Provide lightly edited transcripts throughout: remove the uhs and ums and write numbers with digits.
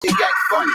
They act funny,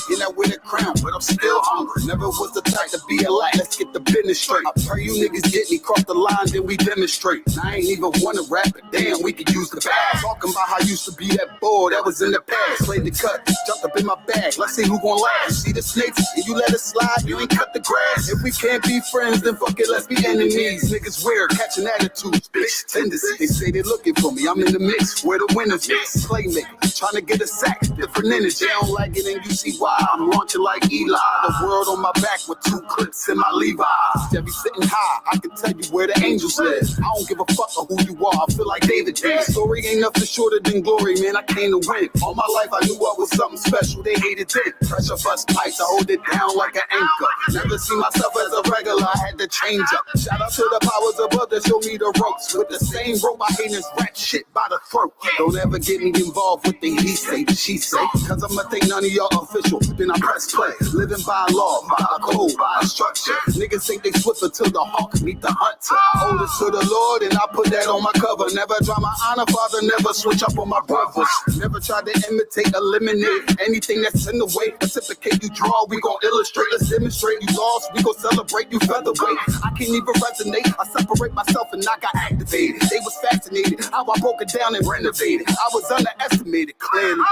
you know, with a crown, but I'm still hungry. Never was the type to be a light. Let's get the business straight. I pray you niggas get me cross the line, then we demonstrate. I ain't even wanna rap, but damn, we could use the bag. Talking about how I used to be that boy that was in the past. Played the cut, jumped up in my bag. Let's see who gon' last. See the snakes, and you let it slide, you ain't cut the grass. If we can't be friends, then fuck it, let's be enemies. Niggas weird, catching attitudes, bitch tendencies. They say they looking for me, I'm in the mix. Where the winners mix, playmaker, trying to get a sack, different energy. I don't like it, and you see why. I'm launching like Eli. The world on my back with 2 clips in my Levi's. Chevy sitting high, I can tell you where the angels live. I don't give a fuck of who you are, I feel like David did. Story ain't nothing shorter than glory, man, I came to win. All my life I knew I was something special, they hated it. Pressure bust pipes, I hold it down like an anchor. Never see myself as a regular, I had to change up. Shout out to the powers above that show me the ropes. With the same rope, I hate this rat shit by the throat. Don't ever get me involved with the he say, she say. Cause I'ma think none of y'all official, then I press play. Living by law, by a code, by instruction. Niggas think they swift until the hawk meet the hunter. I owe this to the Lord and I put that on my cover. Never draw my honor, father, never switch up on my brothers. Never try to imitate, eliminate anything that's in the way. Reciprocate, you draw, we gon' illustrate. Let's demonstrate, you lost, we gon' celebrate, you featherweight. I can't even resonate, I separate myself and I got activated. They was fascinated, how I broke it down and renovated. I was underestimated, clearly.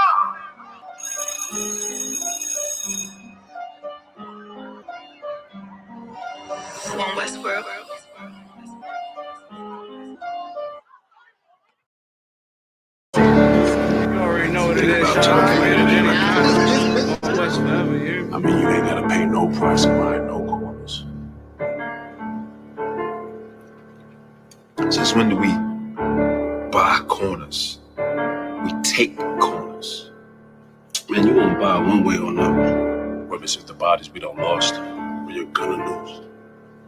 On Westworld. You already know what it is. I mean, you ain't gotta pay no price to buy no corners. Since when do we buy corners? We take corners. Man, you won't buy one way or another. Whether it's if the bodies we don't lost, or you're gonna lose.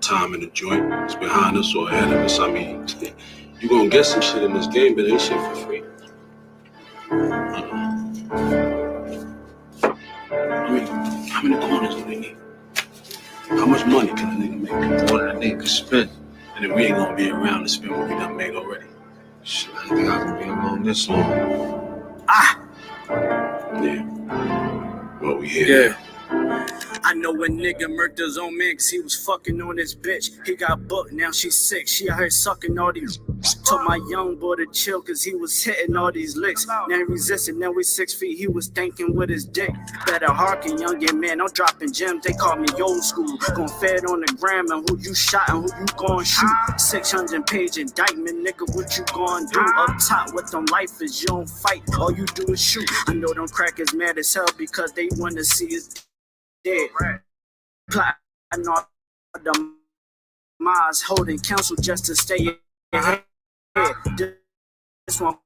Time in the joint is behind us or ahead of us. I mean, you gonna get some shit in this game, but ain't shit for free. I mean, how many corners do we need? How much money can a nigga make? More than a nigga can spend. And then we ain't gonna be around to spend what we done made already. Shit, I didn't think I was gonna be around this long. Yeah. Well, we here. Yeah. I know a nigga murked his own man cause he was fucking on his bitch. He got booked, now she's sick. She out here sucking all these. Told my young boy to chill cause he was hitting all these licks. Now he resisted, now we 6 feet, he was thinking with his dick. Better hearken, youngin' man, I'm dropping gems. They call me old school. Gon' fed on the gram and who you shot and who you gon' shoot. 600-page indictment, nigga, what you gon' do? Up top with them lifers, you don't fight, all you do is shoot. I know them crackers mad as hell because they wanna see us dead. Plotting all the miles, holding counsel just to stay ahead. This one,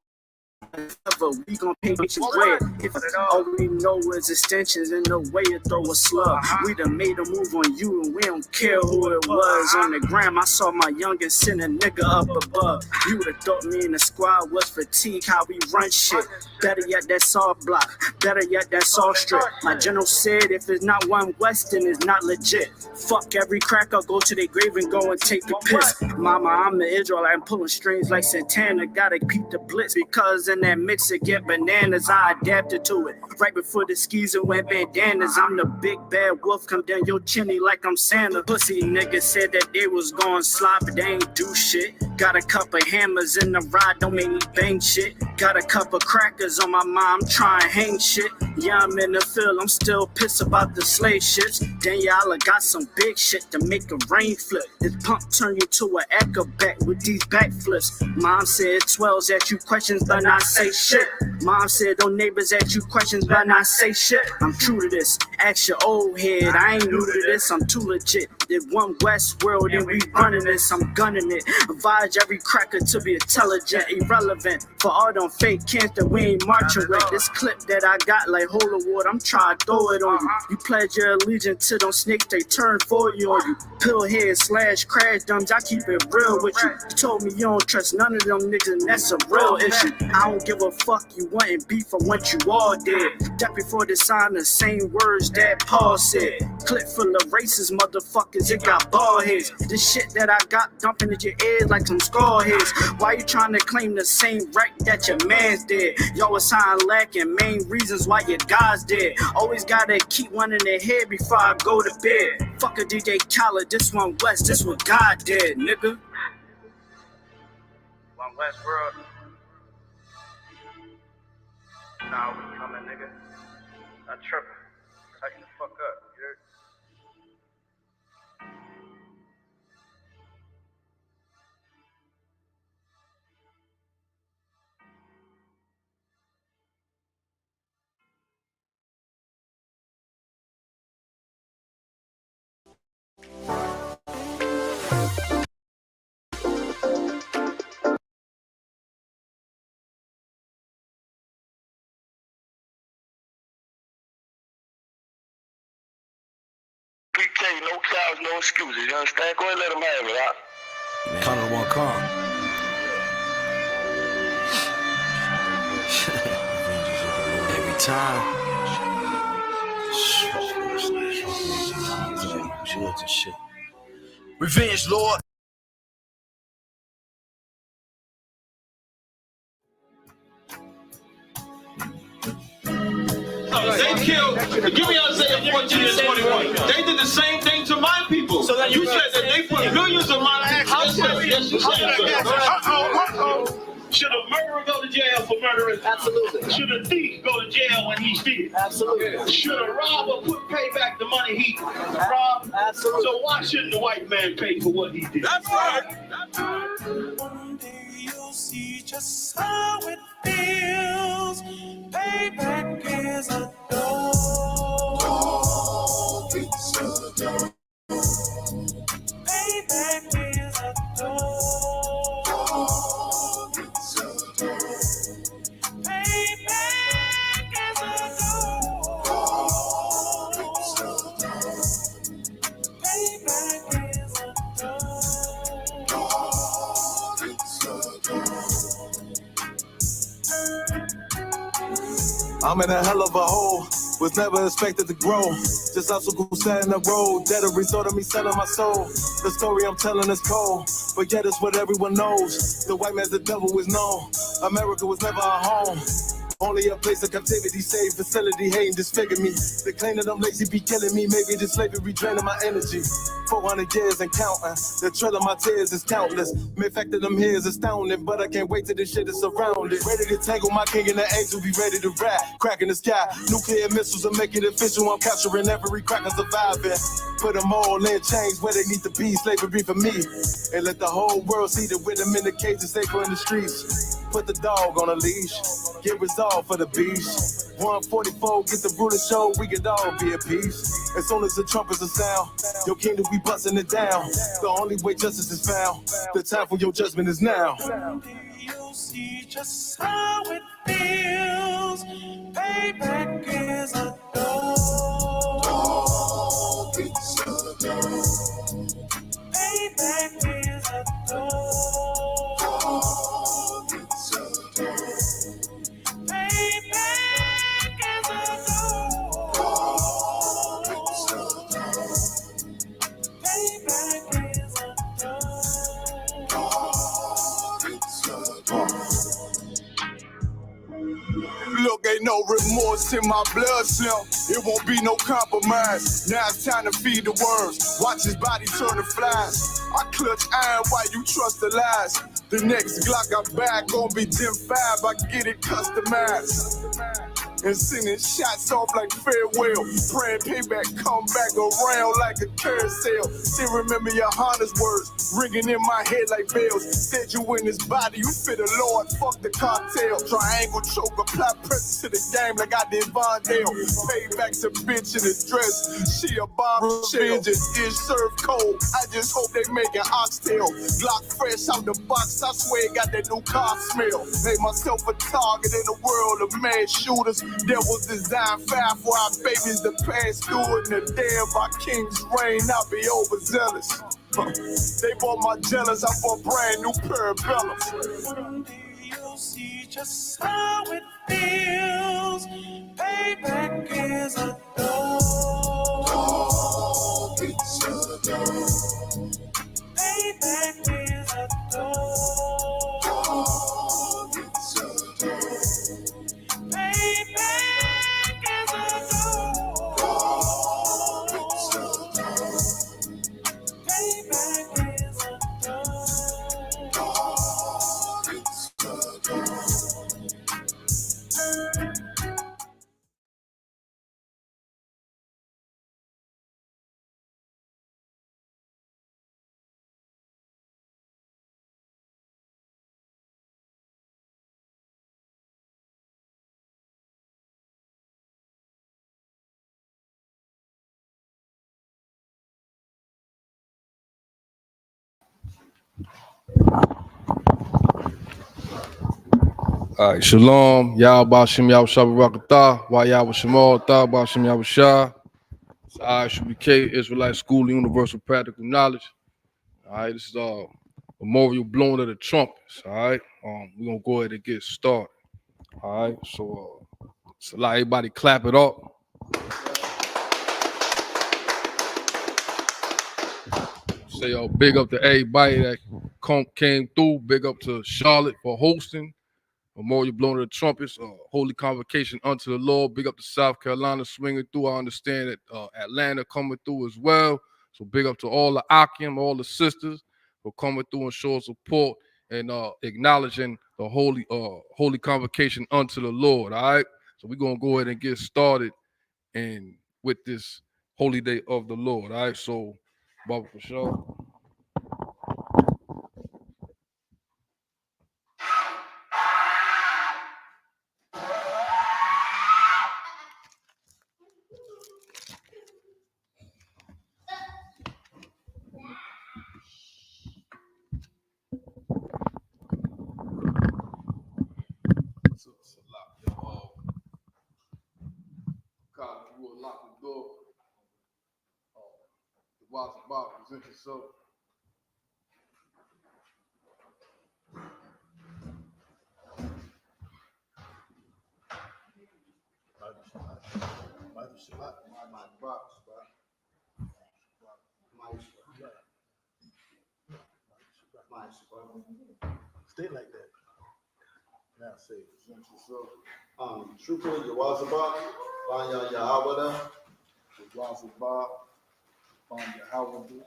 we gon' pay bitches bread. If all we know is extensions and no way to throw a slug. We done made a move on you and we don't care who it was. On the gram, I saw my youngest send a nigga up above. You would've thought me and the squad was fatigue, how we run shit. Better yet, that's all block. Better yet, that's all strip. My general said if it's not one West, then it's not legit. Fuck every cracker, go to their grave and go and take a piss. Mama, I'm the Israelite, I'm pulling strings like Santana. Gotta keep the blitz because in that mix it get bananas. I adapted to it. Right before the skis and went bandanas. I'm the big bad wolf, come down your chimney like I'm Santa. Pussy niggas said that they was gon' slide, but they ain't do shit. Got a couple hammers in the ride, don't make me bang shit. Got a couple crackers on my mind, I'm trying to hang shit. Yeah, I'm in the field, I'm still pissed about the slave ships. Daniela got some big shit to make a rain flip. This pump turn you to an acrobat with these backflips. Mom said 12s at you questions, but not say shit. Mom said those neighbors at you questions, but not say shit. I'm true to this, ask your old head, I ain't new to this, I'm too legit. If one West world and we running this, I'm gunning it. Advise every cracker to be intelligent, irrelevant. For all them fake cans that we ain't marching with. This clip that I got like holy water, I'm trying to throw it on you. You pledge your allegiance to them snakes, they turn for you on you. Pillhead / crash dummies, I keep it real with you. You told me you don't trust none of them niggas and that's a real issue. I don't give a fuck, you wanting beef, I want you all dead. That before the sign, the same words that Paul said. Clip full of racist motherfuckers, it got bald heads. This shit that I got dumping at your ears like some skull heads. Why you trying to claim the same right that your man's dead? Y'all was sign lacking, main reasons why your God's dead. Always gotta keep one in the head before I go to bed. Fuck a DJ Khaled, this one West, this what God did, nigga. One West world. Nah, we coming, nigga. Not tripping. Tighten the fuck up, you heard? PK, no cows, no excuses. You understand? Go ahead and let him have it, huh? Count on one car. Every time. Shit. Revenge, Lord. They killed, give me Isaiah 14 and 21. They did the same thing to my people. So that you said that they put millions of my actions. Yes, you said. Should a murderer go to jail for murdering? Absolutely. Should a thief go to jail when he steals? Absolutely. Should a robber pay back the money he robbed? Absolutely. So why shouldn't the white man pay for what he did? That's right. One day you'll see just how it feels. Payback is a dog. Payback is a dog. Payback is a dog. Payback is a I'm in a hell of a hole, was never expected to grow. Just obstacle set in the road, that a result of me selling my soul. The story I'm telling is cold, but yet it's what everyone knows. The white man's the devil is known. America was never our home. Only a place of captivity, safe facility, hating, disfigure me. They claim that I'm lazy, be killing me. Maybe the slavery draining my energy. 400 years and counting. The trail of my tears is countless. The fact that I'm here is astounding, but I can't wait till this shit is surrounded. Ready to tangle my king and the angel, be ready to rap. Crack in the sky, nuclear missiles are making it official. I'm capturing every cracker surviving. Put them all in chains where they need to be. Slavery for me. And let the whole world see that with them in the cages, safer in the streets. Put the dog on a leash. Get resolved for the beast. 144, get the ruler show, we could all be at peace. As soon as the trumpets are sound, your kingdom we busting it down. The only way justice is found, the time for your judgment is now. One day you'll see just how it feels. Payback is a dog. Payback is a dog. Payback is a dog. Payback is a dog. Look, ain't no remorse in my blood slump. It won't be no compromise. Now it's time to feed the worms. Watch his body turn to flies. I clutch iron while you trust the lies. The next Glock I buy gon' be Gen 5. I get it customized. And sending shots off like farewell. Praying payback come back around like a carousel. Still remember your Honda's words ringing in my head like bells. Said you in his body, you fit the Lord, fuck the cartel. Triangle choke, apply pressure to the game like I did Vondale. Payback's a bitch in a dress, she a bomb shell. Just is served cold, I just hope they make an oxtail. Glock fresh out the box, I swear it got that new car smell. Made myself a target in a world of mad shooters. There was design fire for our babies to pass through. In the day of our king's reign, I'll be overzealous. They bought my jealous, I bought brand new parabellums. One day you'll see just how it feels. Payback is a dog. It's a dog. Payback is a dog. It's a dog. Payback is a dog. It's a dog. Payback is a dog. It's a dog. All right, shalom. Y'all Bashim Yahushua Barakatah. Why y'all was Shemal Tah Bashim Yahushua. It's ISUBK Israelite School of Universal Practical Knowledge. All right, this is memorial blowing of the trumpets. All right, we're gonna go ahead and get started. All right, so let everybody clap it up. Say big up to everybody that came through. Big up to Charlotte for hosting. Memorial blowing of the trumpets, holy convocation unto the Lord. Big up to South Carolina swinging through. I understand that Atlanta coming through as well. So big up to all the Akim, all the sisters for coming through and showing support and acknowledging the holy convocation unto the Lord. All right. So we're gonna go ahead and get started and with this holy day of the Lord. All right. So, Baba for sure. You will lock the door. The watch about present yourself. Stay like that. Now say it. Trooper, Yawazaba, Banya Yahawada, Yawazaba, Banya Yahawada,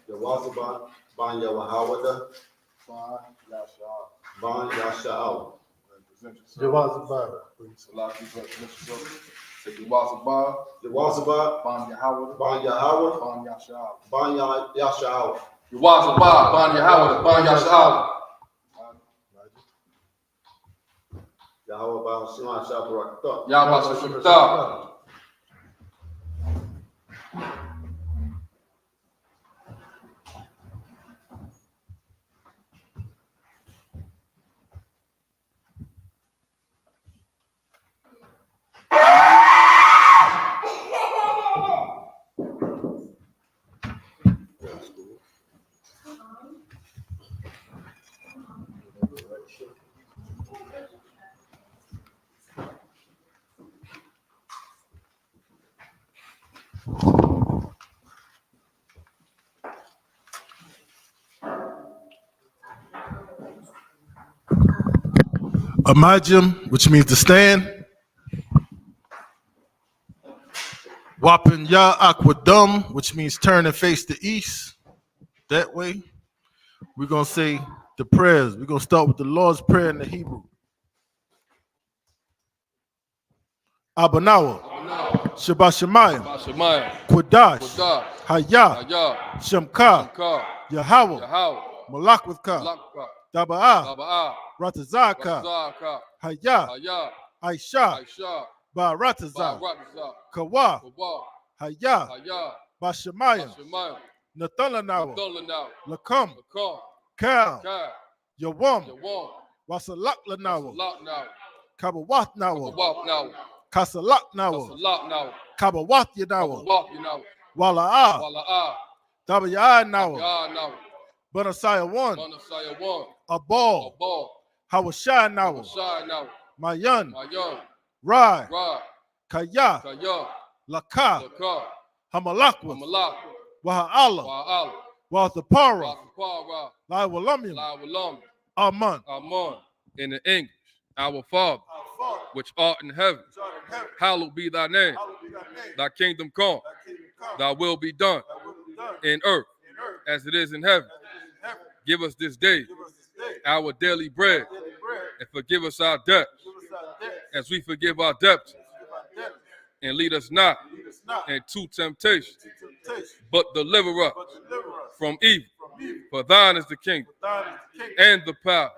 Yawazaba, Banya Yahawada, Ban Yasha'al. Yawazaba, please. A lot of people present yourself. Say Yawazaba, Yawazaba, Ban Yahawada, Ban Yahawada, Ban Yasha'al. Ban Yasha'al. Yawazaba, Ban Yahawada, Ban Yasha'al. Yahweh Baal Shema Shabbarakatah. Yahweh Shabbarakatah. Amajim, which means to stand. Wapin Ya Aquadum, which means turn and face the east. That way. We're going to say the prayers. We're going to start with the Lord's Prayer in the Hebrew. Abanawa, Shabbat Shemayim, Quadash, Hayah, Shemka, Yahweh, Malakwithka, Daba'ah, Ratazaka, Hayah, Aisha, Ba'ratazah, Kawa, Hayah, Bashemayim, Nathalanawa, Lakam, Kal, Yawam, Wasalaklanawa, Kabawatnawa, Kasalaknawa, Kabawatyanawa, Wala'ah, Dabayanawa, Banasaya 1, Abal, Hawashanawa, Mayan, Mayan, Rai, Ra, Kaya, Kaya, Laka, Laka, Hamalakwa, Malak, Waha'ala, Wa'ala, Wathapara, Wa'ala, Laiwalamium, La'alam, Aman. Amen. In the English, our Father, which art in heaven, hallowed be thy name. Thy kingdom come, thy will be done in earth as it is in heaven. Give us this day our daily bread, and forgive us our debts as we forgive our debtors. And lead us not into temptation, but deliver us from evil. For thine is the kingdom, and the power,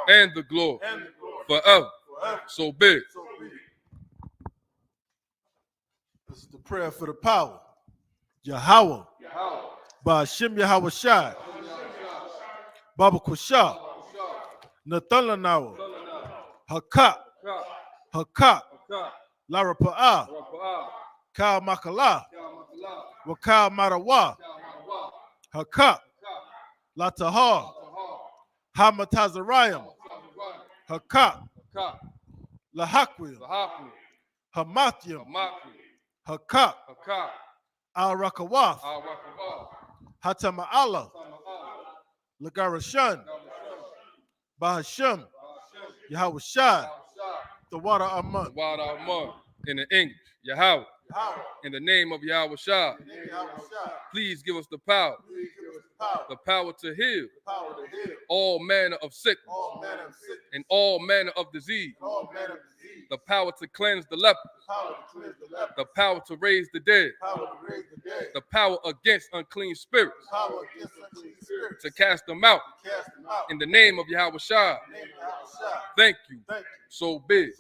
and the glory, forever. So be it. This is the prayer for the power. Yahweh, Ba'ashim Yahweh Shai, Baba Kusha, Nathalanawa, Hakak, Hakak, Lara Pa'a, Kal Makala, Wakal Marawa, Hakak, Latahar, Hamatazarayim, Hakak, Lahakwim, Hamathium, Hakak, Al Rakawath, Hatama'ala, Lagarashan, Bahasham, Yahweh Shai, the water Aman. Water Aman. In the English, Yahweh. In the name of Yahweh Shai, please give us the power to heal all manner of sickness and all manner of disease, the power to cleanse the leper, the power to raise the dead, the power against unclean spirits, to cast them out in the name of Yahweh Shai. Thank you. So big.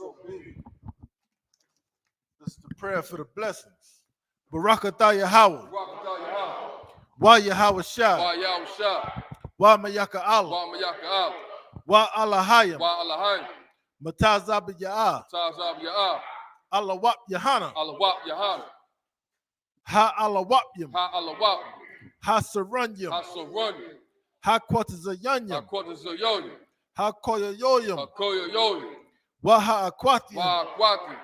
This is the prayer for the blessings. Barakatah Yahweh. Wa Yahweh Shai. Wa Yahweh Shai. Wa Mayaka Allah. Wa Mayaka Allah. Wa Allahayim. Wa Allahayim. Matazab Ya'ah. Tazab Ya'ah. Allah Wap Yahana. Allah Wap Yahana. Ha Allah Wapyim. Ha Allah Wap. Ha Saranyim. Ha Saranyim. Ha Quatazayanyim. Ha Quatazayanyim. Ha Koyoyoyim. Ha Koyoyoyim. Wa Ha Aquatium. Wa Aquatium.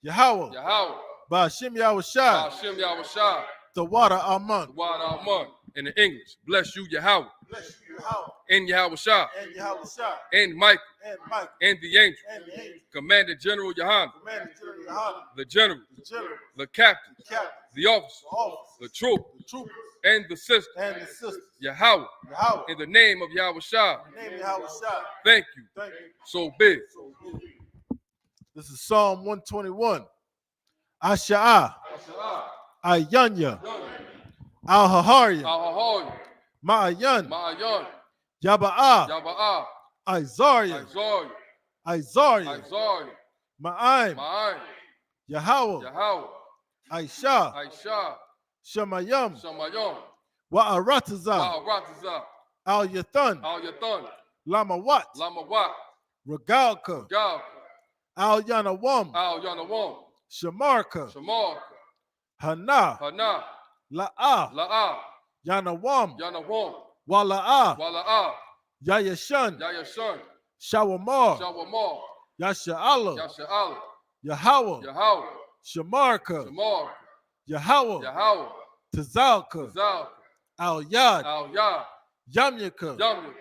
Yahweh. Yahweh. Ba'ashim Yahweh Shai. Ba'ashim Yahweh Shai. The water Aman. The water Aman. In the English, bless you, Yahweh. Bless you, Yahweh. And Yahweh Shai. And Yahweh Shai. And Mike. And Mike. And the angel. And the angel. Commander General Yohana. Commander General Yohana. The general. The general. The captain. The captain. The officer. The officer. The troop. The troopers. And the sister. And the sisters. Yahweh. Yahweh. In the name of Yahweh Shai. In the name of Yahweh Shai. Thank you. Thank you. So big. So big. This is Psalm 121. Asha'ah. Ayanya. Al-Haharyim. Al-Haharyim. Ma'ayan. Ma'ayan. Yaba'ah. Yaba'ah. Izariah. Izariah. Izariah. Izariah. Ma'aim. Ma'aim. Yahweh. Yahweh. Aisha. Aisha. Shemayam. Shamayam. Wa'aratazah. Wa'aratazah. Al-Yathan. Al-Yathan. Lamawat. Lamawat. Regalka. Galka. Al-Yanawam. Al-Yanawam. Shamarka. Shamarka. Hana. Hana. La'ah. La'ah. Yanawam. Yanawam. Wala'ah. Wala'ah. Yayashan. Yayashan. Shawamar. Shawamar. Yasha'ala. Yasha'ala. Yahweh. Yahweh. Shamarka. Shamarka. Yahweh. Yahweh. Tazalka. Zal. Al-Yad. Al-Yad. Yamyaka. Yamyaka.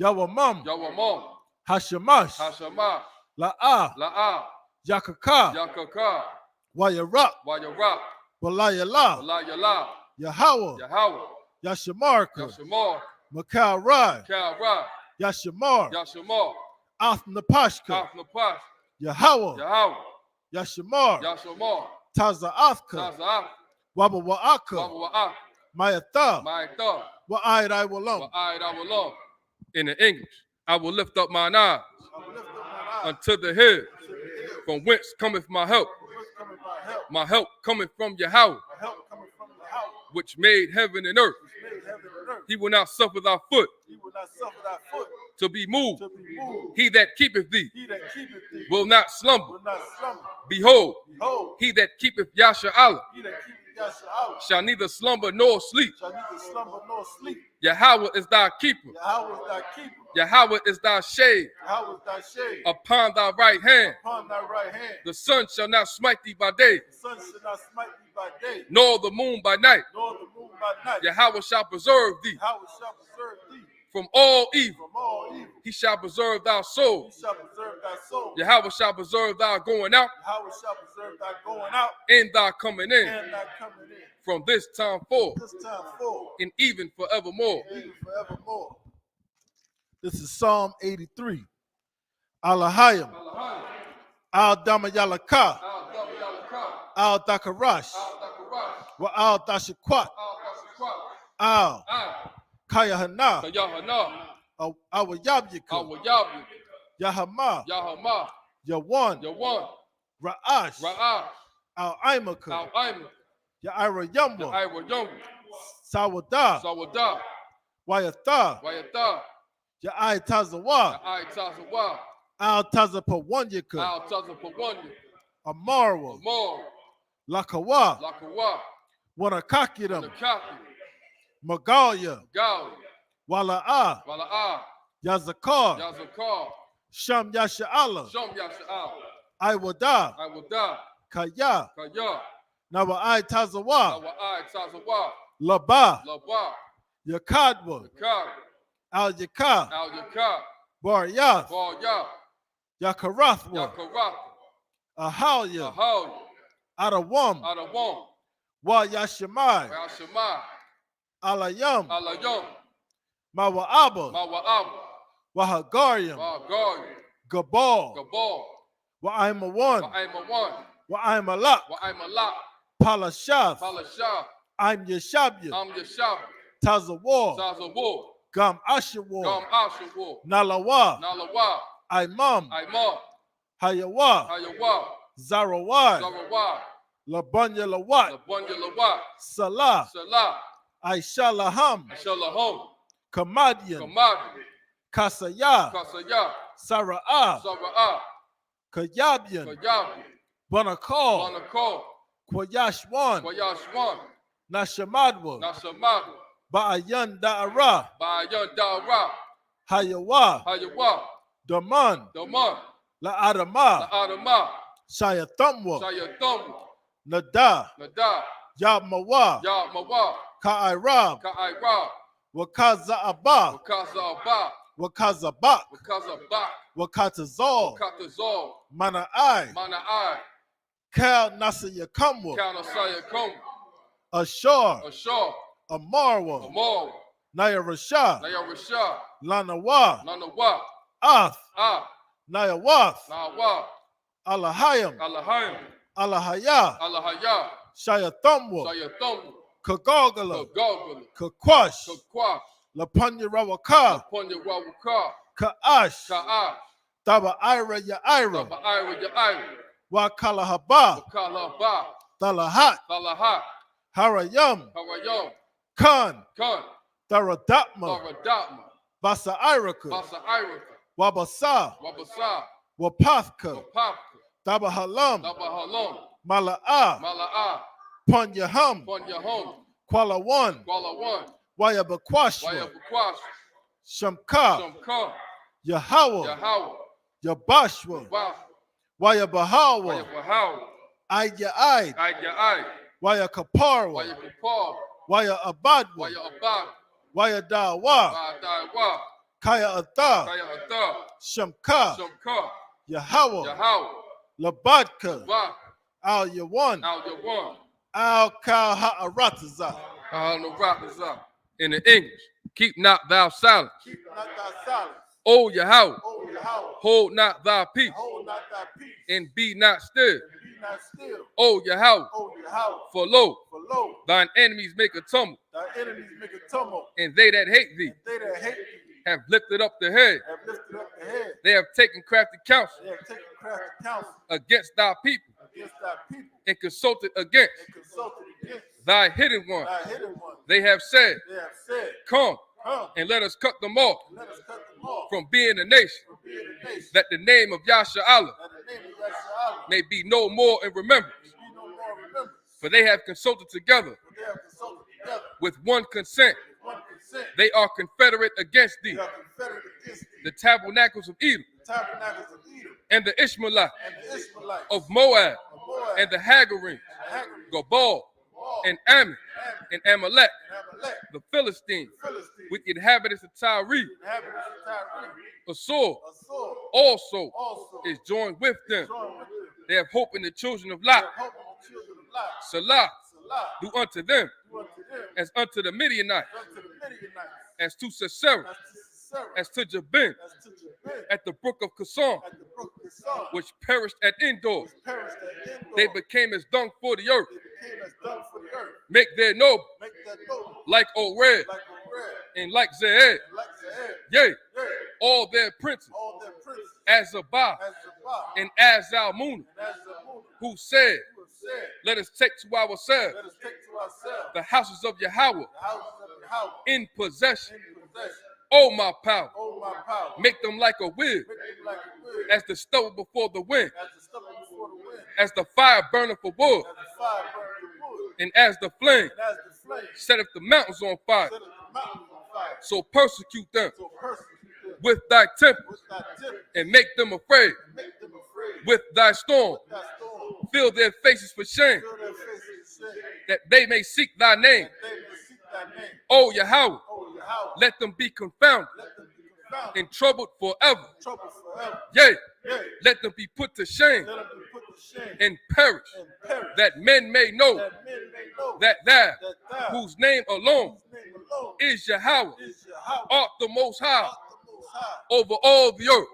Yawamam. Yawamam. Hashamash. Hashamash. La'ah. La'ah. Yakaka. Yakaka. Wayarak. Wayarak. Walayala. Walayala. Yahweh. Yahweh. Yashamarka. Yashamar. Makal Rai. Kalra. Yashamar. Yashamar. Athnapashka. Afnapash. Yahweh. Yahweh. Yashamar. Yashamar. Taza'athka. Taza'af. Waba Wa'aka. Wa'af. Mayatha. Ma'itha. Wa'ayid I Walam. Wa'ayid I will. In the English, I will lift up mine eyes unto the hill, from whence cometh my help. My help cometh from Yahweh, which made heaven and earth. He will not suffer thy foot to be moved. He that keepeth thee will not slumber. Behold, he that keepeth Yasha'Allah shall neither slumber nor sleep. Yahweh is thy keeper. Yahweh is thy shade How is thy shade upon thy right hand. upon thy right hand? The sun shall not smite thee by day, The sun shall not smite thee by day, nor the moon by night. nor the moon by night. Yahweh shall preserve thee How shall preserve thee from all evil. from all evil? He shall preserve thy He soul. shall preserve thy soul. Yahweh shall preserve thy going out How shall preserve thy going out and thy coming in and thy coming in. from this time forth This time forth and even forevermore. even forevermore. This is Psalm 83. Alahayim, Al Damayalaka, Al Dakarash, Wa Al Dashakwat, Al Kayahana, Our Yabyaka, Yahama, Yawan, Ra'ash, Al Imaka, Yaira Yumwa, Sawada, Wayatha, Ya'ai Tazawa, Al Tazapawanyaka, Amarwa, Lakawa, Wanakakiram, Magalia, Wala'a, Yazakar, Sham Yasha'ala, Iwada, Kaya, Nawa'ai Tazawa, Laba, Yakadwa, Al Yaka, Baryath, Yakarathwa, Ahalia, Adawam, Wa Yashimai, Alayam, Mawa'aba, Wahagariam, Gabal, Wa'aimawan, Wa'aimalak, Palashath, I'm Yeshabya, Tazawar, Gam Ashawar, Nalawa, Imam, Hayawa, Zarawai, Labunya Lawat, Salah, Aishalaham, Kamadian, Kasaya, Sara'ah, Kayabian, Banakal, Kwayashwan, Nashamadwa, Ba'ayan Da'ara, Hayawa, Daman, La'adama, Shayatamwa, Nada, Yabmawa, Ka'irab, Wakaza'aba, Wakazabak, Wakatazal, Mana'ai, Kal Nasayakamwa, Ashar, Amarwa, Nayarasha, Lanawa, Ath, Nayawath, Alahayam, Alahaya, Shayatamwa, Kagogala, Kakwash, Lapunya Rawaka, Ka'ash, Taba Ira Ya'ira, Wakalahaba, Talahat, Harayam, Khan, Tharadatma, Basa Iraka, Wabasa, Wapathka, Tabahalam, Mala'a, Punyaham, Kuala One, Wayabakwashwa, Shamka, Yahawa, Yabashwa, Wayabahawa, Aya'ai, Wayakaparwa, Waya Abadwa, Waya Dawa, Kaya Atha, Shamka, Yahawa, Labadka, Al Yawan, Al Kal Ha'arataza. In the English, keep not thou silence. Keep not thy silence. O Yahweh, O Yahweh, hold not thy peace, hold not thy peace, and be not still. and be not still. O Yahweh, O Yahweh, for lo, for lo, thine enemies make a tumult, thy enemies make a tumult, and they that hate thee and they that hate thee have lifted up the head. have lifted up the head. They have taken crafty counsel They have taken crafty counsel against thy people, against thy people, and consulted against and consulted against thy hidden one. thy hidden one. They have said, They have said, come, come, and let us cut them off let us cut them off from being a nation, from being a nation, that the name of Yasha Allah that the name of Yahshua may be no more in remembrance. be no more remembrance. For they have consulted together For they have consulted together with one consent. with one consent. They are confederate against thee. They are confederate against thee. the tabernacles of Edom, and the Ishmaelites of Moab, and the Hagarim, Gabal, and Ammon, and Amalek, the Philistines, with the inhabitants of Tyre. Assur also is joined with them. They have hope in the children of Lot. Salah, do unto them as unto the Midianites, as to Sisera, as to Jabin, at the brook of Kison, which perished at Endor. They became as dung for the earth. Make their noble like Oreb and like Zeed. Yea, all their princes, as Zabah and as Zalmunna, who said, let us take to ourselves the houses of Yahweh in possession. Oh, my power, make them like a wheel, as the stubble before the wind, as the fire burneth for wood, and as the flame setteth the mountains on fire. So persecute them with thy tempest, and make them afraid with thy storm. Fill their faces for shame, that they may seek thy name. O Yahweh, let them be confounded and troubled forever. Yea, let them be put to shame and perish, that men may know that thou, whose name alone is Yahweh, art the most high over all the earth.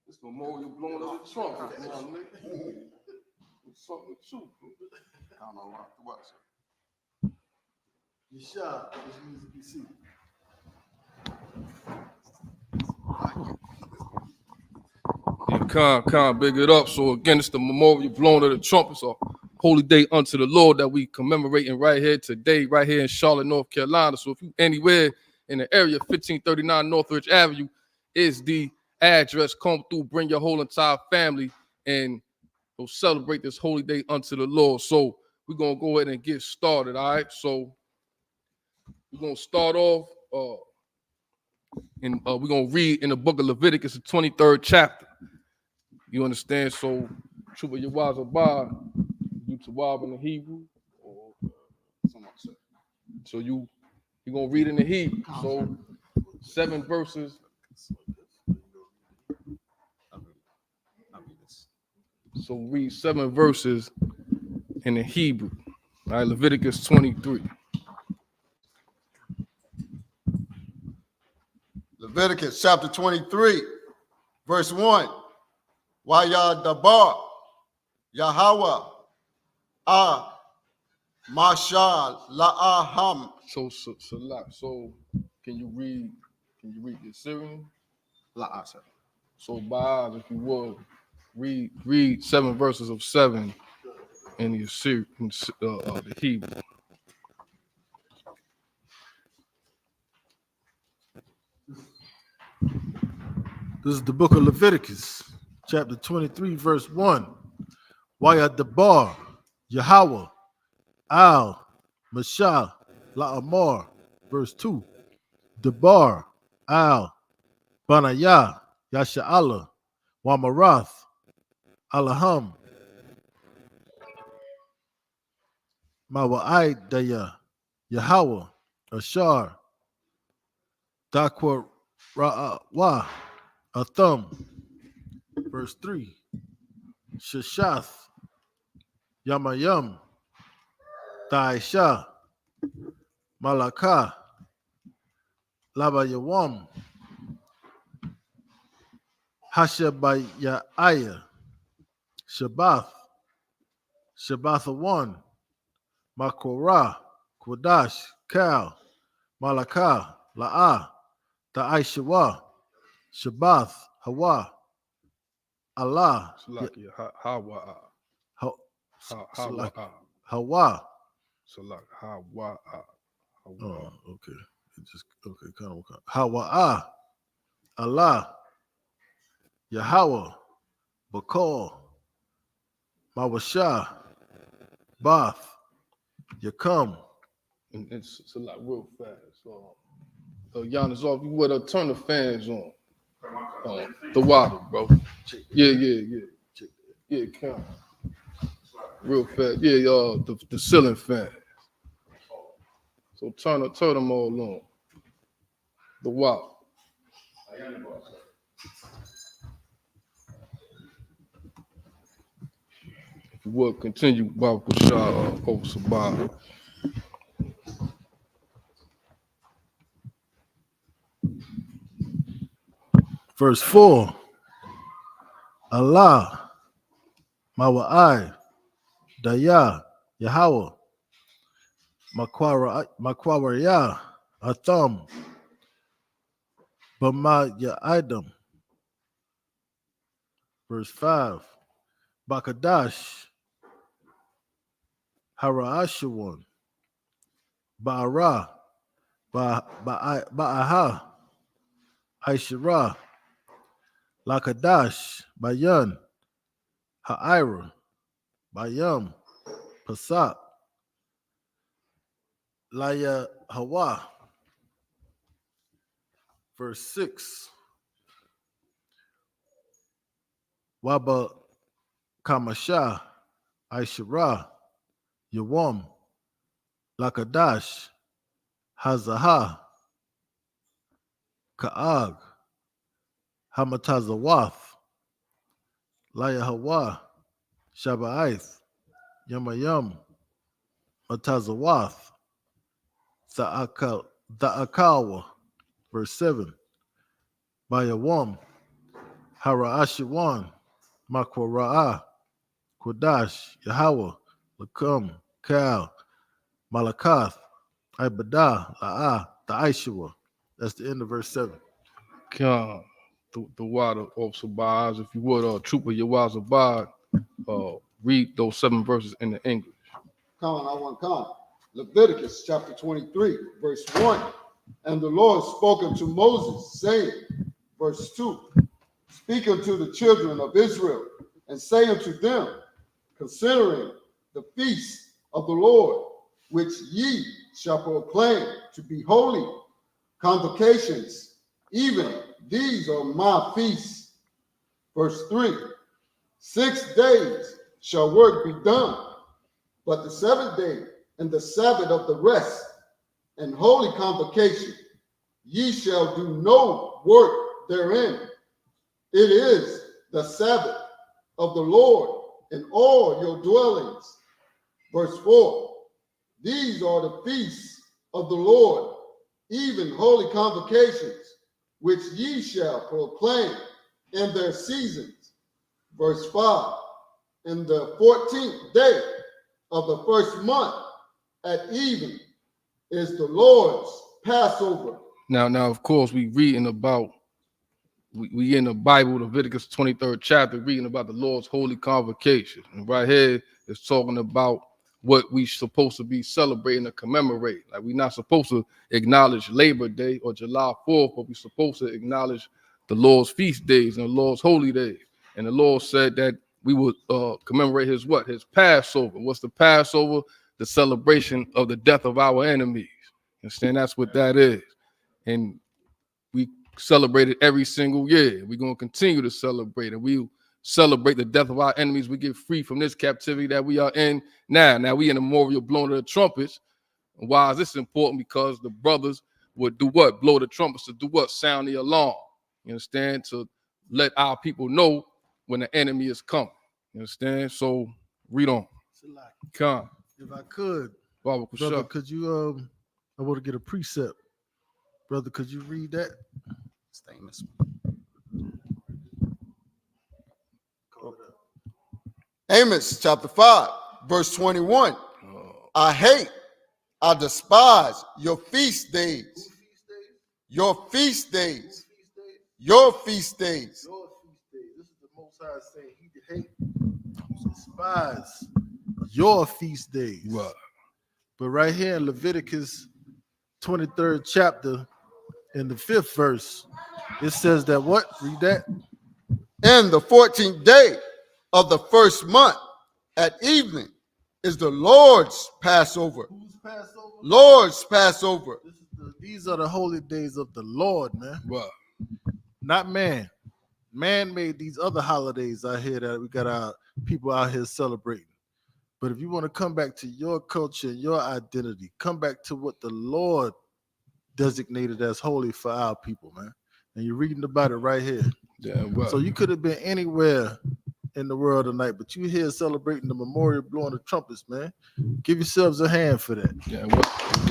This memorial blowing up the trumpets, my nigga. It's something with you. I don't know what. You shot. This needs to be seen. Con, big it up. So again, it's the memorial blowing of the trumpets, a holy day unto the Lord that we commemorating right here today, right here in Charlotte, North Carolina. So if you anywhere in the area, 1539 Northridge Avenue is the address. Come through, bring your whole entire family, and go celebrate this holy day unto the Lord. So we're gonna go ahead and get started. All right. So we're gonna start off, and we're gonna read in the book of Leviticus, the 23rd chapter. You understand? So, Truba Yawaz Abad, you Tawab in the Hebrew, or something like that. So you're gonna read in the Hebrew. So 7 verses. So read 7 verses in the Hebrew. All right, Leviticus 23. Leviticus chapter 23, verse 1. Wayadabar, Yahweh, Mashal, La'aham. So can you read the Syrian? La'asa. So Baal, if you would, read 7 verses of 7 in the Assyrian, the Hebrew. This is the book of Leviticus, chapter 23, verse 1. Wayadabar, Yahweh, Al, Mashah, La'amar, verse 2. Debar, Al, Banayah, Yasha'Allah, Wamarath, Alaham, Mawa'idaya, Yahweh, Ashar, Dakwa Ra'wa, Atham, verse 3. Shashath, Yamayam, Taisha, Malakah, Labayawam, Hashabayaya, Shabbath, Shabbathawan, Makorah, Kodash, Kal, Malakah, La'ah, Ta'aishawa, Shabbath, Hawa, Allah, Salakia, Hawa, Hawa, Hawa. Salak, Hawa, Oh, okay. Okay, kind of. Hawa, Allah, Yahweh, Bakal, Mawashah, Bath, Yakam. and it's a lot real fast. So, Giannis, off, you would turn the fans on. The water, bro. Yeah, count. Real fast. Yeah, the ceiling fan. So turn them all on. The water. If you would continue, Bob Kushah over Sabah. Verse 4. Allah, Mawa'ai, Daya, Yahweh, Makwaraya, Atham, Bama Ya'idam. Verse 5. Bakadash, Hara'ashawan, Ba'ara, Ba'aha, Aishara, Lakadash, Bayan, Ha'ira, Bayam, Pasat, Laya Hawa. Verse 6. Waba Kamasha, Aishara, Yawam, Lakadash, Hazaha, Ka'ag, Hamatazawath, Laya Hawa, Shaba'ath, Yamayam, Matazawath, Tha'akawa, verse 7. Bayawam, Hara'ashiwan, Makwara'ah, Kodash, Yahweh, Lakam, Kal, Malakath, Ibadah, La'ah, Ta'aishawa. That's the end of verse 7. The water of Sabah. If you would, Trooper Yawaz Abad, read those 7 verses in the English. Come. Leviticus chapter 23, verse 1. And the Lord spoke unto Moses, saying, verse 2, speak unto the children of Israel, and say unto them, considering the feast of the Lord, which ye shall proclaim to be holy, convocations, even these are my feasts. Verse 3, 6 days shall work be done, but the 7th day and the Sabbath of the rest, and holy convocation, ye shall do no work therein. It is the Sabbath of the Lord in all your dwellings. Verse 4, these are the feasts of the Lord, even holy convocations, which ye shall proclaim in their seasons. Verse 5, in the 14th day of the first month at even is the Lord's Passover. Now, of course, we reading about, we in the Bible, Leviticus 23rd chapter, reading about the Lord's holy convocation. And right here, it's talking about what we supposed to be celebrating or commemorate. Like, we're not supposed to acknowledge Labor Day or July 4th, but we're supposed to acknowledge the Lord's feast days and the Lord's holy days. And the Lord said that we would commemorate his what? His Passover. What's the Passover? The celebration of the death of our enemies. You understand? That's what that is. And we celebrate it every single year. We're going to continue to celebrate it. We celebrate the death of our enemies. We get free from this captivity that we are in now. Now we in the memorial blowing of the trumpets. And why is this important? Because the brothers would do what? Blow the trumpets to do what? Sound the alarm. You understand? To let our people know when the enemy is coming. You understand? So read on. Come. If I could, Brother, could you I want to get a precept. Brother, could you read that? It's famous. Amos chapter 5, verse 21. I hate, I despise your feast days. Your feast days. Your feast days. Your feast days. This is the Most High saying he hate, despise your feast days. Right. But right here in Leviticus 23rd chapter, in the 5th verse, it says that what? Read that. And the 14th day of the first month at evening is the Lord's Passover. Whose Passover? Lord's Passover. These are the holy days of the Lord, man. Right. Not man. Man made these other holidays out here that we got our people out here celebrating. But if you want to come back to your culture, your identity, come back to what the Lord designated as holy for our people, man. And you're reading about it right here. Yeah, right. So you could have been anywhere in the world tonight, but you here celebrating the memorial blowing the trumpets, man. Give yourselves a hand for that. Yeah, what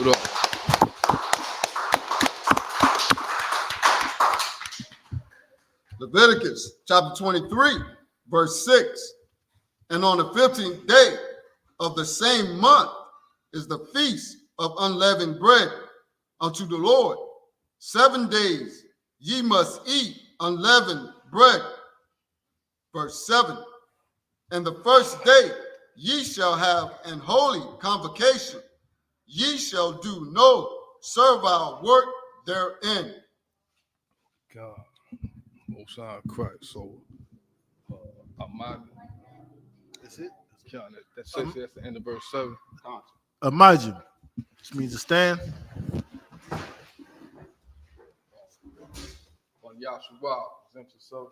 up? Leviticus chapter 23, verse 6. And on the 15th day of the same month is the feast of unleavened bread unto the Lord. 7 days ye must eat unleavened bread. Verse 7. And the first day ye shall have an holy convocation. Ye shall do no servile work therein. God, Most High Christ. So, That's it. That's the end of verse 7. Imagine, which means to stand. On Yahshua, present yourself.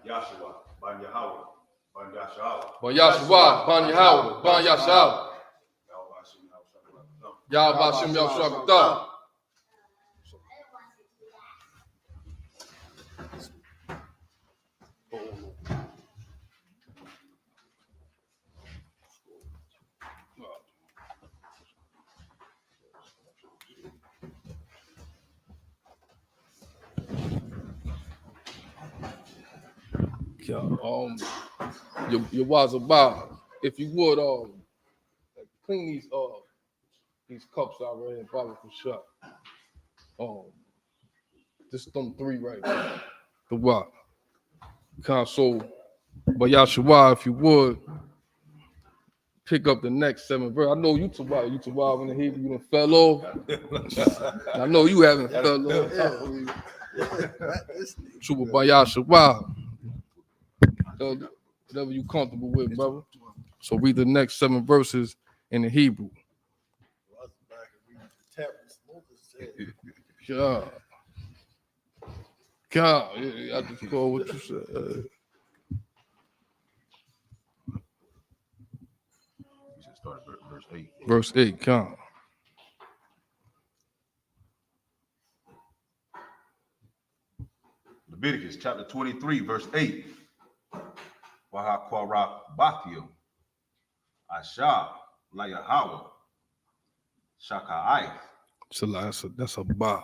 Yahshua, Ban Yahweh, Ban Yahshua. Ban Yahshua, Ban Yahweh, Ban Yahshua. Yahweh Shem Yahshua. Your was about, if you would clean these cups out right here, Baba for sure. Just them 3 right there. The what? Console, but Yahshua, if you would pick up the next 7 verse. I know you Tawab in the Hebrew, you done fell off. I know you haven't fell off. True, by Yahshua. Whatever you comfortable with, brother. So read the next 7 verses in the Hebrew. God. I just call what you said. We should start at verse 8. Verse 8, come. Leviticus chapter 23, verse 8. Wahakwara Bathio. Asha Layahawa. Shaka'ai. So that's a ba.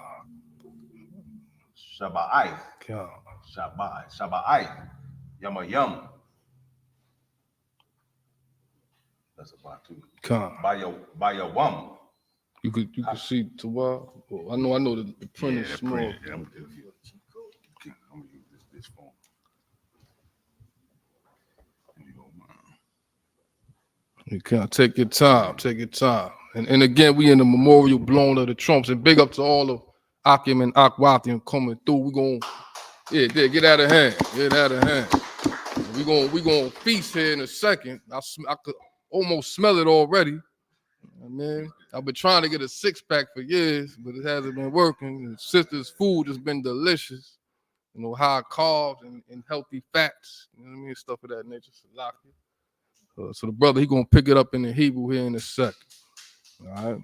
Shaba'ai. God. Shaba'ai. Yamayam. That's a ba too. God. Bayawam. You could see to I know the print is small. I'm gonna use this phone. You can't take your time. Take your time. And again, we in the memorial blowing of the trumps, and big up to all of Akim and Akwathian coming through. We gonna, get out of hand. Get out of hand. We gonna feast here in a second. I could almost smell it already. I mean, I've been trying to get a 6-pack for years, but it hasn't been working. The sister's food has been delicious. You know, high carbs and healthy fats. You know what I mean? Stuff of that nature. So the brother, he gonna pick it up in the Hebrew here in a second. All right.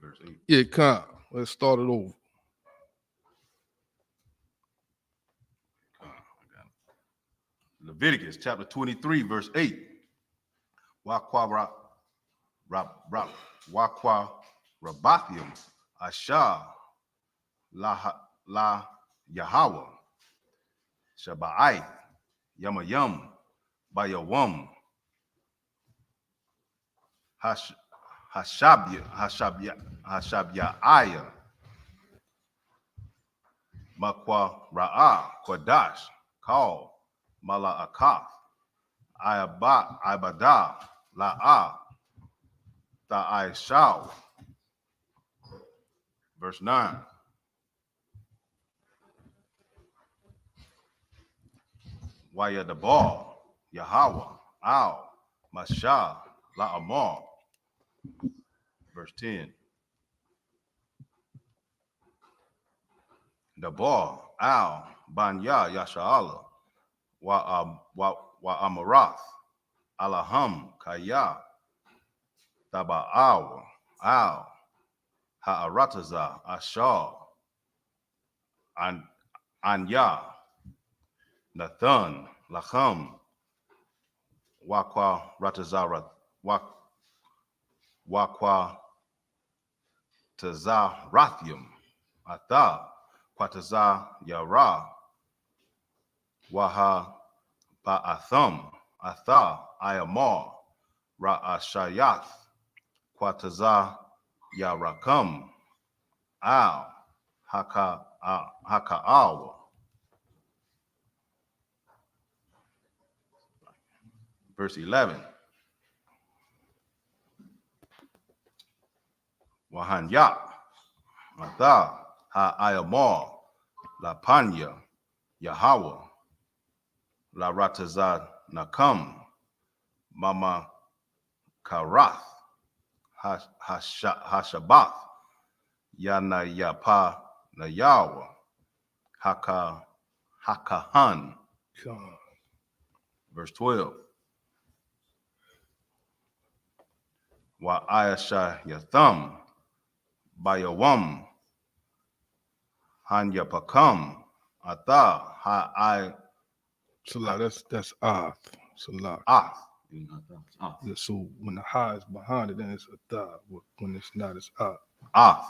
Verse 8. Yeah, come. Let's start it over. Leviticus chapter 23, verse 8. Wakwa Rabathium Asha La Yahweh Shabbai Yamayum Bayawam Hashabya Makwa Ra'a Kodash Kal Mala Akath Ibada La'a Ta'ai verse 9. Waya the ball, Yahweh, Al, Masha, La'amar. Verse 10. The ball, Al, Banya, Yasha'ala, Wa Amarath, Alaham, Kaya, Taba'awa, Al, Ha'arataza, Ashar, Anya, Nathan, Lacham, Wakwa Ratazara, Wakwa Tazarathium, Atha, Quataza Yara, Waha Ba'atham, Atha, Ayamar, Ra'ashayath, Quataza Yarakam, Al, Haka'awa. Verse 11. Wahanya, Atha, Ha'ayamar, La Panya, Yahweh, La Ratazad Nakam, Mama Karath, Hashabath, Yana Yapa Nayawa, Hakahan. Verse 12. Wa Ayasha Yatham, Bayawam, Hanya Pakam, Atha, Ha Salah, that's Ath. Salah. Ath. Yeah, so when the ha is behind it, then it's a tha. When it's not, it's Ath. Ath.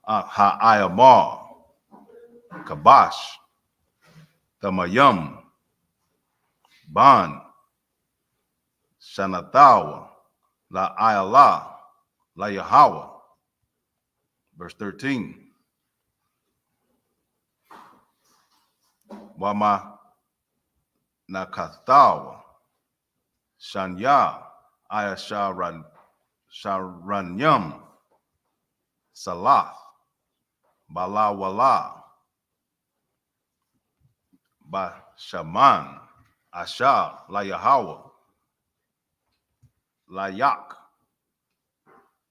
Ha'ayamar, Kabash, Tamayam, Ban, Shanatawa, La Ayala, La Yahweh. Verse 13. Wama Nakathawa, Shanya, Ayasharanyam, Salath, Balawala, Bashaman, Asha, La Yahweh, Layak,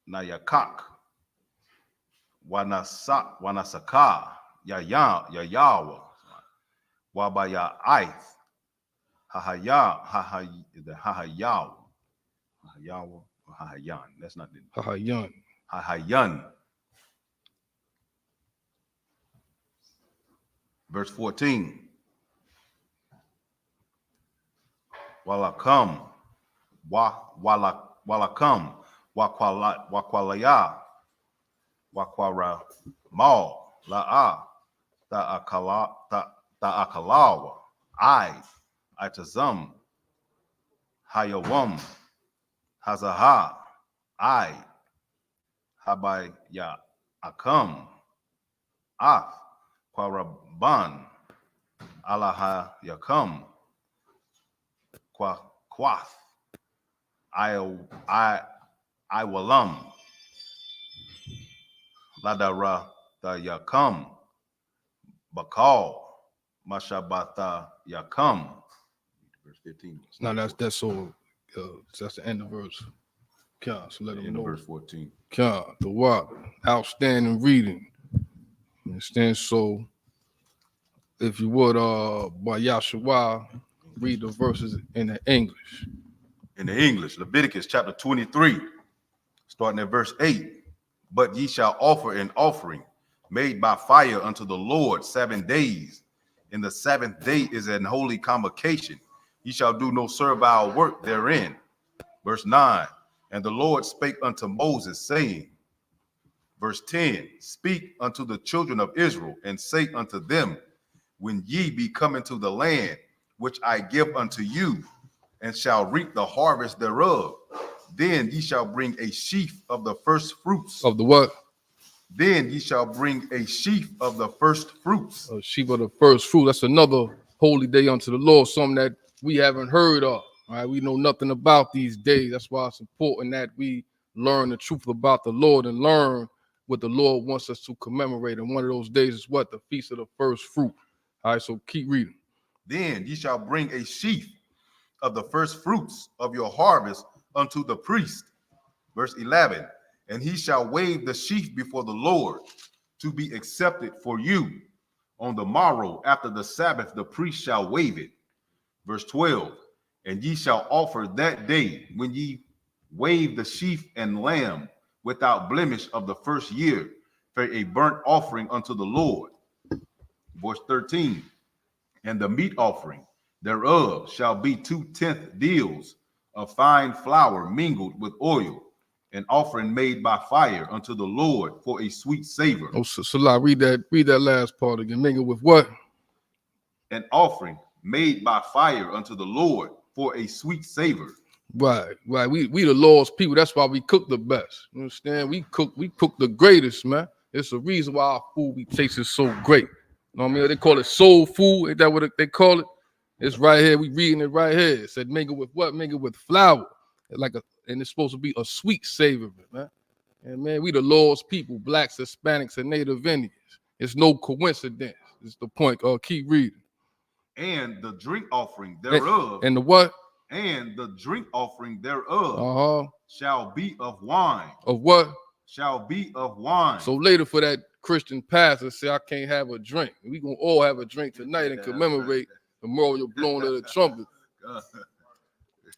Nayakak, Wanasaka, Yayawa, Wabaya Aith, Hahayaw, Hahayan. That's not the Hahayan. Verse 14. Walakam, Walakam, Wakwalaya, Wakwara Mal, La'a, Ta'akalawa, Itazam, Hayawam, Hazaha, Habaya Akam, Ath, Kwaraban, Alaha Yakam Quath I Walam Ladara the Yakam Bakal Mashabata Yakam. Verse 15. No, that's all. That's the end of verse. So let them know. Verse 14. The what? Outstanding reading. Understand? So, if you would, by Yahshua, read the verses in the English. In the English, Leviticus chapter 23, starting at verse 8. But ye shall offer an offering made by fire unto the Lord 7 days. And the 7th day is an holy convocation. Ye shall do no servile work therein. Verse 9. And the Lord spake unto Moses, saying, verse 10, speak unto the children of Israel, and say unto them, when ye be come into the land which I give unto you, and shall reap the harvest thereof, then ye shall bring a sheaf of the first fruits. Of the what? Then ye shall bring a sheaf of the first fruits. A sheaf of the first fruit. That's another holy day unto the Lord, something that we haven't heard of. All right, we know nothing about these days. That's why it's important that we learn the truth about the Lord and learn what the Lord wants us to commemorate. And one of those days is what? The Feast of the First Fruit. All right, so keep reading. Then ye shall bring a sheaf of the first fruits of your harvest unto the priest. Verse 11, and he shall wave the sheaf before the Lord to be accepted for you. On the morrow after the Sabbath, the priest shall wave it. Verse 12, and ye shall offer that day when ye wave the sheaf and lamb without blemish of the first year for a burnt offering unto the Lord. Verse 13, and the meat offering thereof shall be 2/10 deals of fine flour mingled with oil, an offering made by fire unto the Lord for a sweet savor. Oh, Salah, read that last part again. Mingled with what? An offering made by fire unto the Lord for a sweet savor. Right. We the Lord's people. That's why we cook the best. You understand? We cook the greatest, man. It's the reason why our food we taste is so great. You know what I mean? They call it soul food. Ain't that what they call it? It's right here. We reading it right here. It said mingle with what? Mingle with flour. And it's supposed to be a sweet savor, man. And man, we the Lord's people, blacks, Hispanics, and Native Indians. It's no coincidence. It's the point. Keep reading. And the drink offering thereof. And the what? And the drink offering thereof shall be of wine. Of what? Shall be of wine. So later for that Christian pastor say I can't have a drink. We gonna all have a drink tonight and commemorate the memorial blowing of the trumpet.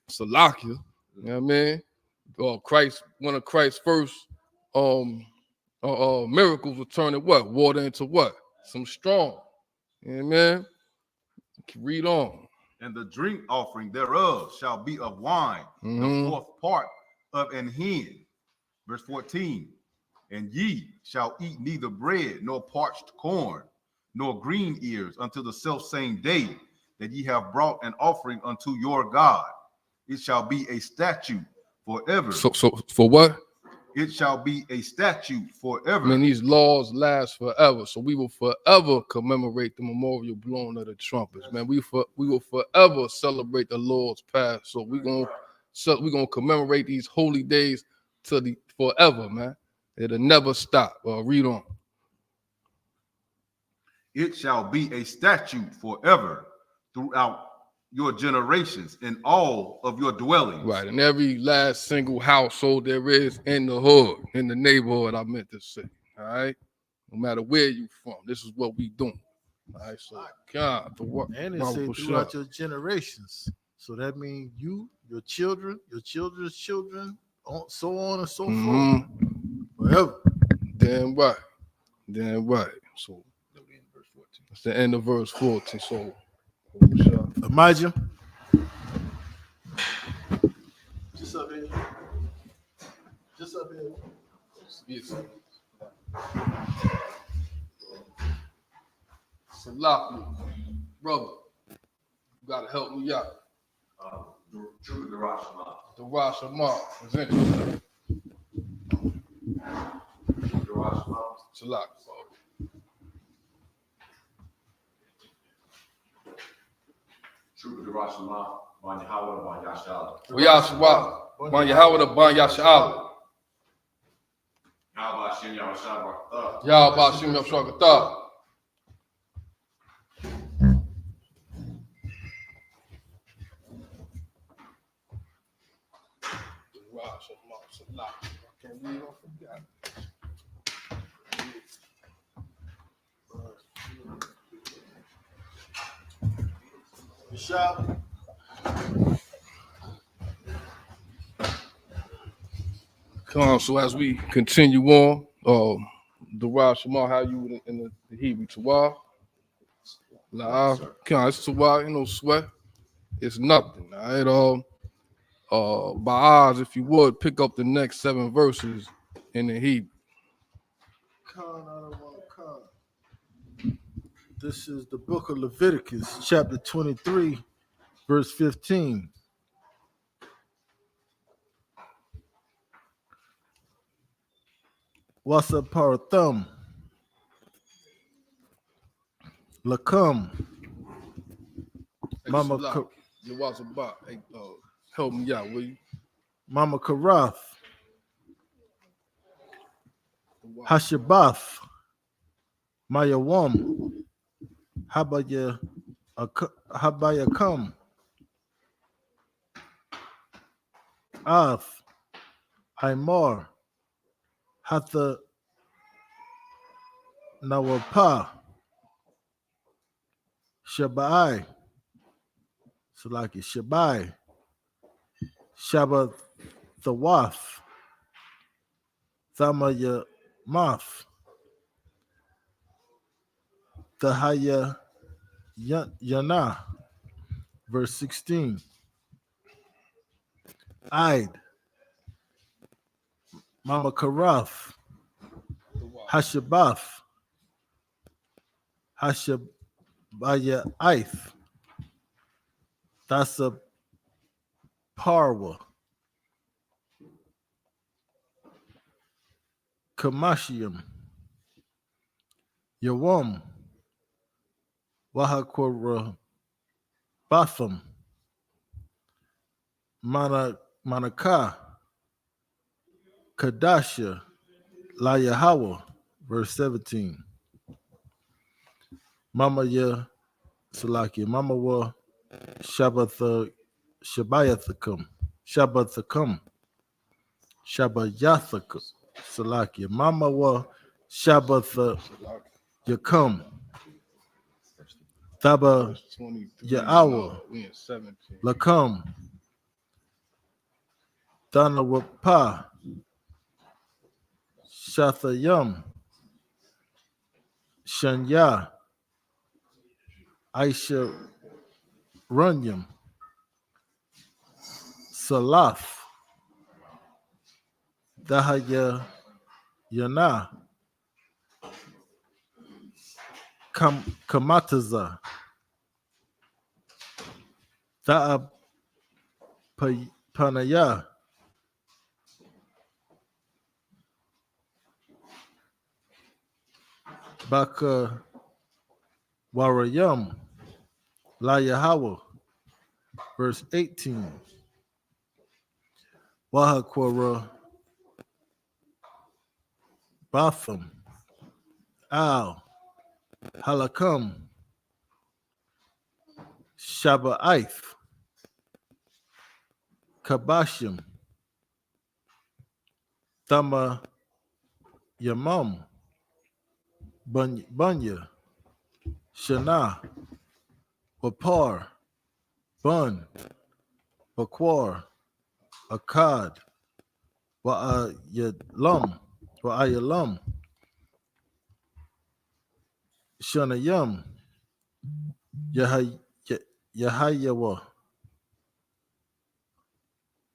Salakia, you know what I mean? Christ, one of Christ's first miracles was turning what? Water into what? Some strong. You know what I mean? Read on. And the drink offering thereof shall be of wine, the fourth part of an hin. Verse 14, and ye shall eat neither bread nor parched corn, nor green ears until the selfsame day that ye have brought an offering unto your God. It shall be a statute forever. So for what? It shall be a statute forever. I mean, these laws last forever. So we will forever commemorate the memorial blowing of the trumpets, man. We will forever celebrate the Lord's past. So we're gonna commemorate these holy days to the forever, man. It'll never stop. Read on. It shall be a statute forever throughout your generations in all of your dwellings. Right, in every last single household there is in the hood, in the neighborhood, I meant to say. All right, no matter where you from, this is what we doing. All right, so God, and it said throughout your generations. So that means you, your children, your children's children, so on and so forth, forever. Damn right. So that's the end of verse 14. So. Elijah, just up here. Yes. Salaki, brother, you gotta help me out. The Rashama is interesting. Salaki. True to Rashama, Ban Yahweh, Ban Yashal. Yashua, Ban Yahweh, Ban Yashal. Yahweh Hashem Yahushua Barakatah. Yahweh Hashem Yahshua. Come on, so as we continue on, the Rosh Shema, how you in the Hebrew Tawah? Come on, it's Tawah, sweat. It's nothing. All right, by odds, if you would, pick up the next 7 verses in the Hebrew. This is the book of Leviticus, chapter 23, verse 15. What's up, Parathum? Lakam. Mama Hey, help me out, will you? Mama Karath. Hashabath. Mayawam. Habayakam. Ath. Aimar. Hatha Nawapa. Shabai. Salaki Shabai. Shabbat Thawaf. Thamaya Maf. Tahaya Yana. Verse 16. Aid. Mama Karaf. Hashabaf. Hashabaya Aith. That's a Parwa. Kamashium. Yawam. Wahakora Batham. Manaka. Kadasha. La Yahweh. Verse 17. Mama Ya Salaki. Mama Wa Shabbathakam. Shabbathakam. Shabbayathakam. Salaki. Mama Wa Shabbathakam. Thaba Ya'awa. Lakam. Dana Wapa. Shathayam. Shanya. Aisha Runyam. Salaf. Dahaya Yana. Kamataza. Da'a Panaya. Baka Warayam. La Yahweh. Verse 18. Wahakwara Batham. Al. Halakam. Shaba'aith. Kabashim. Thama Yamam. Bunya. Shana. Wapar. Bun. Bakwar. Akkad. Wa'ayalam. Shanayam. Yahayawa.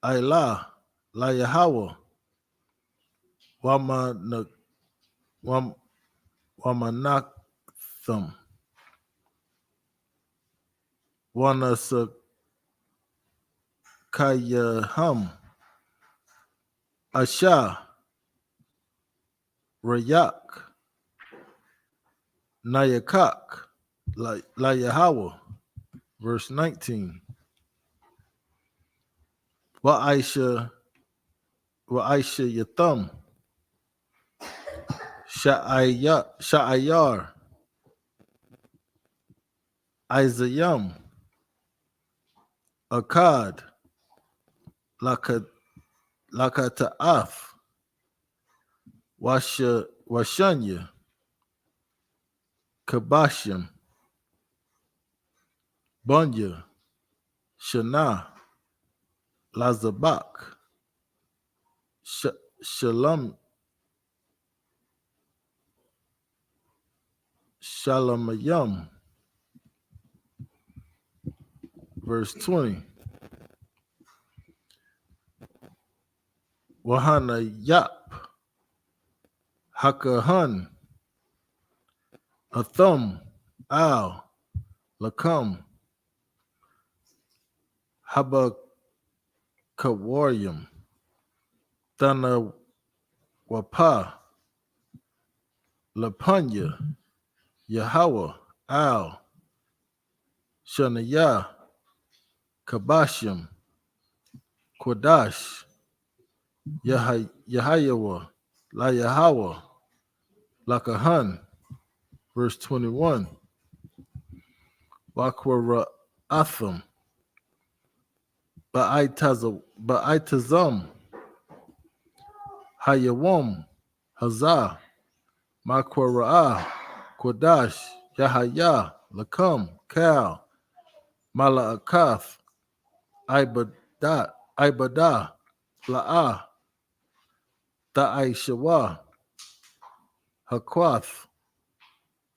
Ayla. La Yahweh. Wamanatham. Wanasakayaham. Asha. Rayak. Nayakak. La Yahweh. Verse 19. Wa'aisha Yatham. Sha'ayar. Isayam. Akkad. Lakata'af. Washanya. Kabashim. Bunya. Shana. Lazabak. Shalom. Shalamayam. Verse 20. Wahana Yap. Hakahan. Athum. Al. Lakam. Habakawaryam. Thana Wapa. Lapunya. Yahweh. Al. Shanaya. Kabashim. Kodash. Yahayawa. La Yahweh. Lakahan. Verse 21. Wakwara Atham. Ba'itazam. Hayawam. Hazah. Makwara. Kodash. Yahaya. Lakam. Kal. Mala'akath. Ibadah. La'ah. Ta'aishawa. Hakwath.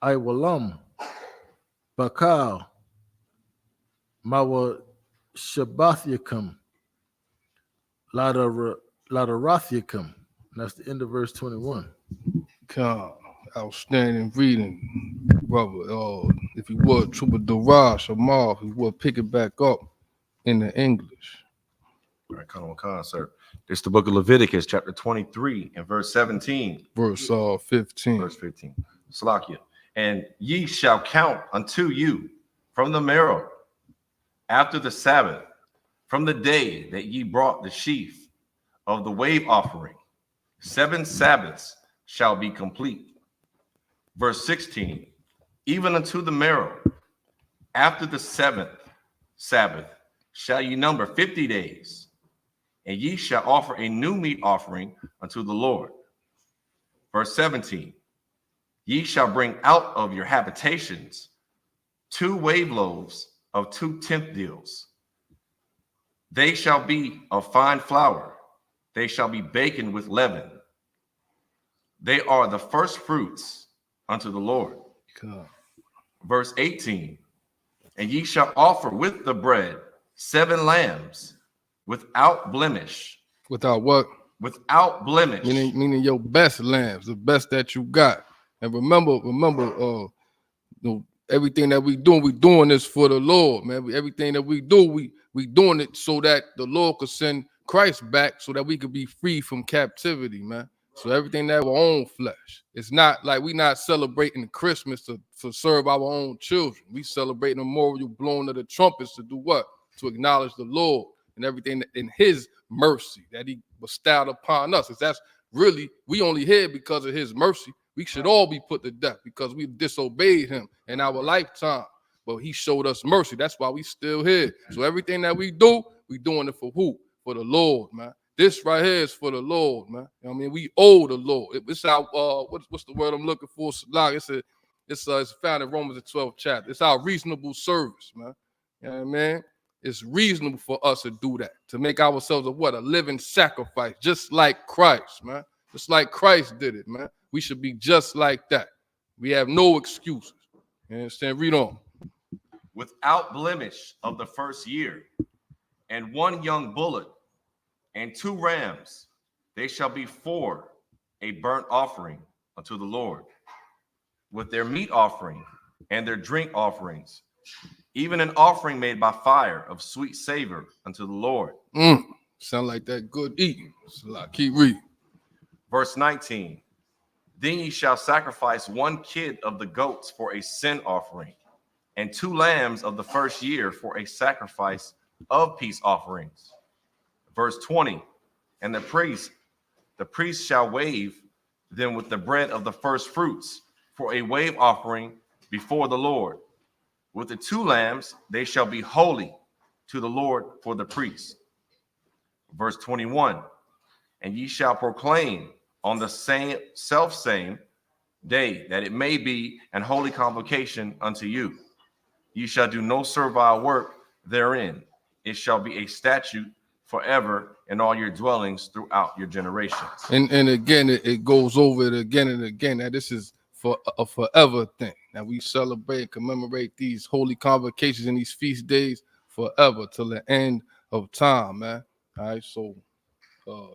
Iwalam. Bakal. Mawa Shabbathiacum. Ladarathiacum. That's the end of verse 21. Outstanding reading, brother. If you would, Troubadour Shamar, if you would pick it back up in the English. All right, Khan, sir. This is the book of Leviticus, chapter 23 and verse 17. Verse 15. Verse 15. Salakia. And ye shall count unto you from the marrow after the Sabbath, from the day that ye brought the sheaf of the wave offering. 7 Sabbaths shall be complete. Verse 16. Even unto the marrow after the 7th Sabbath shall ye number 50 days, and ye shall offer a new meat offering unto the Lord. Verse 17. Ye shall bring out of your habitations 2 wave loaves of 2 tenth deals. They shall be of fine flour. They shall be baken with leaven. They are the first fruits unto the Lord. God. Verse 18. And ye shall offer with the bread 7 lambs without blemish. Without what? Without blemish. Meaning your best lambs, the best that you got. And remember, everything that we doing this for the Lord, man. Everything that we do, we doing it so that the Lord could send Christ back, so that we could be free from captivity, man. So everything that our own flesh. It's not like we not celebrating Christmas to serve our own children. We celebrating the memorial blowing of the trumpets to do what? To acknowledge the Lord and everything in His mercy that He bestowed upon us. Because that's really, we only here because of His mercy. We should all be put to death because we disobeyed Him in our lifetime. But He showed us mercy. That's why we still here. So everything that we do, we doing it for who? For the Lord, man. This right here is for the Lord, man. You know what I mean, we owe the Lord. It's our what's the word I'm looking for? It's found in Romans the 12th chapter. It's our reasonable service, man. You know what I mean? It's reasonable for us to do that, to make ourselves a living sacrifice, just like Christ, man. Just like Christ did it, man. We should be just like that. We have no excuses. You understand? Read on. Without blemish of the first year, and 1 young bullock, and 2 rams, they shall be for a burnt offering unto the Lord, with their meat offering and their drink offerings, even an offering made by fire of sweet savor unto the Lord. Sound like that good eating. So keep reading. Verse 19. Then ye shall sacrifice 1 kid of the goats for a sin offering, and 2 lambs of the first year for a sacrifice of peace offerings. Verse 20, and the priest shall wave them with the bread of the first fruits for a wave offering before the Lord. With the 2 lambs, they shall be holy to the Lord for the priest. Verse 21, and ye shall proclaim on the same day that it may be an holy convocation unto you. Ye shall do no servile work therein. It shall be a statute forever in all your dwellings throughout your generations. And again, it goes over it again and again. Now, this is for a forever thing. Now, we celebrate and commemorate these holy convocations and these feast days forever till the end of time, man. All right, so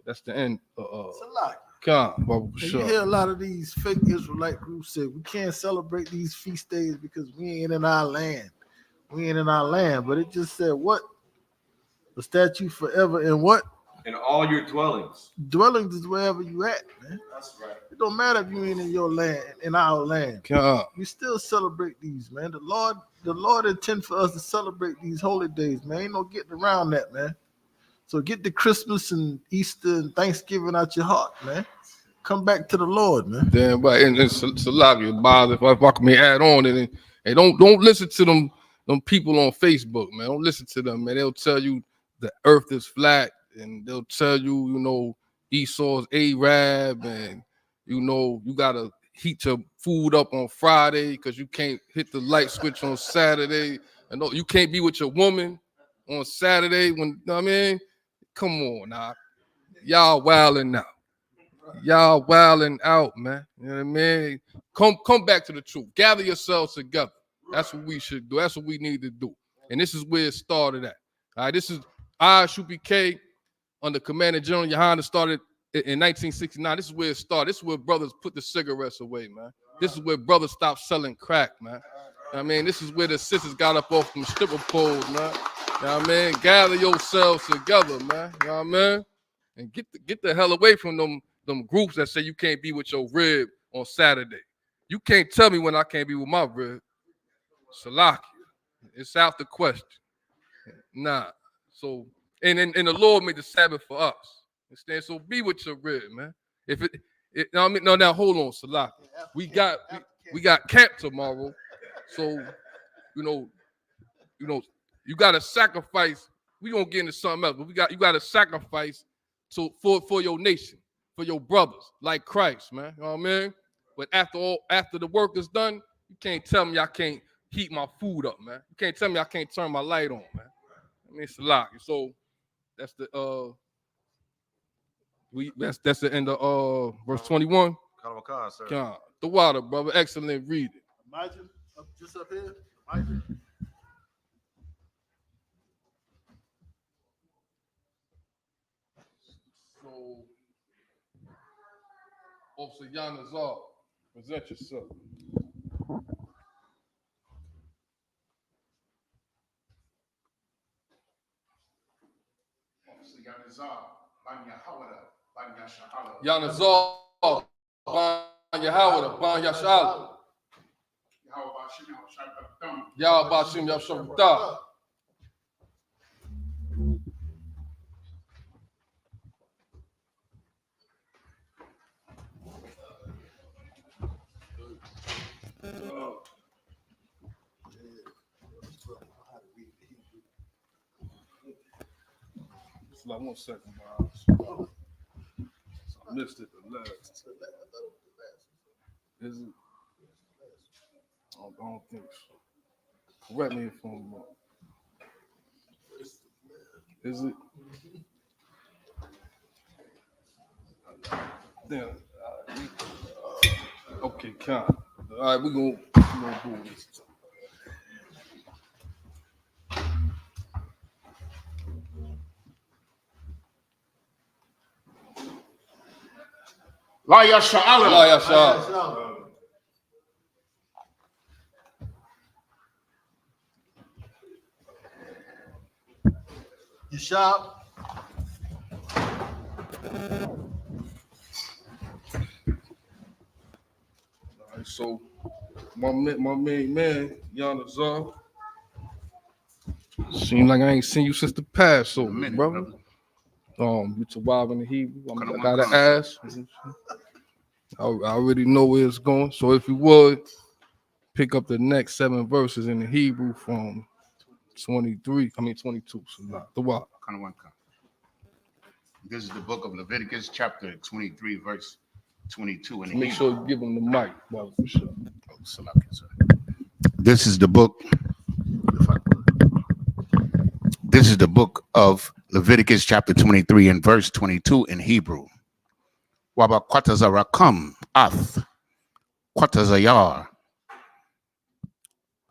that's the end. It's a lot. Sure. You hear a lot of these fake Israelite groups say we can't celebrate these feast days because we ain't in our land. We ain't in our land. But it just said what? The statute forever in what? In all your dwellings. Dwellings is wherever you at, man. That's right. It don't matter if you ain't in your land, in our land. We still celebrate these, man. The Lord intend for us to celebrate these holy days, man. Ain't no getting around that, man. So get the Christmas and Easter and Thanksgiving out your heart, man. Come back to the Lord, man. Damn right. And Salakia, Bob, if I can add on it, and don't listen to them people on Facebook, man. Don't listen to them, man. They'll tell you the earth is flat, and they'll tell you, you know, Esau's Arab, and you know, you gotta heat your food up on Friday because you can't hit the light switch on Saturday. And you can't be with your woman on Saturday when, you know what I mean? Come on now. Y'all wilding out. Y'all wilding out, man. You know what I mean? Come back to the truth. Gather yourselves together. That's what we should do. That's what we need to do. And this is where it started at. All right, this is ISUPK under Commander General Yohana started in 1969. This is where it started. This is where brothers put the cigarettes away, man. This is where brothers stopped selling crack, man. I mean, this is where the sisters got up off them stripper poles, man. You know what I mean? Gather yourselves together, man. You know what I mean? And get the hell away from them groups that say you can't be with your rib on Saturday. You can't tell me when I can't be with my rib. Salaki. It's out the question. Nah. So, and the Lord made the Sabbath for us. Understand? So be with your rib, man. If I mean, no, now hold on, Salaki. We got camp tomorrow. So, you know, you gotta sacrifice. We gonna get into something else, but you gotta sacrifice for your nation, for your brothers, like Christ, man. You know what I mean? But after the work is done, you can't tell me I can't heat my food up, man. You can't tell me I can't turn my light on, man. I mean, it's a lot. So that's the that's the end of verse 21. Khan, sir. Khan. The water, brother. Excellent reading. Imagine just up here. Imagine. So, Officer Yanazar, present yourself. Yanazar, Ban Yahawada, Ban Yashal. Yahweh Bashim Yashavda. It's like 1 second, Bob. I missed it the last. Is it? I don't think so. Correct me if I'm wrong. Is it? Damn. Okay, count. All right, we're gonna do this. La Yasha'ala. La Yasha'ala. Yashab. All right, so my main man, N.W.O. Seems like I ain't seen you since the Passover, brother. You surviving the Hebrew. I gotta ask. I already know where it's going. So if you would pick up the next 7 verses in the Hebrew from 22. So not the what? This is the book of Leviticus, chapter 23, verse 22. In Make sure you give him the mic, brother, for sure. This is the book. This is the book of Leviticus, chapter 23, and verse 22 in Hebrew. Waba kwatazarakam ath kwatazayar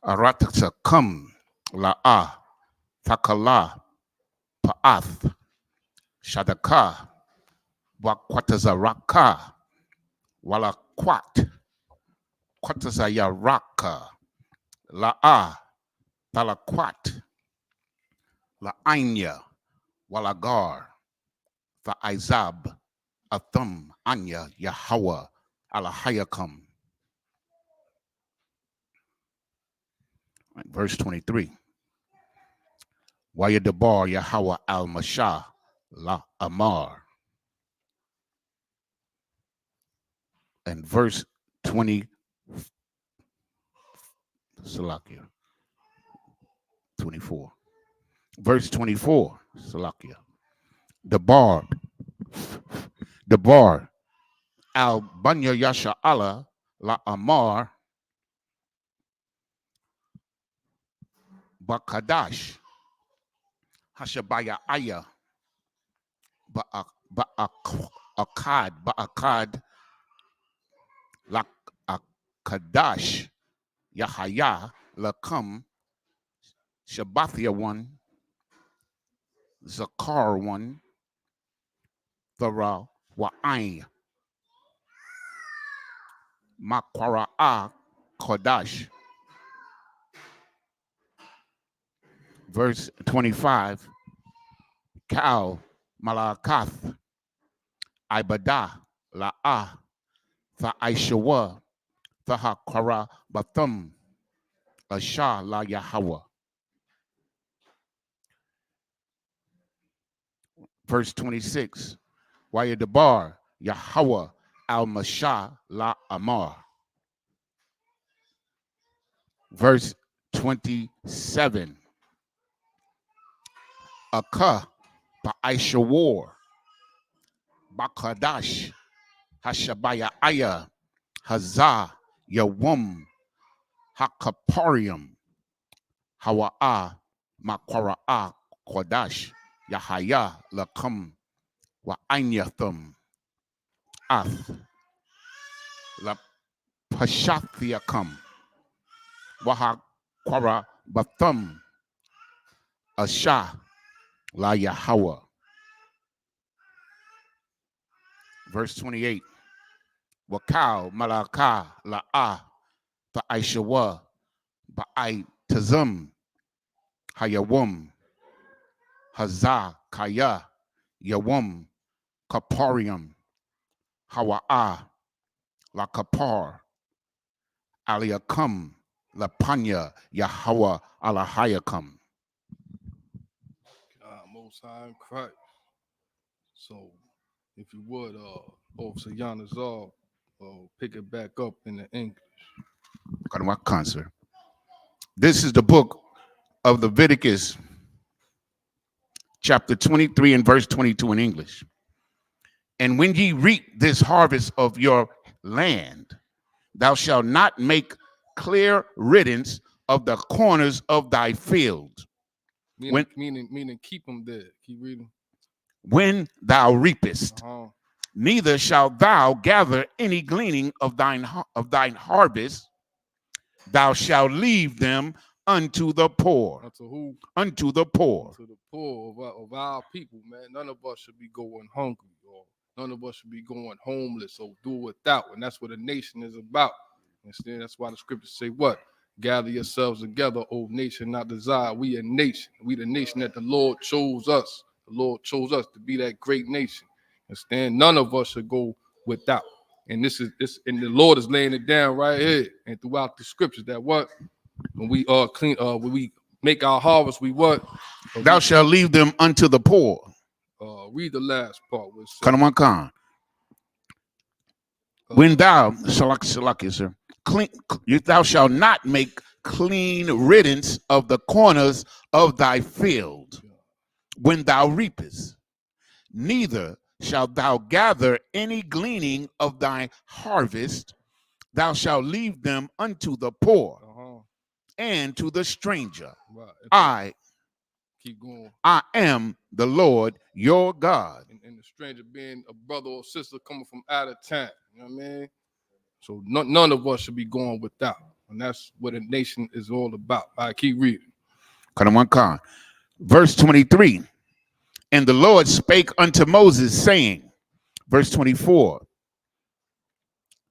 aratakam la'a takala pa'ath shadaka wa kwatazaraka wala kwatazayaraka la'a talakwat la'anya walagar Izab Atham Anya Yahweh Alahayakam. Verse 23. Wayadabar Yahweh Al Mashah La Amar. And verse 20. Salakia. 24. Verse 24. Salakia. The bar Al Banya Yasha Allah La Amar Bakadash Hashabaya Aya Ba'akad La Akadash Yahaya Lakam Shabbathia 1 Zakar 1 Thara Wa'ain Makwara'a Kodash. Verse 25. Kal Malakath Ibada La'a Tha'aishawa Thahakara Bathum Asha La Yahweh. Verse 26. Wayadabar Yahweh Al Mashah La Amar. Verse 27. Akah Ba'aishawar Bakadash Hashabaya Aya Hazah Yawum Hakaparium Hawa'a Makwara'a Kodash Yahaya Lakam Wa Ainyathum Ath La Pashathiakam Wahakwara Bathum Asha La Yahweh. Verse 28. Wakal Malaka La'a Ba'aishawa Ba'ai Tazum Hayawum Hazah Kaya Yawum Kaparium Hawa'a La Kapar Aliakum La Panya Yahweh Alahayakam. Most High in Christ. So, if you would, Officer N.W.O, pick it back up in the English. Concert. This is the book of Leviticus, chapter 23 and verse 22 in English. And when ye reap this harvest of your land, thou shalt not make clear riddance of the corners of thy field. Meaning keep them there. Keep reading. When thou reapest, neither shalt thou gather any gleaning of thine harvest. Thou shalt leave them unto the poor. Unto who? Unto the poor. Unto the poor of our people, man. None of us should be going hungry, or none of us should be going homeless or do without. And that's what a nation is about. Understand? That's why the scriptures say what? Gather yourselves together, O nation, not desire. We a nation. We the nation that the Lord chose us. The Lord chose us to be that great nation. Understand? None of us should go without. And this and the Lord is laying it down right here and throughout the scriptures that what when we clean when we make our harvest, we what? Thou shalt leave them unto the poor. Read the last part. Khan. When thou sir, clean, thou shalt not make clean riddance of the corners of thy field when thou reapest, neither shalt thou gather any gleaning of thy harvest. Thou shalt leave them unto the poor and to the stranger. Right. Keep going. I am the Lord your God. And the stranger being a brother or sister coming from out of town. You know what I mean? So none of us should be going without. And that's what a nation is all about. I keep reading. Verse 23. And the Lord spake unto Moses, saying, verse 24,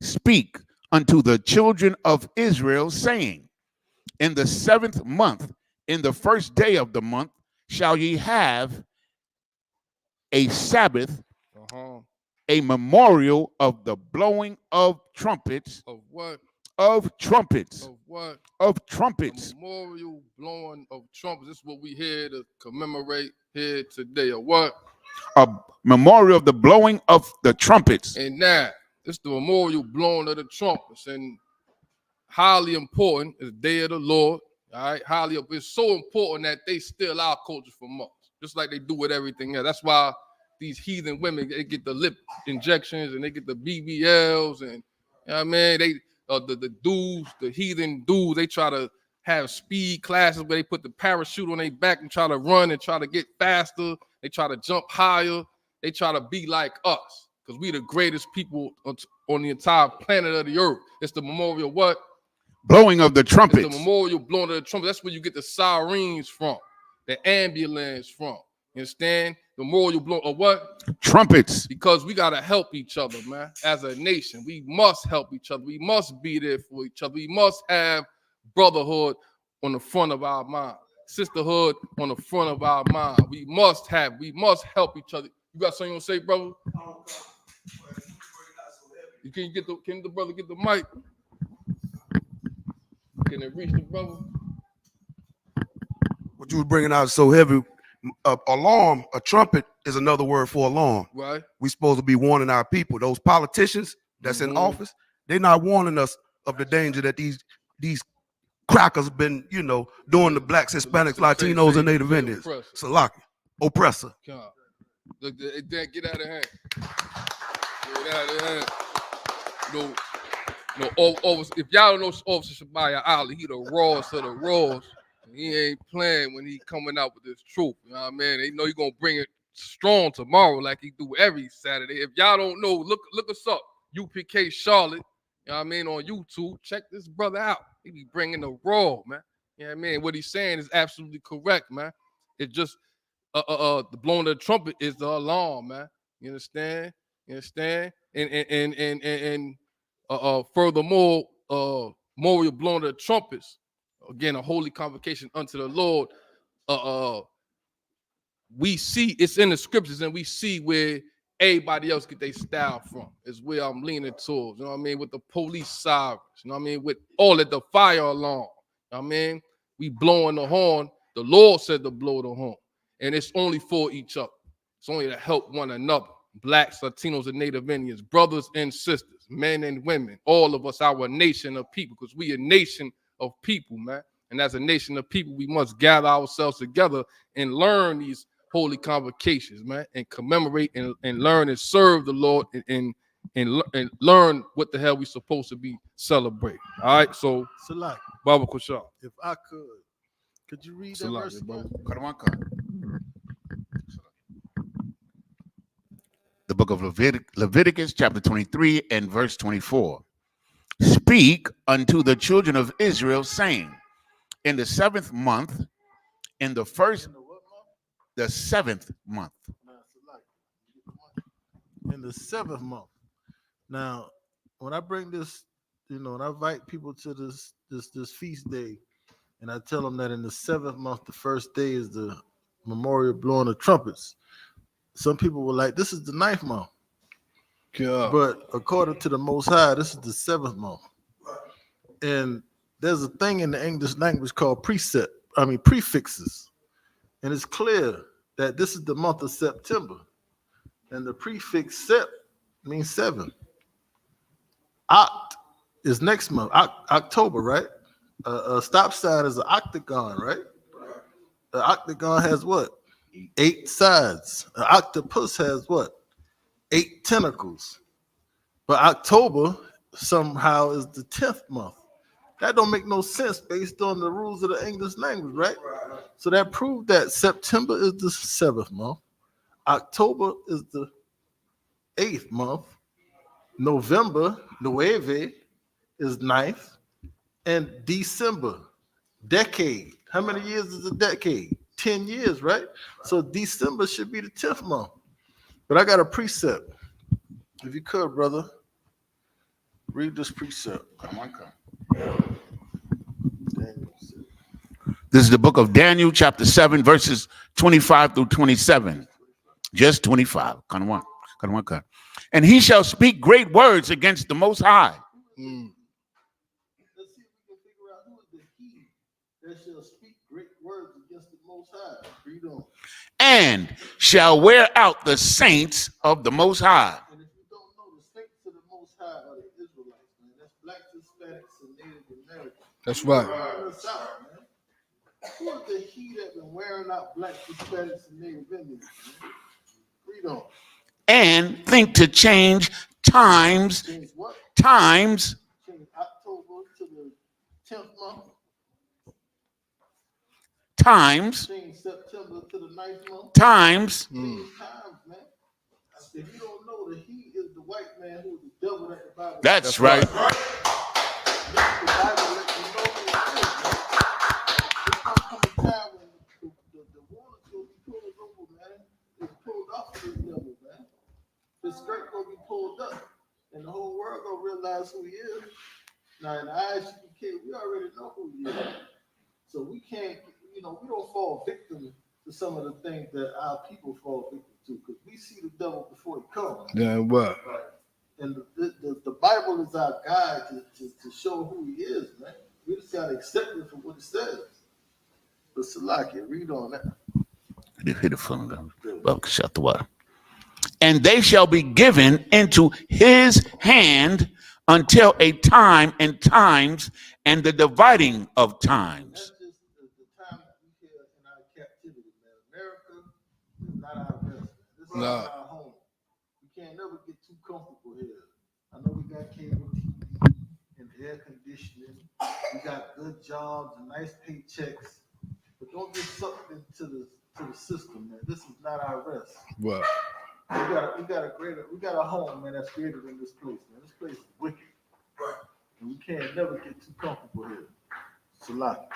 speak unto the children of Israel, saying, in the 7th month, in the first day of the month, shall ye have a Sabbath, a memorial of the blowing of trumpets. Of what? Of trumpets. Of what? Of trumpets. A memorial blowing of trumpets. This is what we here to commemorate here today. Of what? A memorial of the blowing of the trumpets. And now, it's the memorial blowing of the trumpets. And highly important is the day of the Lord. All right, highly, it's so important that they steal our culture from us, just like they do with everything else. That's why these heathen women, they get the lip injections and they get the BBLs, and you know what I mean, they the dudes, the heathen dudes, they try to have speed classes where they put the parachute on their back and try to run and try to get faster. They try to jump higher. They try to be like us because we the greatest people on the entire planet of the earth. It's the memorial what? Blowing of the trumpets. It's the memorial blowing of the trumpets. That's where you get the sirens from, the ambulance from. You understand? The memorial blowing of what? Trumpets. Because we got to help each other, man. As a nation, we must help each other. We must be there for each other. We must have brotherhood on the front of our mind, sisterhood on the front of our mind. We must help each other. You got something you want to say, brother? Can the brother get the mic? Can it reach the brother? What you was bringing out is so heavy. Alarm, a trumpet is another word for alarm. Right. We supposed to be warning our people. Those politicians that's in office, they're not warning us of the danger that these crackers have been, doing the blacks, Hispanics, Latinos, and Native Indians. Salaki, oppressor. Look, get out of hand. Get out of hand. No, if y'all don't know Officer Shabaya Ali, he the rawest of the raws. He ain't playing when he coming out with this truth. You know what I mean? They know he gonna bring it strong tomorrow like he do every Saturday. If y'all don't know, look us up. UPK Charlotte, you know what I mean, on YouTube. Check this brother out. He be bringing the raw, man. You know what I mean? What he's saying is absolutely correct, man. It's just the blowing of the trumpet is the alarm, man. You understand? And furthermore, memorial blowing of the trumpets. Again, a holy convocation unto the Lord. We see it's in the scriptures, and we see where everybody else get their style from. Is where I'm leaning towards. You know what I mean? With the police sirens. You know what I mean? With all of the fire alarm. You know what I mean? We blowing the horn. The Lord said to blow the horn, and it's only for each other. It's only to help one another. Blacks, Latinos, and Native Indians, brothers and sisters, men and women, all of us, our nation of people, because we a nation of people, man. And as a nation of people, we must gather ourselves together and learn these holy convocations, man, and commemorate and learn and serve the Lord and learn what the hell we supposed to be celebrating. All right, so Salak, Baba Kushal. If I could you read that verse again? The book of Leviticus, chapter 23 and verse 24. Speak unto the children of Israel, saying, in the 7th month, in the 7th month. In the 7th month. Now, when I bring this, when I invite people to this feast day, and I tell them that in the 7th month, the first day is the memorial blowing of trumpets. Some people were like, this is the 9th month. God. But according to the Most High, this is the 7th month. And there's a thing in the English language called prefixes. And it's clear that this is the month of September. And the prefix sep means 7. Oct is next month, October, right? A stop sign is an octagon, right? An octagon has what? 8 sides. An octopus has what? 8 tentacles. But October somehow is the 10th month. That don't make no sense based on the rules of the English language, right? So that proved that September is the 7th month. October is the 8th month. November, N.W.O, is 9th. And December, decade. How many years is a decade? 10 years, right? So December should be the 10th month. But I got a precept. If you could, brother, read this precept. This is the book of Daniel, chapter 7, verses 25 through 27. Just 25. And he shall speak great words against the Most High. Let's see if we can figure out who is the he that shall speak great words against the Most High. Read on. And shall wear out the saints of the Most High. And if you don't know, the saints of the Most High are the Israelites, man. That's blacks, Hispanics, and Native Americans. That's right. Who is the he that been wearing out blacks, Hispanics, and Native Indians, man? Read on. And think to change times. Change what? Times. Change October to the 10th month. Times. Change September to the 9th month. Times. Change times, man. If you don't know, the he is the white man who is the devil that the Bible. That's right. The Bible lets you know who it is, man. There's gonna come a time when the water's gonna be pulled over, man. It's pulled off of this devil, man. The skirt gonna be pulled up, and the whole world gonna realize who he is. Now, in the eyes of the kid, we already know who he is. So we can't, we don't fall victim to some of the things that our people fall victim to, because we see the devil before he comes. Yeah, what? Right. And the Bible is our guide to show who he is, man. We just gotta accept it for what it says. But Salakia, read on that. Hit the phone. Well, shut the water. And they shall be given into his hand until a time and times and the dividing of times. That's just the time that we here in our captivity, man. America is not our rest, man. This is not our home. We can't never get too comfortable here. I know we got cable TV and air conditioning. We got good jobs and nice paychecks. But don't get sucked into the system, man. This is not our rest. What? We got a home, man, that's greater than this place, man. This place is wicked. Right. And we can't never get too comfortable here. It's a lot.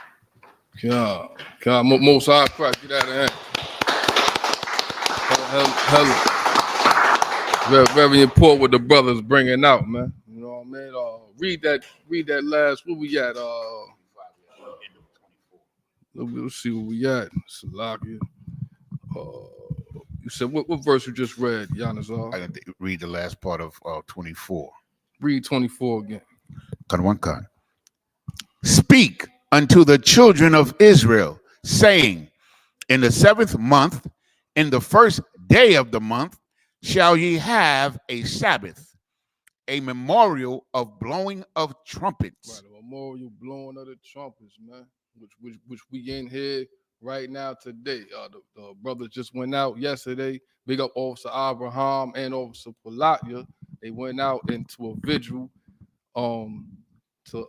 God, most high Christ, get out of here. Very important what the brothers bringing out, man. You know what I mean? Read that last. Where we at? Let's see where we at. Salakia. You said what verse you just read, Yanazar? I got to read the last part of 24. Read 24 again. Speak unto the children of Israel, saying, in the 7th month, in the first day of the month, shall ye have a Sabbath, a memorial of blowing of trumpets. Right, a memorial blowing of the trumpets, man. Which we in here right now today. The brothers just went out yesterday. Big up Officer Abraham and Officer Palatia. They went out into a vigil to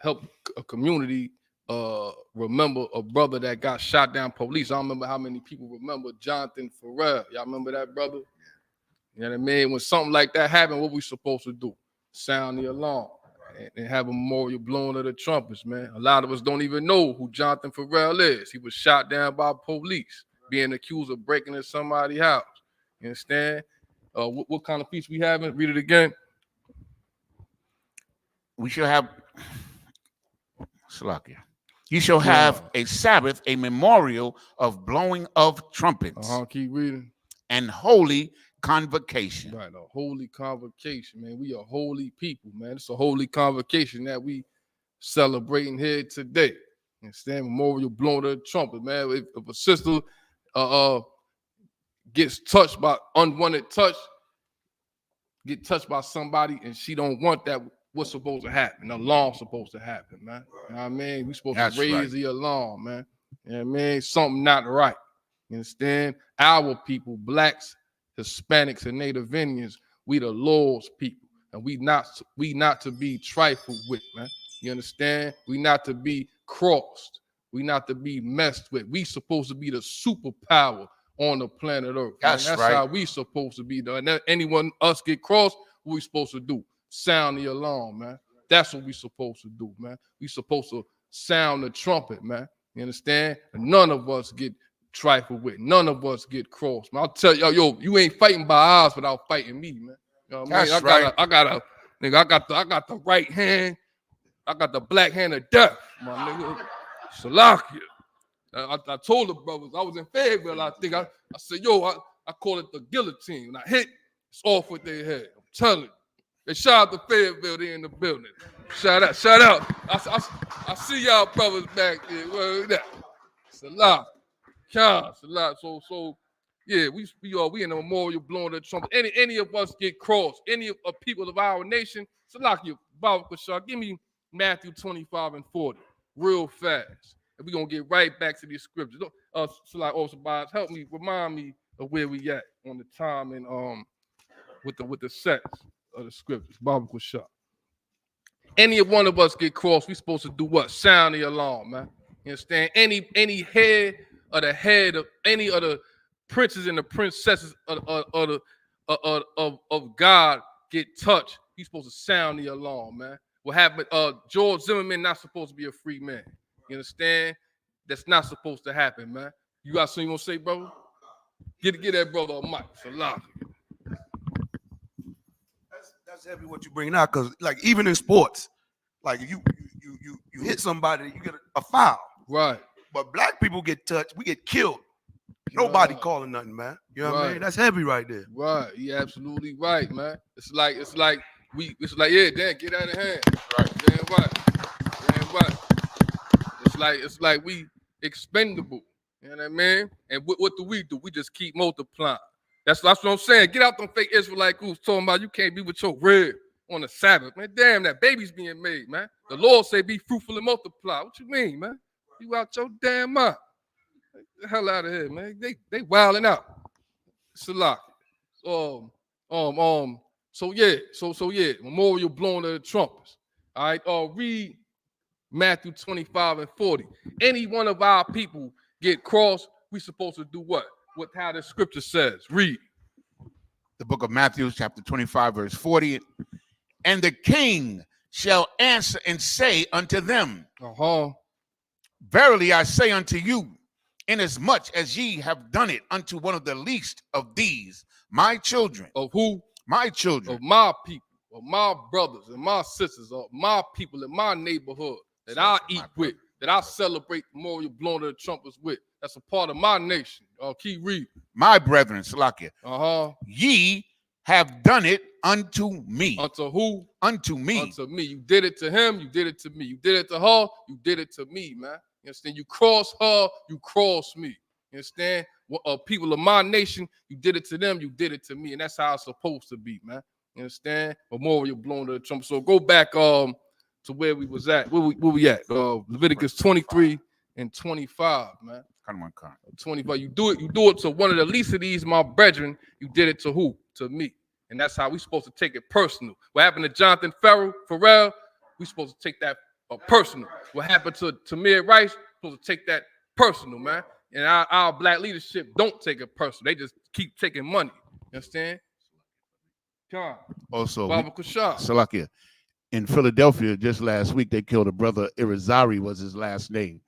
help a community remember a brother that got shot down police. I don't remember how many people remember Jonathan Farrell. Y'all remember that brother? You know what I mean? When something like that happened, what we supposed to do? Sound the alarm and have a memorial blowing of the trumpets, man. A lot of us don't even know who Jonathan Farrell is. He was shot down by police, being accused of breaking into somebody's house. You understand? What kind of feast we having? Read it again. We shall have Salakia. You shall have a Sabbath, a memorial of blowing of trumpets. Keep reading. And holy convocation. Right, a holy convocation, man. We a holy people, man. It's a holy convocation that we celebrating here today. Understand? Memorial blowing of the trumpet, man. If a sister gets touched by unwanted touch, get touched by somebody and she don't want that, what's supposed to happen? The alarm's supposed to happen, man. You know what I mean? We supposed to raise the alarm, man. You know what I mean? Something not right. You understand? Our people, blacks, Hispanics, and Native Indians, we the Lord's people. And we not to be trifled with, man. You understand? We not to be crossed. We not to be messed with. We supposed to be the superpower on the planet Earth. That's That's right. how we supposed to be. And anyone us get crossed, what we supposed to do? Sound the alarm, man. That's what we supposed to do, man. We supposed to sound the trumpet, man. You understand? And none of us get trifled with. None of us get crossed, man. I'll tell you, yo, you ain't fighting by ours without fighting me, man. You know what I mean? I got the right hand. I got the black hand of death, my nigga. Salakia. I told the brothers, I was in Fayetteville, I think. I said, yo, I call it the guillotine. When I hit, it's off with their head. I'm telling you. They shout out to Fayetteville, they in the building. Shout out. I see y'all brothers back there. Word up. Salah. Salah. So yeah, we in the memorial blowing the trumpet. Any of us get crossed, any of people of our nation, Salakia, Baruch Kashar, give me Matthew 25 and 40, real fast. And we're gonna get right back to these scriptures. Salah also Bias, help me, remind me of where we at on the time and with the sets of the scriptures. Baruch Kashar. Any one of us get crossed, we supposed to do what? Sound the alarm, man. You understand? Any head of any of the princes and the princesses of God get touched, he's supposed to sound the alarm, man. What happened? George Zimmerman not supposed to be a free man. You understand? That's not supposed to happen, man. You got something you want to say, brother? Get that brother a mic. Salah. That's heavy what you bring out, because like even in sports, like if you hit somebody, you get a foul. Right. But black people get touched, we get killed. Nobody calling nothing, man. You know what I mean? That's heavy right there. Right. You're absolutely right, man. It's like yeah, damn, get out of hand. Right. Damn right. It's like we expendable. You know what I mean? And what do? We just keep multiplying. That's what I'm saying. Get out them fake Israelite groups talking about you can't be with your rib on the Sabbath, man. Damn, that baby's being made, man. The Lord say be fruitful and multiply. What you mean, man? You out your damn mind. Get the hell out of here, man. They wilding out. Salah. So yeah, memorial blowing of the trumpets. All right, read Matthew 25 and 40. Any one of our people get crossed, we supposed to do what? How the scripture says. Read. The book of Matthew, chapter 25, verse 40. And the king shall answer and say unto them, Verily I say unto you, inasmuch as ye have done it unto one of the least of these, my children. Of who? My children. Of my people, of my brothers and my sisters, of my people in my neighborhood that I eat with, that I celebrate memorial blowing of the trumpets with. That's a part of my nation. Keep reading. My brethren, Salakia. Ye have done it unto me. Unto who? Unto me. Unto me. You did it to him, you did it to me. You did it to her, you did it to me, man. You understand? You cross her, you cross me. You understand? People of my nation, you did it to them, you did it to me. And that's how it's supposed to be, man. You understand? Memorial blowing to the trumpet. So go back to where we was at. Where we at? Leviticus 23 and 25, man. 25. You do it to one of the least of these, my brethren. You did it to who? To me. And that's how we supposed to take it personal. What happened to Jonathan Farrell? We supposed to take that personal. What happened to Tamir Rice? Supposed to take that personal, man. And our black leadership don't take it personal. They just keep taking money. You understand? John. Also, Salakia. In Philadelphia, just last week, they killed a brother. Irizarry was his last name.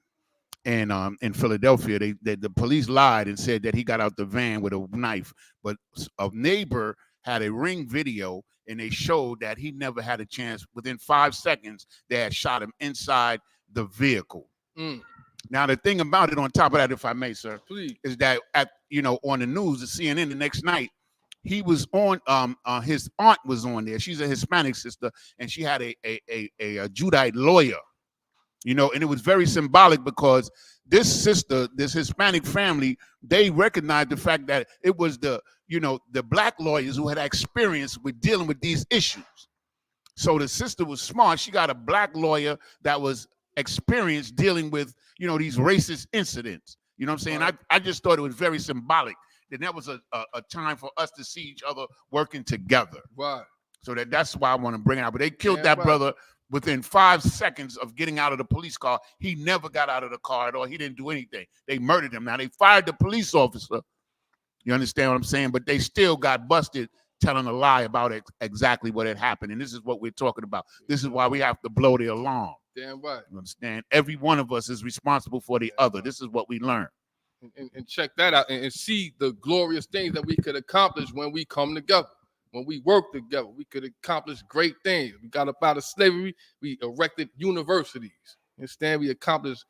And in Philadelphia, the police lied and said that he got out the van with a knife. But a neighbor had a Ring video, and they showed that he never had a chance. Within 5 seconds, they had shot him inside the vehicle. Now, the thing about it, on top of that, if I may, sir, please, is that on the news, the CNN, the next night, he was on. His aunt was on there. She's a Hispanic sister, and she had a Judite lawyer. You know, and it was very symbolic because this sister, this Hispanic family, they recognized the fact that it was the black lawyers who had experience with dealing with these issues. So the sister was smart. She got a black lawyer that was experienced dealing with, these racist incidents. You know what I'm saying? Right. I just thought it was very symbolic. That was a time for us to see each other working together. Right. So that's why I want to bring it out. But they killed that brother within 5 seconds of getting out of the police car. He never got out of the car at all. He didn't do anything. They murdered him. Now, they fired the police officer. You understand what I'm saying? But they still got busted telling a lie about exactly what had happened. And this is what we're talking about. This is why we have to blow the alarm. Damn right. You understand? Every one of us is responsible for the other. This is what we learn. And check that out and see the glorious things that we could accomplish when we come together. When we work together, we could accomplish great things. We got up out of slavery. We erected universities. Understand? We accomplished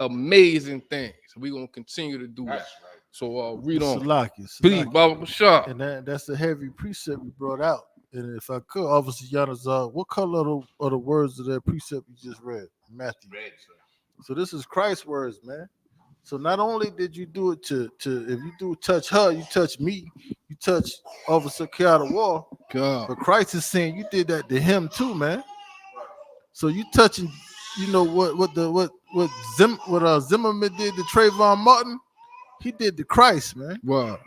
amazing things. We're going to continue to do that. Right. So read on. Please, Baba Bashar. And that's a heavy precept you brought out. And if I could, Officer Yanazar, what color are the words of that precept you just read? Matthew. Red, sir. So this is Christ's words, man. So not only did you do it to if you do touch her, you touch me, you touch Officer N.W.O. But Christ is saying you did that to him too, man. So you touching, what Zimmerman did to Trayvon Martin, he did to Christ, man. Wow.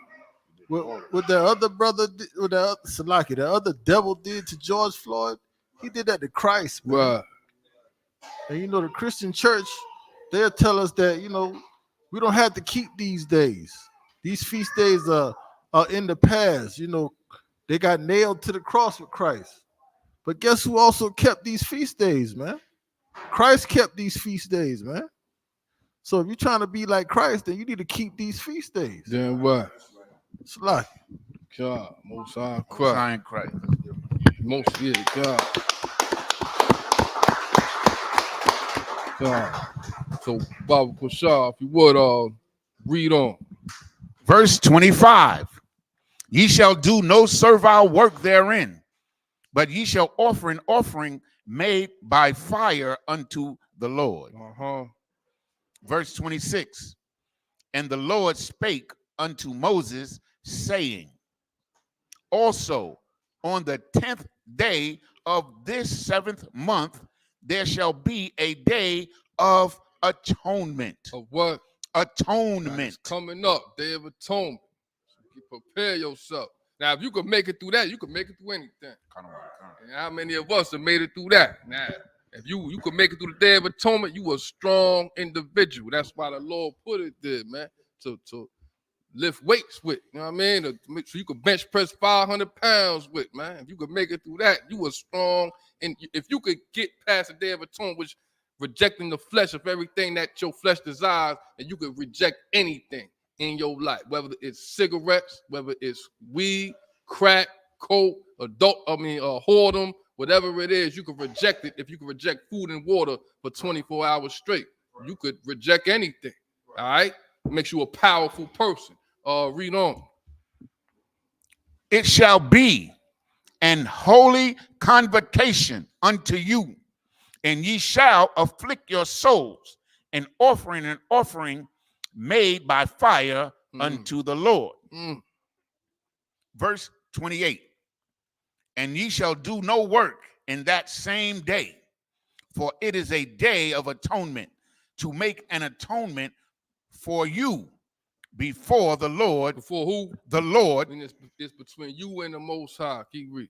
What that other brother did, that other devil did to George Floyd, he did that to Christ, man. Wow. And the Christian church, they'll tell us that, we don't have to keep these days. These feast days are in the past. They got nailed to the cross with Christ. But guess who also kept these feast days, man? Christ kept these feast days, man. So if you're trying to be like Christ, then you need to keep these feast days. Then what? It's like God, Most High Christ. God. God. So, Baba Bashar, if you would, read on. Verse 25. Ye shall do no servile work therein, but ye shall offer an offering made by fire unto the Lord. Verse 26. And the Lord spake unto Moses, saying, also on the 10th day of this 7th month, there shall be a day of atonement. Of what? Atonement. It's coming up, Day of Atonement. So you prepare yourself. Now, if you could make it through that, you could make it through anything. And how many of us have made it through that? Now, if you could make it through the Day of Atonement, you a strong individual. That's why the Lord put it there, man, to lift weights with. You know what I mean? To make sure you could bench press 500 pounds with, man. If you could make it through that, you a strong. And if you could get past the Day of Atonement, which rejecting the flesh of everything that your flesh desires, and you could reject anything in your life, whether it's cigarettes, whether it's weed, crack, coke, whoredom, whatever it is, you could reject it. If you could reject food and water for 24 hours straight, you could reject anything. All right? It makes you a powerful person. Read on. It shall be an holy convocation unto you, and ye shall afflict your souls, an offering made by fire unto the Lord. Verse 28. And ye shall do no work in that same day, for it is a day of atonement, to make an atonement for you before the Lord. Before who? The Lord. And it's between you and the Most High. Keep reading.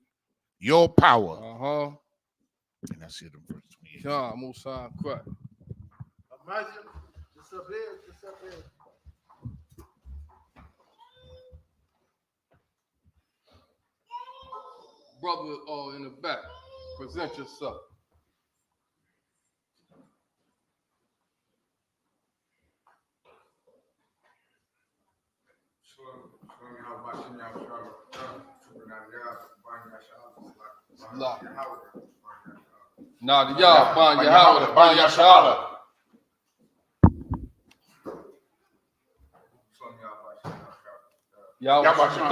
Your power. And that's it in verse 28. God, Most High Christ. Imagine, just up here. Brother in the back, present yourself. Nah, the y'all find your Howard, find your Shahada. Y'all Y'all watch watch your your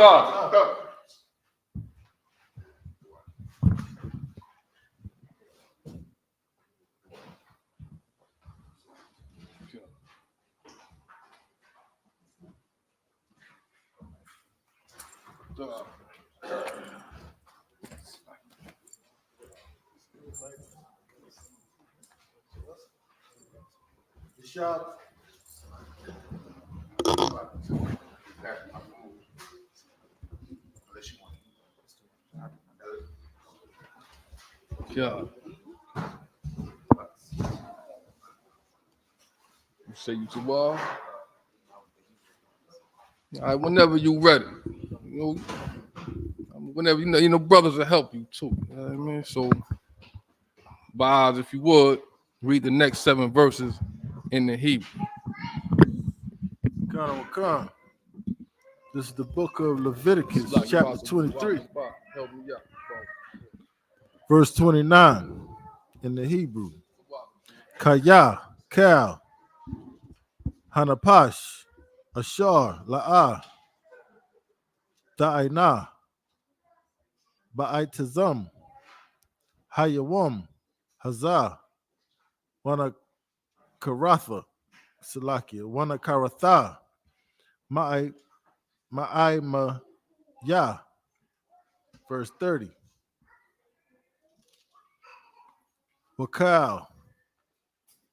God. You say you too well? All right, whenever you ready. You know, whenever you know, brothers will help you too. You know what I mean? So, by odds, if you would, read the next 7 verses in the Hebrew. Come. This is the book of Leviticus, chapter 23, Help me out. verse 29 in the Hebrew. Kaya, Kal, Hanapash, Ashar, La'ah, Da'ina, Ba'aitazam, Hayawam, Hazah, Wanakaratha, Salakia, Wanakaratha, Ma'ai Ya, verse 30. Wakal,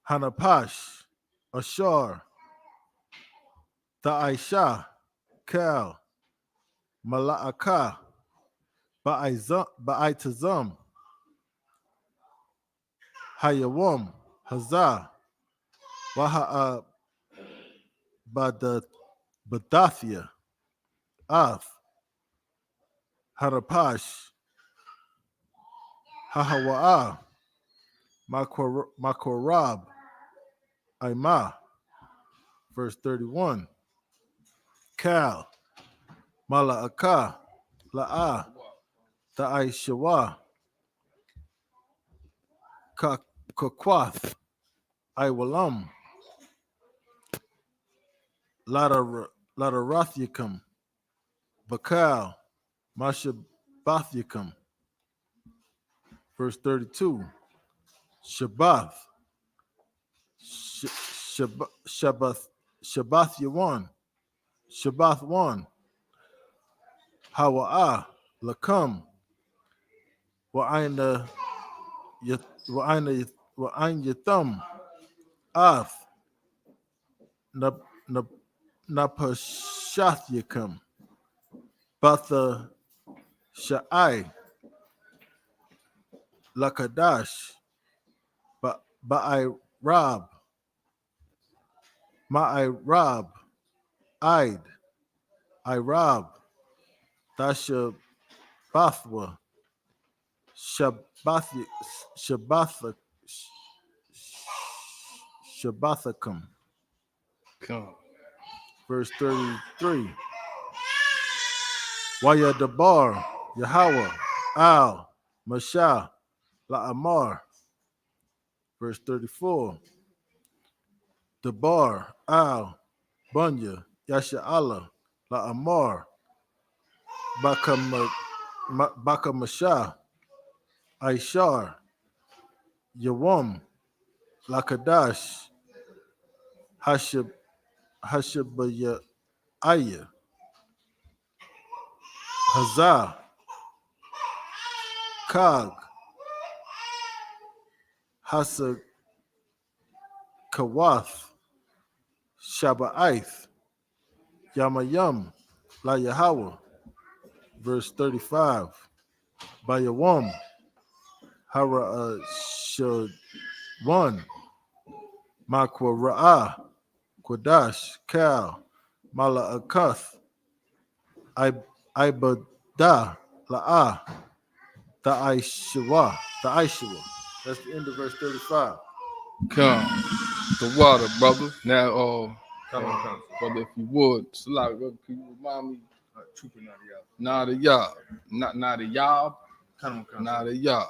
Hanapash, Ashar, Da'aisha, Kal, Mala'aka, Ba'aitazam, Hayawam, Hazah, Waha'a, Badathia, Ath, Harapash, Hahawa'a, Makorab, Aima, verse 31. Kal, Mala'aka, La'a, Da'aishawa, Kakwath, Iwalam, Ladarathiacum, Bakal, Mashabathiacum, verse 32. Shabbath, Shabbath Yawan, Shabbath 1, Hawa'ah, Lakam, Wa'ain Yatham, Ath, Napashathyakum, Batha Sha'ai, Lakadash, Ba'ai Rab, Ma'ai Rab, Id, Irab, Dasha Bathwa, Shabbathacum. Verse 33. Waya Dabar, Yahweh, Al, Mashah, La'amar. Verse 34. Dabar, Al, Bunya, Yasha'Allah, La'amar, Bakamashah, Aishar, Yawam, Lakadash, Hashabayah, Hazah, Kag, Hasa Kawath, Shaba'ith, Yamayam, La Yahweh, verse 35. Bayawam, Hara Shadwan, Makwa Ra'ah, Quadash, Kal, Mala Akath, Ibadah, La'ah, Da'aishawa. That's the end of verse 35. Come. The water, brother. Now, brother, if you would, Salak, brother, can you remind me? Trooper Nada Yab. Nada Yab. Nada Yab.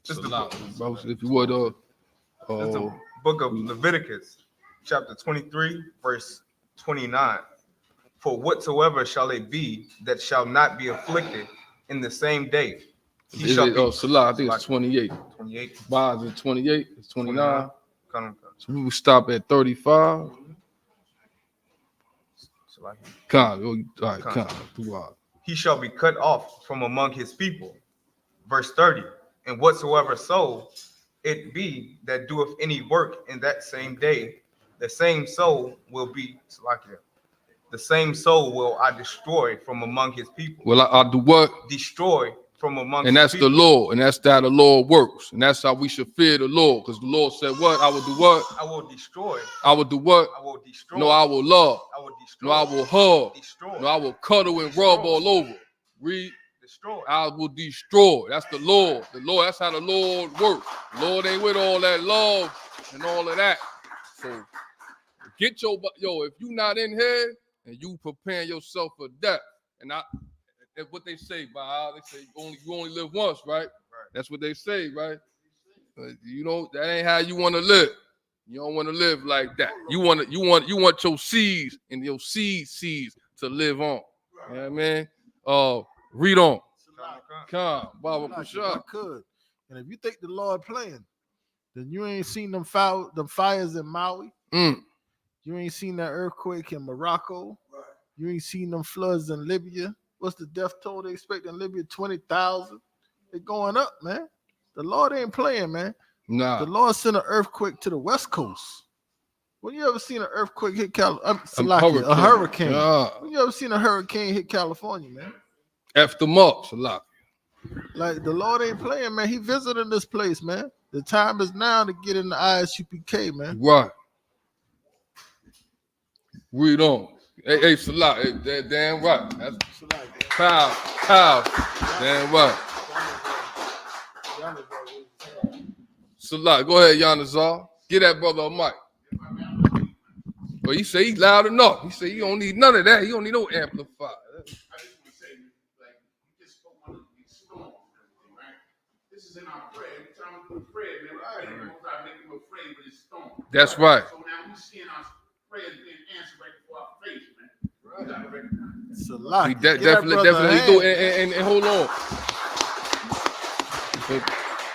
Salak, bro. If you would, This is the book of Leviticus, chapter 23, verse 29. For whatsoever shall it be that shall not be afflicted in the same day, he shall be. Salah, I think it's 28. 28. Bonds is 28. It's 29. 29. So we will stop at 35. He shall be cut off from among his people. Verse 30. And whatsoever soul it be that doeth any work in that same day, the same soul will be the same soul will I destroy from among his people. Well, I do what? Destroy from among and his that's people. the Lord, and that's how the Lord works, and that's how we should fear the Lord, because the Lord said, "What I will do? What I will destroy. I will do? What I will destroy. No, I will love. I will destroy. No, I will hug. Destroy. No, I will cuddle and rub all over. Read. Destroy. I will destroy. That's the Lord. The Lord. That's how the Lord works. The Lord ain't with all that love and all of that. So get your if you not in here and you preparing yourself for death, and what they say, they say you only live once, right? That's what they say, right? You know that ain't how you want to live. You don't want to live like that. You want your seeds and your seeds to live on. You know what I mean? Read on. Come, Baba Kushar. I could. And if you think the Lord playing, then you ain't seen them fires in Maui. You ain't seen that earthquake in Morocco. You ain't seen them floods in Libya. What's the death toll they expect in Libya? 20,000. They're going up, man. The Lord ain't playing, man. Nah. The Lord sent an earthquake to the West Coast. When you ever seen an earthquake hit California? A hurricane. Yeah. When you ever seen a hurricane hit California, man? F them up, Salah. Like the Lord ain't playing, man. He visiting this place, man. The time is now to get in the ISUPK, man. Right. Read on. Hey, Salah. Hey, damn right. That's pow. Damn right. Salah, go ahead, Yanazar. Get that brother a mic. Well, he say he's loud enough. He say he don't need none of that. He don't need no amplifier. This is in our prayer. Every time we do prayer, man, I make him afraid with his storm. That's right. So now we seeing our prayers being answered right before our face, man. We gotta recognize. It's a lot. Definitely do. And hold on.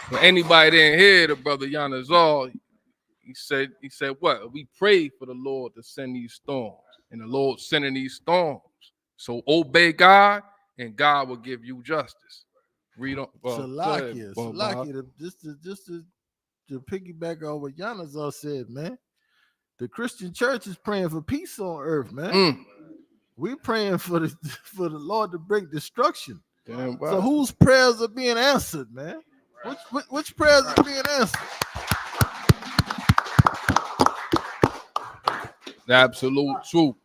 For anybody that didn't hear the brother Yanazar, he said what? We pray for the Lord to send these storms, and the Lord sending these storms. So obey God, and God will give you justice. Read on. Salakia, just to piggyback on what Yanazar said, man. The Christian church is praying for peace on earth, man. We praying for the Lord to bring destruction. Damn right. So whose prayers are being answered, man? Which prayers are being answered? Absolute truth,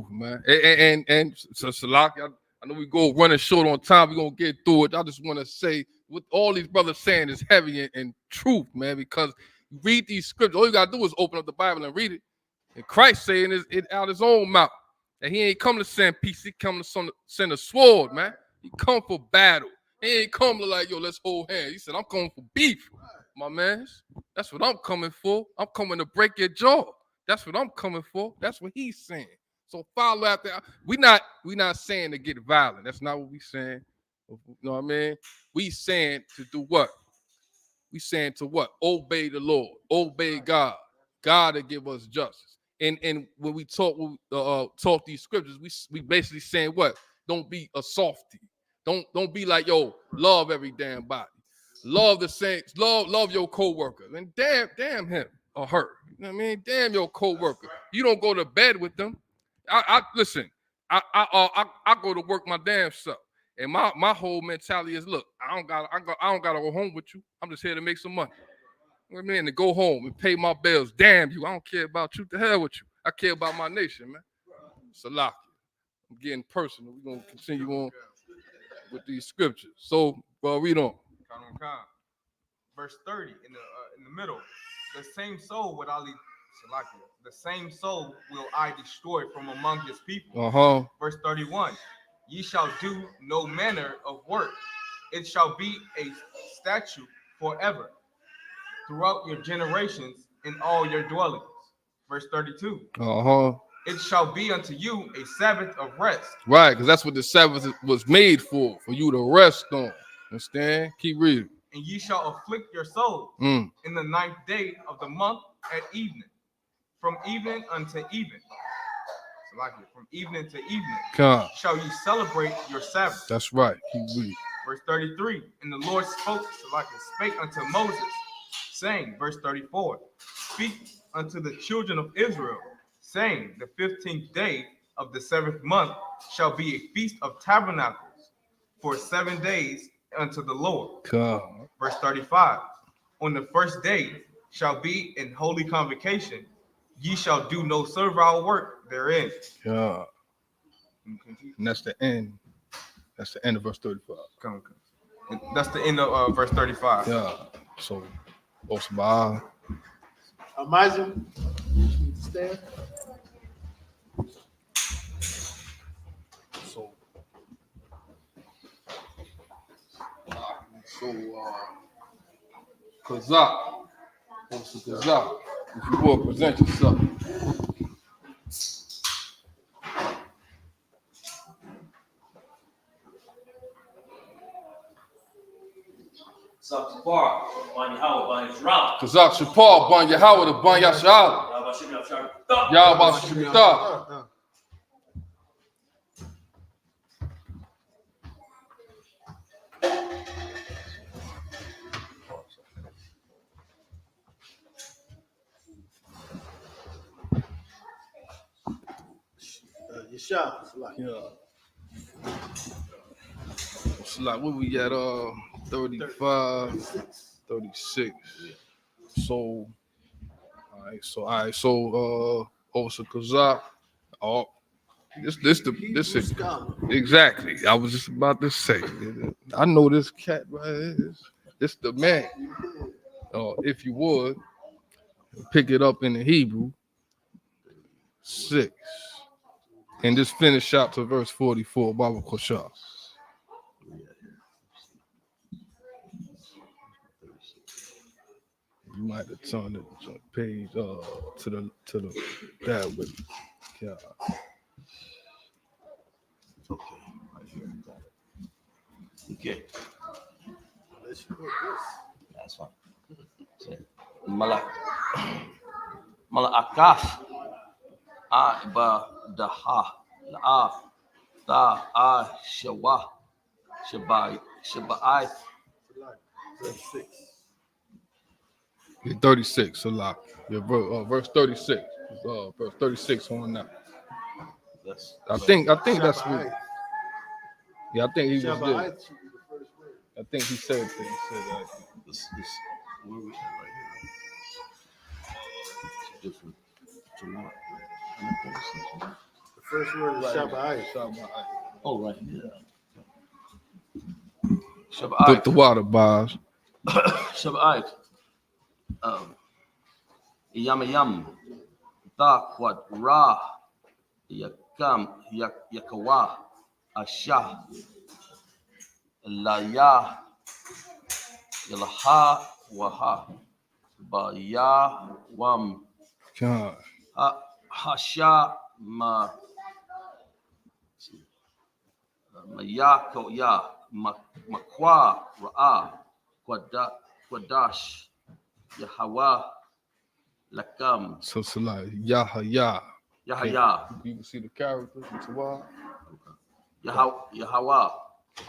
man. And so Salaki, I know we go running short on time. We're gonna get through it. I just want to say what all these brothers saying is heavy in truth, man, because you read these scriptures, all you gotta do is open up the Bible and read it. And Christ saying it out his own mouth that he ain't come to send peace, he come to send a sword, man. He come for battle. He ain't come to like, yo, let's hold hands. He said, I'm coming for beef, my man. That's what I'm coming for. I'm coming to break your jaw. That's what I'm coming for. That's what he's saying. So follow after. We not saying to get violent. That's not what we saying. You know what I mean? We saying to do what? We saying to what? Obey the Lord. Obey God. God to give us justice. And when we talk these scriptures, we basically saying what? Don't be a softie. Don't be like, yo, love every damn body. Love the saints. Love your co-worker. And damn him or her. You know what I mean? Damn your co-worker. You don't go to bed with them. Listen. I go to work my damn self. And my whole mentality is, look, I don't gotta go home with you. I'm just here to make some money. You know what I mean? To go home and pay my bills. Damn you. I don't care about you. The hell with you. I care about my nation, man. Salaki. I'm getting personal. We're gonna continue on with these scriptures. So, read on. Verse 30 in the middle. The same soul will I destroy from among his people. Verse 31. Ye shall do no manner of work. It shall be a statute forever throughout your generations in all your dwellings. Verse 32. it shall be unto you a Sabbath of rest. Right, because that's what the Sabbath was made for you to rest on. Understand? Keep reading. And ye shall afflict your souls Mm. in the 9th day of the month at evening, from evening unto evening. So like it, from evening to evening shall you celebrate your Sabbath. That's right. Keep reading. Verse 33. And the Lord spoke, so like it spake unto Moses, saying, verse 34, speak unto the children of Israel, saying, the 15th day of the 7th month shall be a feast of tabernacles for 7 days unto the Lord. Verse 35. On the first day shall be an holy convocation. Ye shall do no servile work therein. Yeah. And that's the end. That's the end of verse 35. That's the end of verse 35. Yeah. So, Osma. Amazing. Stand. Kazak. Kazak. If you will, present yourself. Kazak Shapar, Ban Yahweh, Ban Yashal. Yahweh Shemitah. It's like, what we at? 35, 36. So, all right. So, Osa Kazak. Oh, this exactly. I was just about to say. I know this cat right here. This the man. If you would pick it up in the Hebrew 6, and just finish out to verse 44. Baba Koshah. You might have turned the page to the that way. Yeah. Okay. That's fine. Malakaf ba daha la ta shawa shabai 36. So like verse 36. Verse 36 on now. I think that's what. Yeah, I think he was there. I think he said that. This where we at right here. It's different. Tomorrow. The first word is Shabbat. Oh, right here. Put the water bars. Shabbat. Yam. Da quad ra. Yakam yakawa. Asha. Laya. Yalaha waha. Ba ya wam. God. Hasha ma. Mayako ya. Makwa ra'a. Quadash. Yahweh Lakam. So it's like Yahya. You can see the characters in Tawah. Yahweh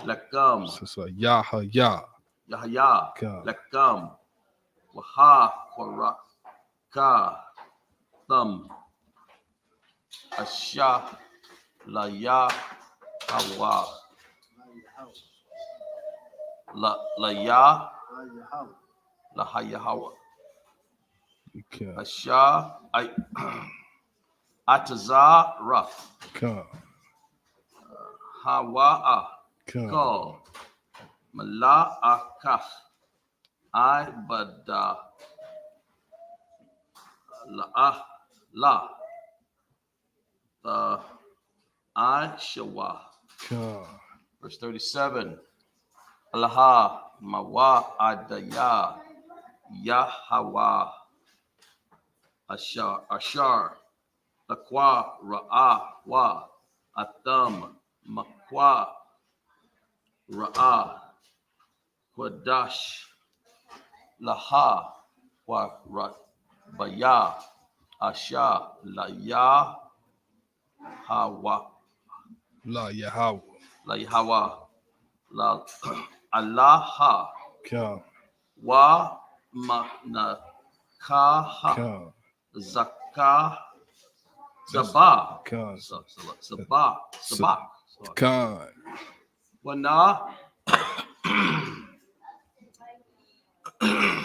Lakam. So it's like Yahya. Lakam. Waha Koraka Thumb Asha Laya Hawa Laya Lahayahawa. Asha Ataza Raf. Hawa'a. Ko. Mala Akaf. I Bada. La. The I Shawa. Verse 37. Allah Mawa Adaya. Yahwa Ashar Taqwa, Ra'a, Wa, Atham, Makwa, Ra'a, Quadash, Laha, Wa, Baya, Asha, Laya, Hawa, La Yahweh. La Yahwa, La Allaha, Khan. Wa, Manakaha, Khan. Zakah, Sabah, Khan. Sabah, Khan. Wana,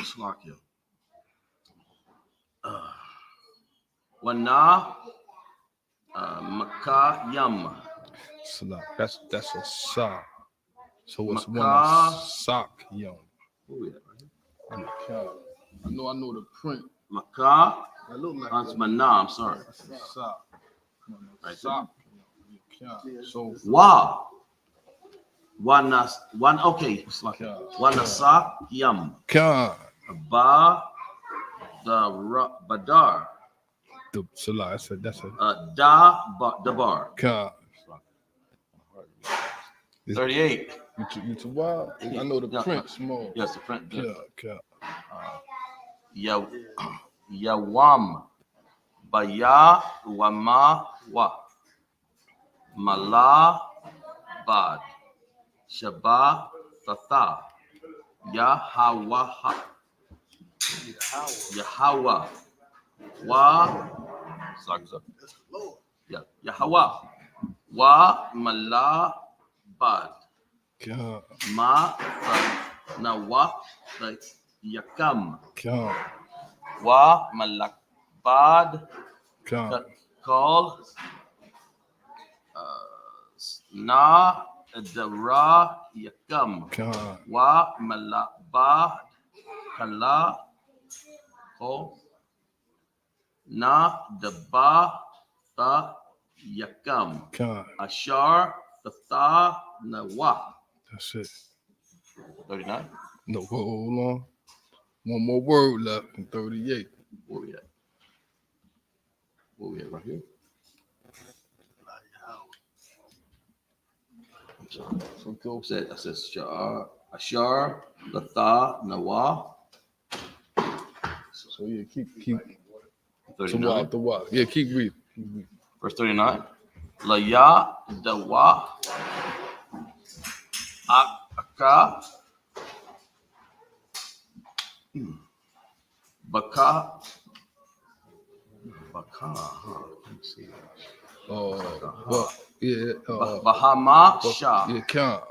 Slakia. Wana, Makayam. That's a sa. So it's one Maka. sock young. Who is that? I know the print. Maka. That look like that's my I'm sorry. Sock. Right sock. So Wa. One okay. Wana sa yam. Khan. Ba the badar. The Salah. That's a the bar. Khan. 38. You too wild? I know the print small. Yes, the print. Yeah. Yawam. Baya wama wa. Mala bad. Shaba tata. Yahawa. Yahawa. Wa. Yeah. Yahawa. Wa mala bad. Ma na wa yakam. Wa malak bad. Call. Na dara yakam. Wa malak bad. Kala. Call. Na daba ta yakam. Ashar tata na wa. That's it. 39? No, hold on. One more word left in 38. Where we at? Where we at right here? So I said Ashar, Latha, Nawa. So yeah, keep 39. Yeah, keep reading. Verse 39. Laya, Dawa, Aka, Baka. Let's see. Bahama Shah. Yeah, Khan.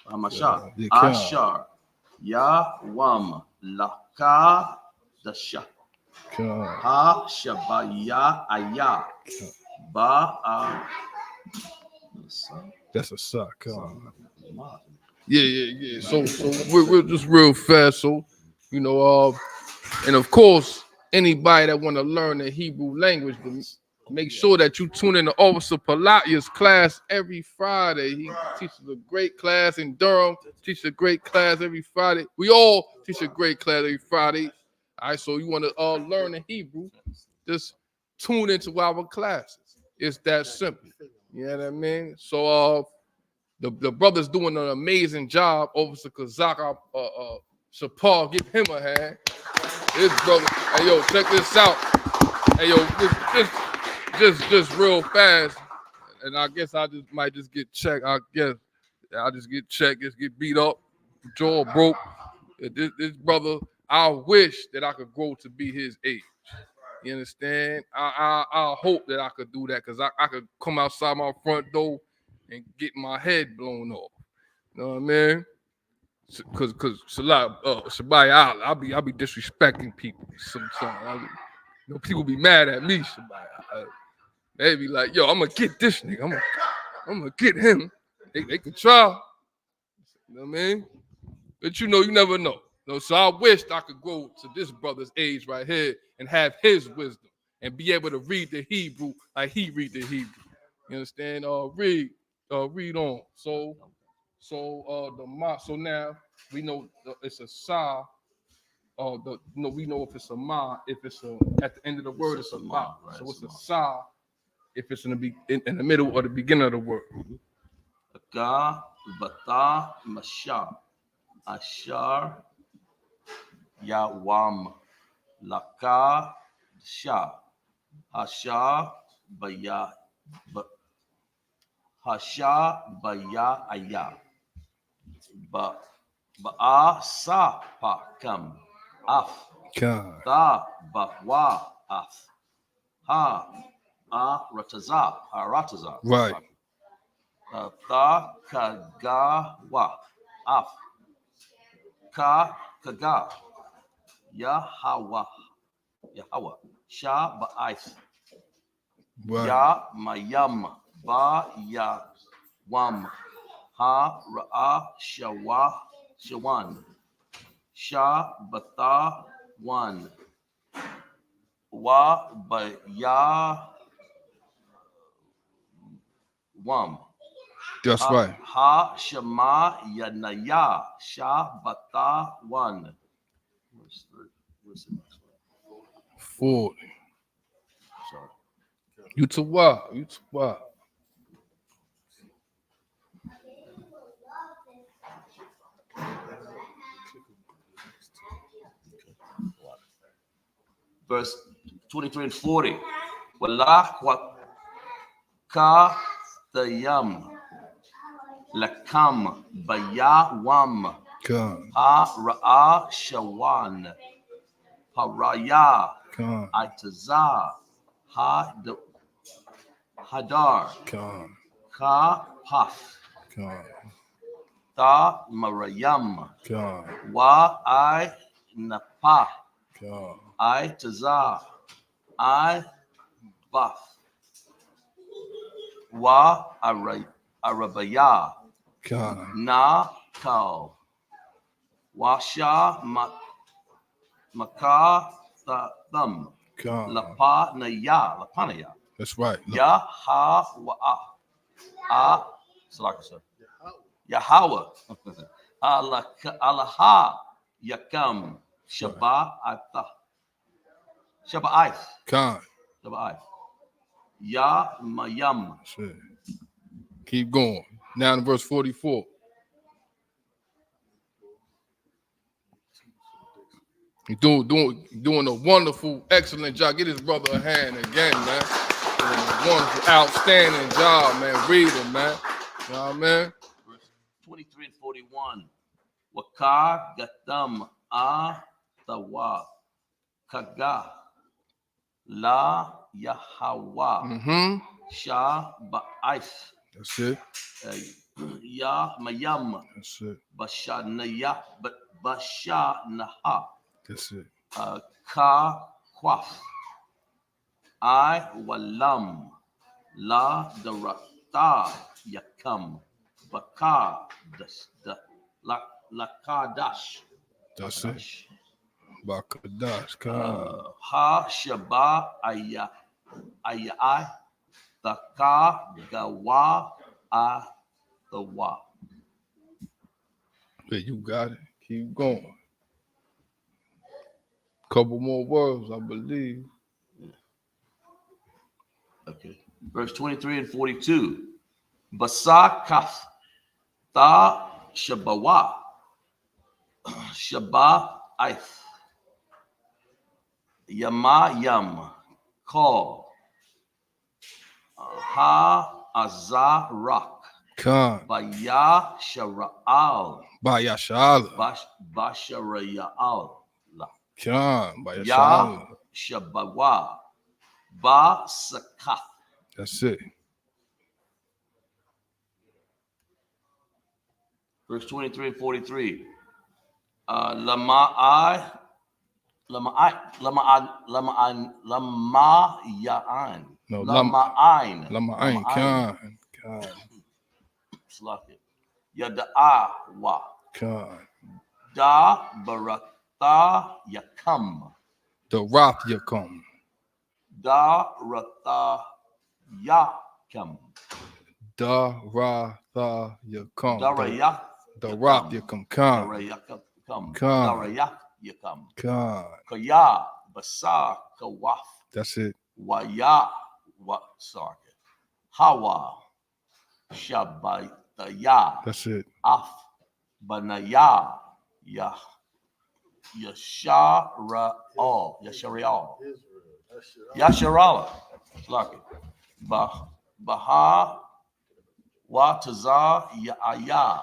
Bahama Shah. Yeah, Khan. Ashar. Ya Wam. Laka Dasha. Ha Shabaya Aya. Ba. That's a sock. Yeah. So we're just real fast. So, and of course, anybody that want to learn the Hebrew language, make sure that you tune in to Officer Palatia's class every Friday. He teaches a great class in Durham, teaches a great class every Friday. We all teach a great class every Friday. All right, so you want to learn the Hebrew, just tune into our classes. It's that simple. You know what I mean? So the brother's doing an amazing job. Officer Kazaka Shapar, give him a hand. His brother. Hey yo, check this out. Hey yo, just real fast. And I guess I might get checked. I just get checked, just get beat up, jaw broke. This brother, I wish that I could grow to be his age. You understand? I hope that I could do that because I could come outside my front door and get my head blown off. You know what I mean? Cause Shabbai, I'll be disrespecting people sometimes. People be mad at me. Shabbai, they be like, "Yo, I'm gonna get this nigga. I'm gonna get him." They can try. You know what I mean? But you never know. So I wished I could grow to this brother's age right here and have his wisdom and be able to read the Hebrew like he read the Hebrew. You understand? Read on. So now we know it's a sa. We know if it's a ma, if it's at the end of the word, it's a ma. Right? So it's a sa if it's in the middle or the beginning of the word. Ka, bata, masha, ashar, yawam, laka, sha, hasha, baya, hasha, baya, aya, ba'a, sa, pa, kam, af, God. ta, wa, af, ha, rataza, rataza. Right. Ta, kaga, wa, af, kaga, Yahweh, Sha ba'ith, Right. Ya mayam, ba ya wam, ha ra'a shawan, Sha bata one, wa ba ya wam. That's right. Ha shema yanaya, Sha bata one. Where's the next one? 40. Sorry. You to what? You to what? Verse 23 and 40. Wallah wa ka tayam lakam bayawam God. ha ra'a shawan paraya God. itaza ha hadar God. ka paf God. ta marayam God. wa I napa God. itaza I baf wa arabaya God. na kal washa maka thumb God. lapanaya That's right. ya ha wa salaka sir Yahweh alaha yakam shaba'atha shaba'ith God. shaba'ith ya mayam. Shit. Keep going. Now in verse 44. He's doing a wonderful, excellent job. Get his brother a hand again, man. Doing a wonderful, outstanding job, man. Read him, man. You know what I mean? Verse 23 and 41. Wakar gatam tawa kaga la Yahweh Sha ba'ith. That's it. Ya mayam. That's it. Bashanaya bashanaha. That's it. Ka kwaf. I walam. La darata yakam. Baka lakadash. That's it. Bakadash. Ha shaba ayai. Taka gawa the Yeah, you got it. Keep going. Couple more words, I believe. Okay. Verse 23 and 42. Basakaf ta shabawa shaba ith yama yam call ha azarak Khan. baya shara'al Baya Shala. bashara'al Khan. Baya ya Shala. shabawa ba sakaf. That's it. Verse 23 and 43. Lama'an. No, Lama'ain. Lama'ain. Khan. Yada'awa. Khan. Da barata yakam. The Roth Yakum. Da rata yakam. Da Ratha Yakum. Darayak. The Roth Yakum. Khan. Darayakam. Khan. Darayak yakam. Khan. Kaya basa kawaf. That's it. Waya What? Sorry. Hawa. Shabataya. That's it. Af. Banaya. Yah. Yashara'al. Yashari'al. Yasharala. Lucky. Baha. Wataza. Ya'aya.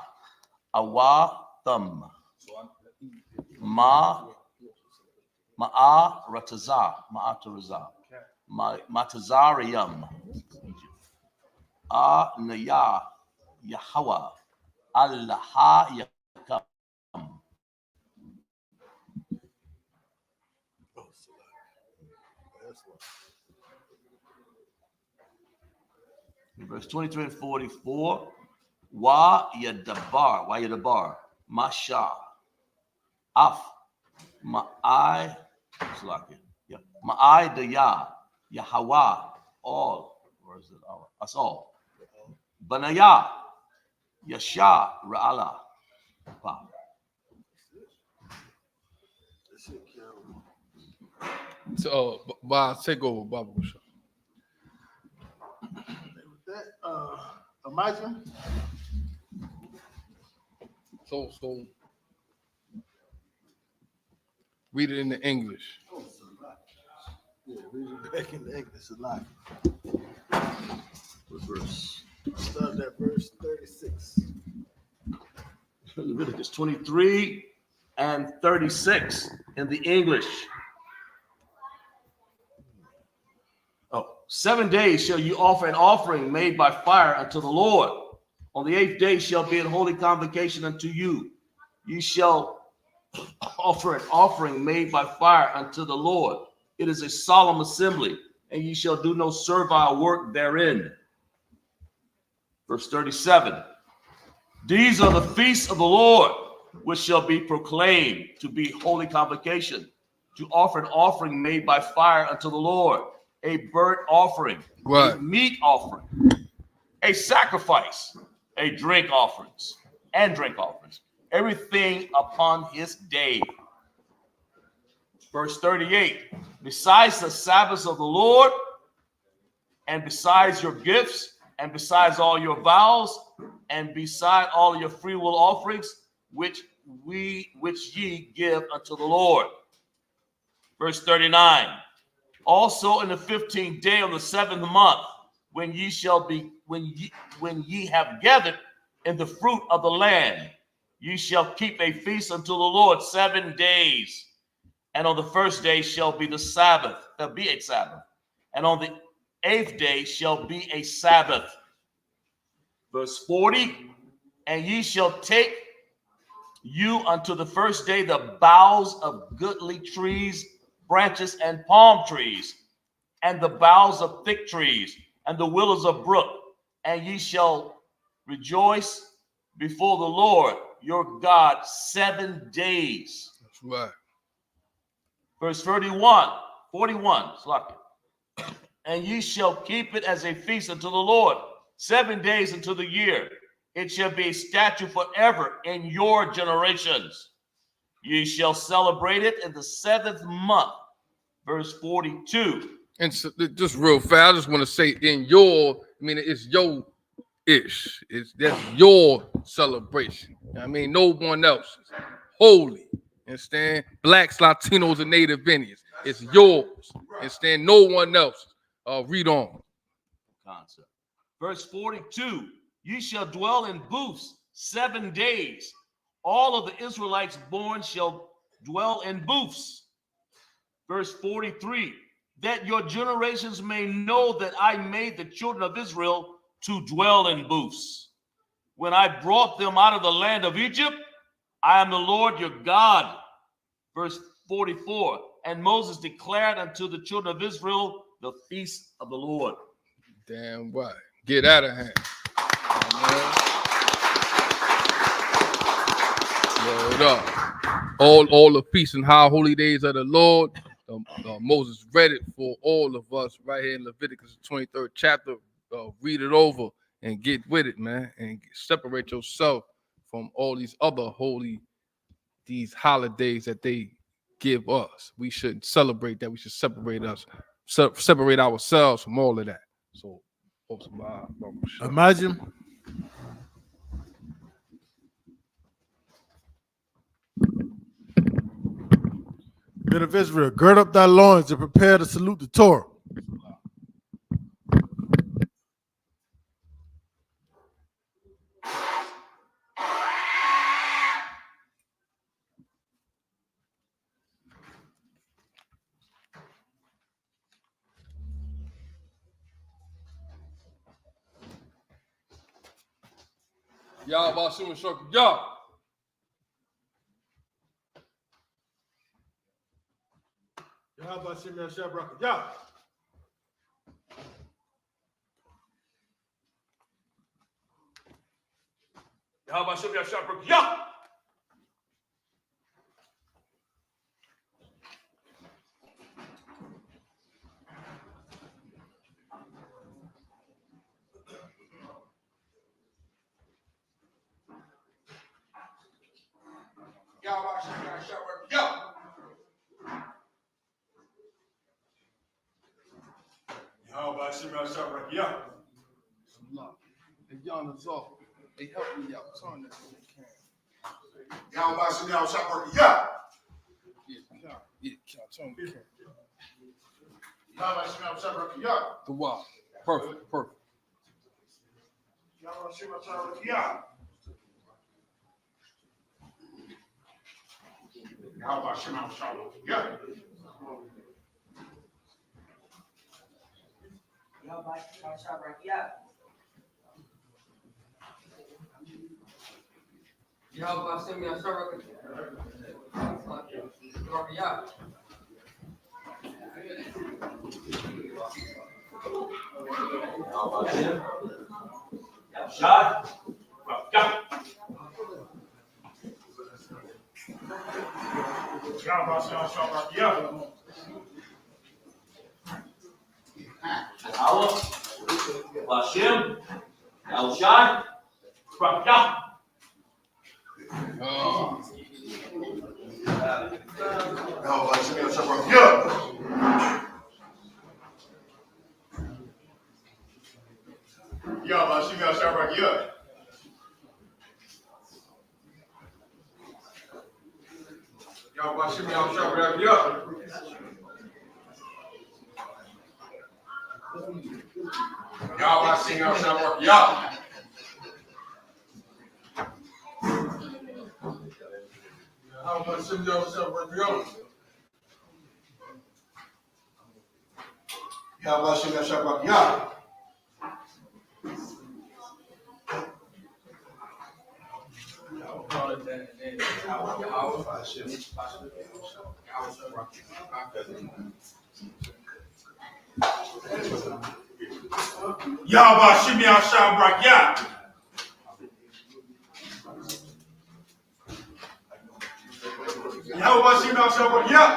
Awa. Thumb. Ma'a rataza. Ma'ataraza. Matazarium. Naya. Yahwa. Allah yakam. Verse 23 and 44. Wa yadabar. Masha. Af. Ma'ai. Yeah. Ma'ai daya. Yahwa. All. Where is it? Us all. Banaya. Yasha. Ra'ala. So, take over, Baba. Imagine. So read it in the English. Yeah, read it back in the English a lot. What verse? Start at verse 36. Leviticus 23 and 36 in the English. 7 days shall you offer an offering made by fire unto the Lord. On the 8th day shall be an holy convocation unto you. You shall offer an offering made by fire unto the Lord. It is a solemn assembly, and ye shall do no servile work therein. Verse 37. These are the feasts of the Lord, which shall be proclaimed to be holy convocation, to offer an offering made by fire unto the Lord, a burnt offering, right, a meat offering, a sacrifice, a drink offerings, everything upon his day. Verse 38, besides the Sabbaths of the Lord, and besides your gifts, and besides all your vows, and beside all your freewill offerings, which ye give unto the Lord. Verse 39, also in the 15th day of the 7th month, when ye have gathered in the fruit of the land, ye shall keep a feast unto the Lord 7 days. And on the first day shall be the Sabbath, and on the 8th day shall be a Sabbath. Verse 40, and ye shall take you unto the first day the boughs of goodly trees, branches, and palm trees, and the boughs of thick trees, and the willows of brook, and ye shall rejoice before the Lord your God 7 days. That's right. Verse 41, and ye shall keep it as a feast unto the Lord 7 days into the year. It shall be a statute forever in your generations. Ye shall celebrate it in the 7th month. Verse 42. And so, just real fast, I just want to say it's your ish. That's your celebration. I mean, no one else's. Holy. Understand? Blacks, Latinos, and Native Indians. It's yours. Understand? No one else's. Read on. Concept. Verse 42. Ye shall dwell in booths 7 days. All of the Israelites born shall dwell in booths. Verse 43. That your generations may know that I made the children of Israel to dwell in booths. When I brought them out of the land of Egypt, I am the Lord your God. Verse 44. And Moses declared unto the children of Israel the feast of the Lord. Damn right. Get out of hand. Word up. All the feasts and high holy days of the Lord. Moses read it for all of us right here in Leviticus 23rd chapter. Read it over and get with it, man, and separate yourself from all these other these holidays that they give us. We should celebrate that. We should separate ourselves from all of that. So, imagine. Men of Israel, gird up thy loins and prepare to salute the Torah. Y'all about to show y'all. Yahweh Hashem Yahshua Barak Yah. Yahweh Hashem Yahshua Barak Yah. Yahweh Hashem Yahshua Barak Yah. Yahweh Hashem Yahshua Barak Yah. Hey, Yana Zoh. Hey, help me out. Turn that if you can. Yahweh Hashem Yahshua Barak Yah. Yeah, turn the camera. Yahweh Hashem Yahshua Barak Yah. The wild. Perfect. Yahweh Hashem Yahshua Barak Yah. Yahweh Hashem Yahshua Barak Yah. Yahweh Hashem Barak Yah. Yahweh Hashem Yahshua Barak Yah. Hashem, Yahushai, Barak Yah. Yahweh Hashem Yahshua Barak Yah. Yahweh Hashem Yahshua Barak Yah. Yahweh Hashem Yahshua Barak Yah. Yahweh Hashem Yahshua Barak Yah. Yahweh Hashem Yahshua Barak Yah. Yahweh Hashem Yahshua Barak Yah. Yahweh Hashem Yahshua Barak Yah.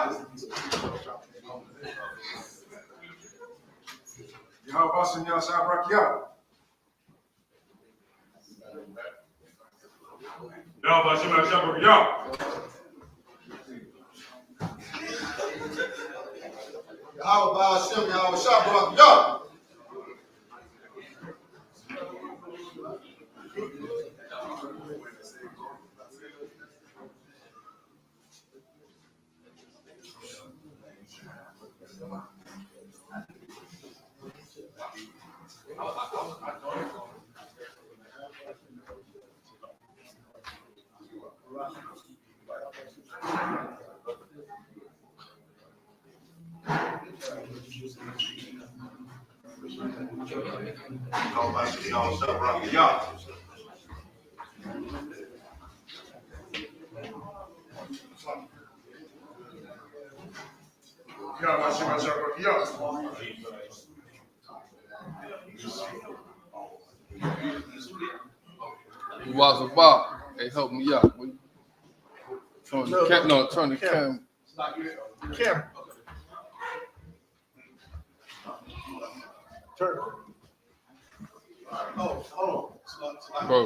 Yahweh Hashem Yahshua Barak Yah. Yahweh Hashem Yahshua Barak Yah. Yahweh Hashem Yahshua Barak Yah. Yahweh Hashem Yahshua Barak Yah. You was about. Hey, help me out. Turn the camera. Turn the camera. Camera. Turn. Oh, hold on. Bro.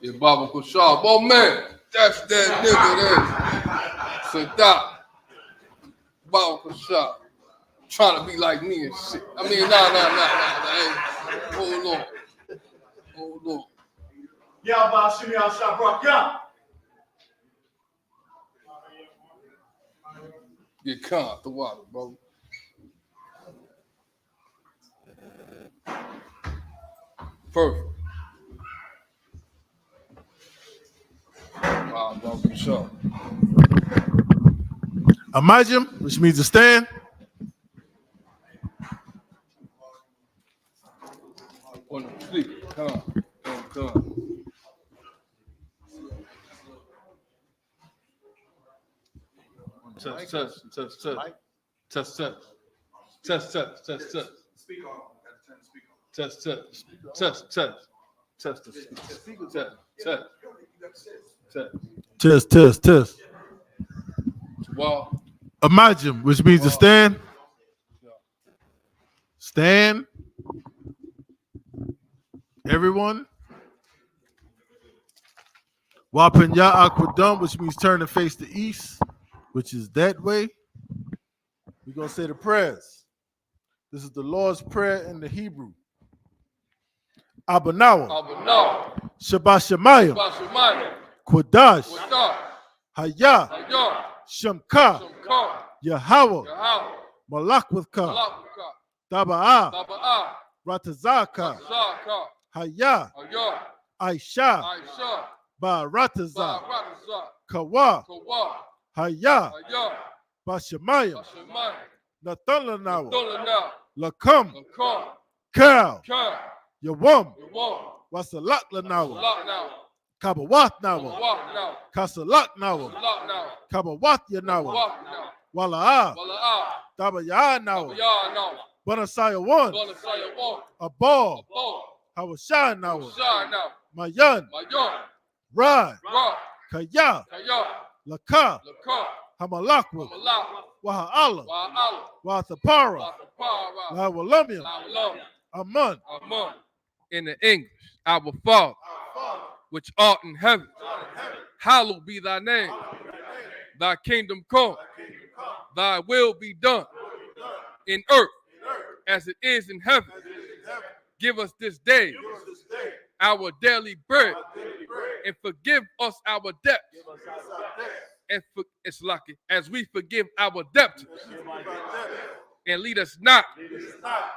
Yeah, Baba Kushal. Oh, man. That's that nigga there. Sadat. Baba Kushal. trying to be like me and shit. I mean, nah. Hey, hold on. Y'all about to shoot me out shop rock, yeah. Get calm, the water, bro. Perfect. Wow, bro, for sure. Imagine, which means to stand. On the fleek, come. Test. Speak on. Test. Test. Wow. Imagine, which means to stand. Stand. Everyone. Wapenya Aquadum, which means turn and face the east, which is that way. We're going to say the prayers. This is the Lord's Prayer in the Hebrew. Abanawa. Shabbat Shemayim. Quadash. Hayah. Shamka. Yahweh. Malakwithka. Taba'ah. Ratazaka. Hayah. Aisha. Barataza. Kawa. Hayah. Bashamayim. Nathalanawa. Lakam. Kal. Yawam. Wasalak Lanawa. Kabawat Nawa. Kasalak Nawa. Kabawat Yanawa. Wala'ah. Tabaya Nawa. Banasaya one. Abal. Hawashah Nawa. Mayan. Rad. Kaya. Laka. Hamalakwa. Waha'ala. Wathapara. Lawalamia. Aman. In the English, our Father, which art in heaven, hallowed be thy name. Thy kingdom come, thy will be done in earth as it is in heaven. Give us this day our daily bread, and forgive us our debts, and it's lucky as we forgive our debtors. And lead us not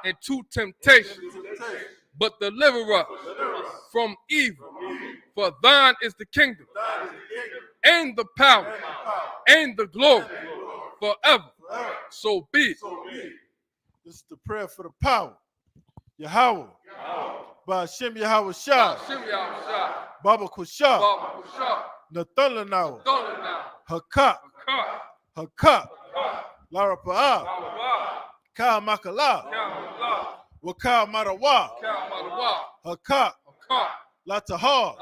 into temptation, but deliver us from evil. For thine is the kingdom, and the power, and the glory, forever. So be it. This is the prayer for the power. Yahweh. Ba'ashem Yahweh Shah. Baba Kushah. Nathalanawa. Hakak. Larapa'ah. Ka Makala. Waka Marawa. Hakak. Latahar.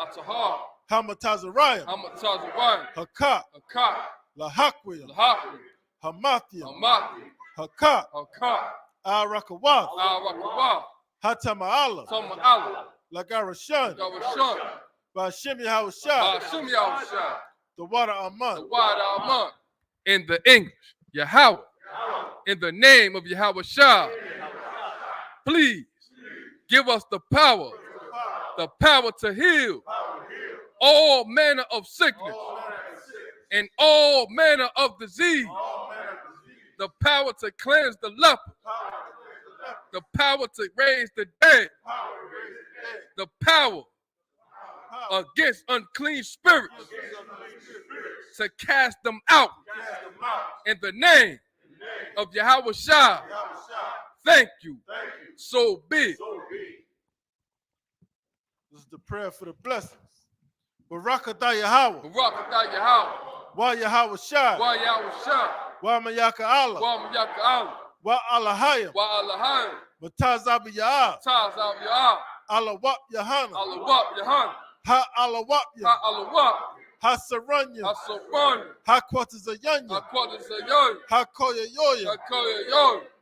Hamatazariah. Hakak. Lahakwiya. Hamathia. Hakak. Al-Rakawath. Hatama'ala. Lagarashan. Ba'ashem Yahweh Shah. The water Aman. In the English, Yahweh. In the name of Yahweh Shah. Please give us the power to heal all manner of sickness and all manner of disease, the power to cleanse the leper, the power to raise the dead, the power against unclean spirits, to cast them out in the name of Yahweh Shah. Thank you. So be it. This is the prayer for the blessings. Barakatah Yahweh. Wa Yahweh Shah. Wa Mayaka Allah. Wa Alahayim. Matazabi Ya'ah. Alawap Yahana. Ha Alawap Yah. Ha Saranya. Ha Kwatazayanya. Ha Koya Yoya.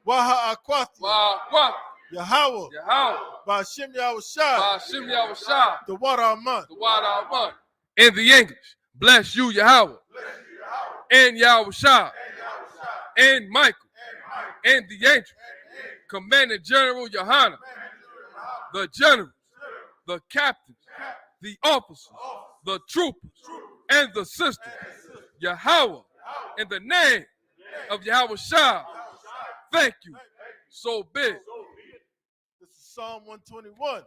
Waha Akwati. Yahweh. Ba'ashem Yahweh Shah. The water Aman. In the English, bless you, Yahweh, and Yahweh Shah, and Michael, and the angels, Commanding General Yohana, the generals, the captains, the officers, the troopers, and the sisters, Yahweh, in the name of Yahweh Shah, thank you. So big. This is Psalm 121.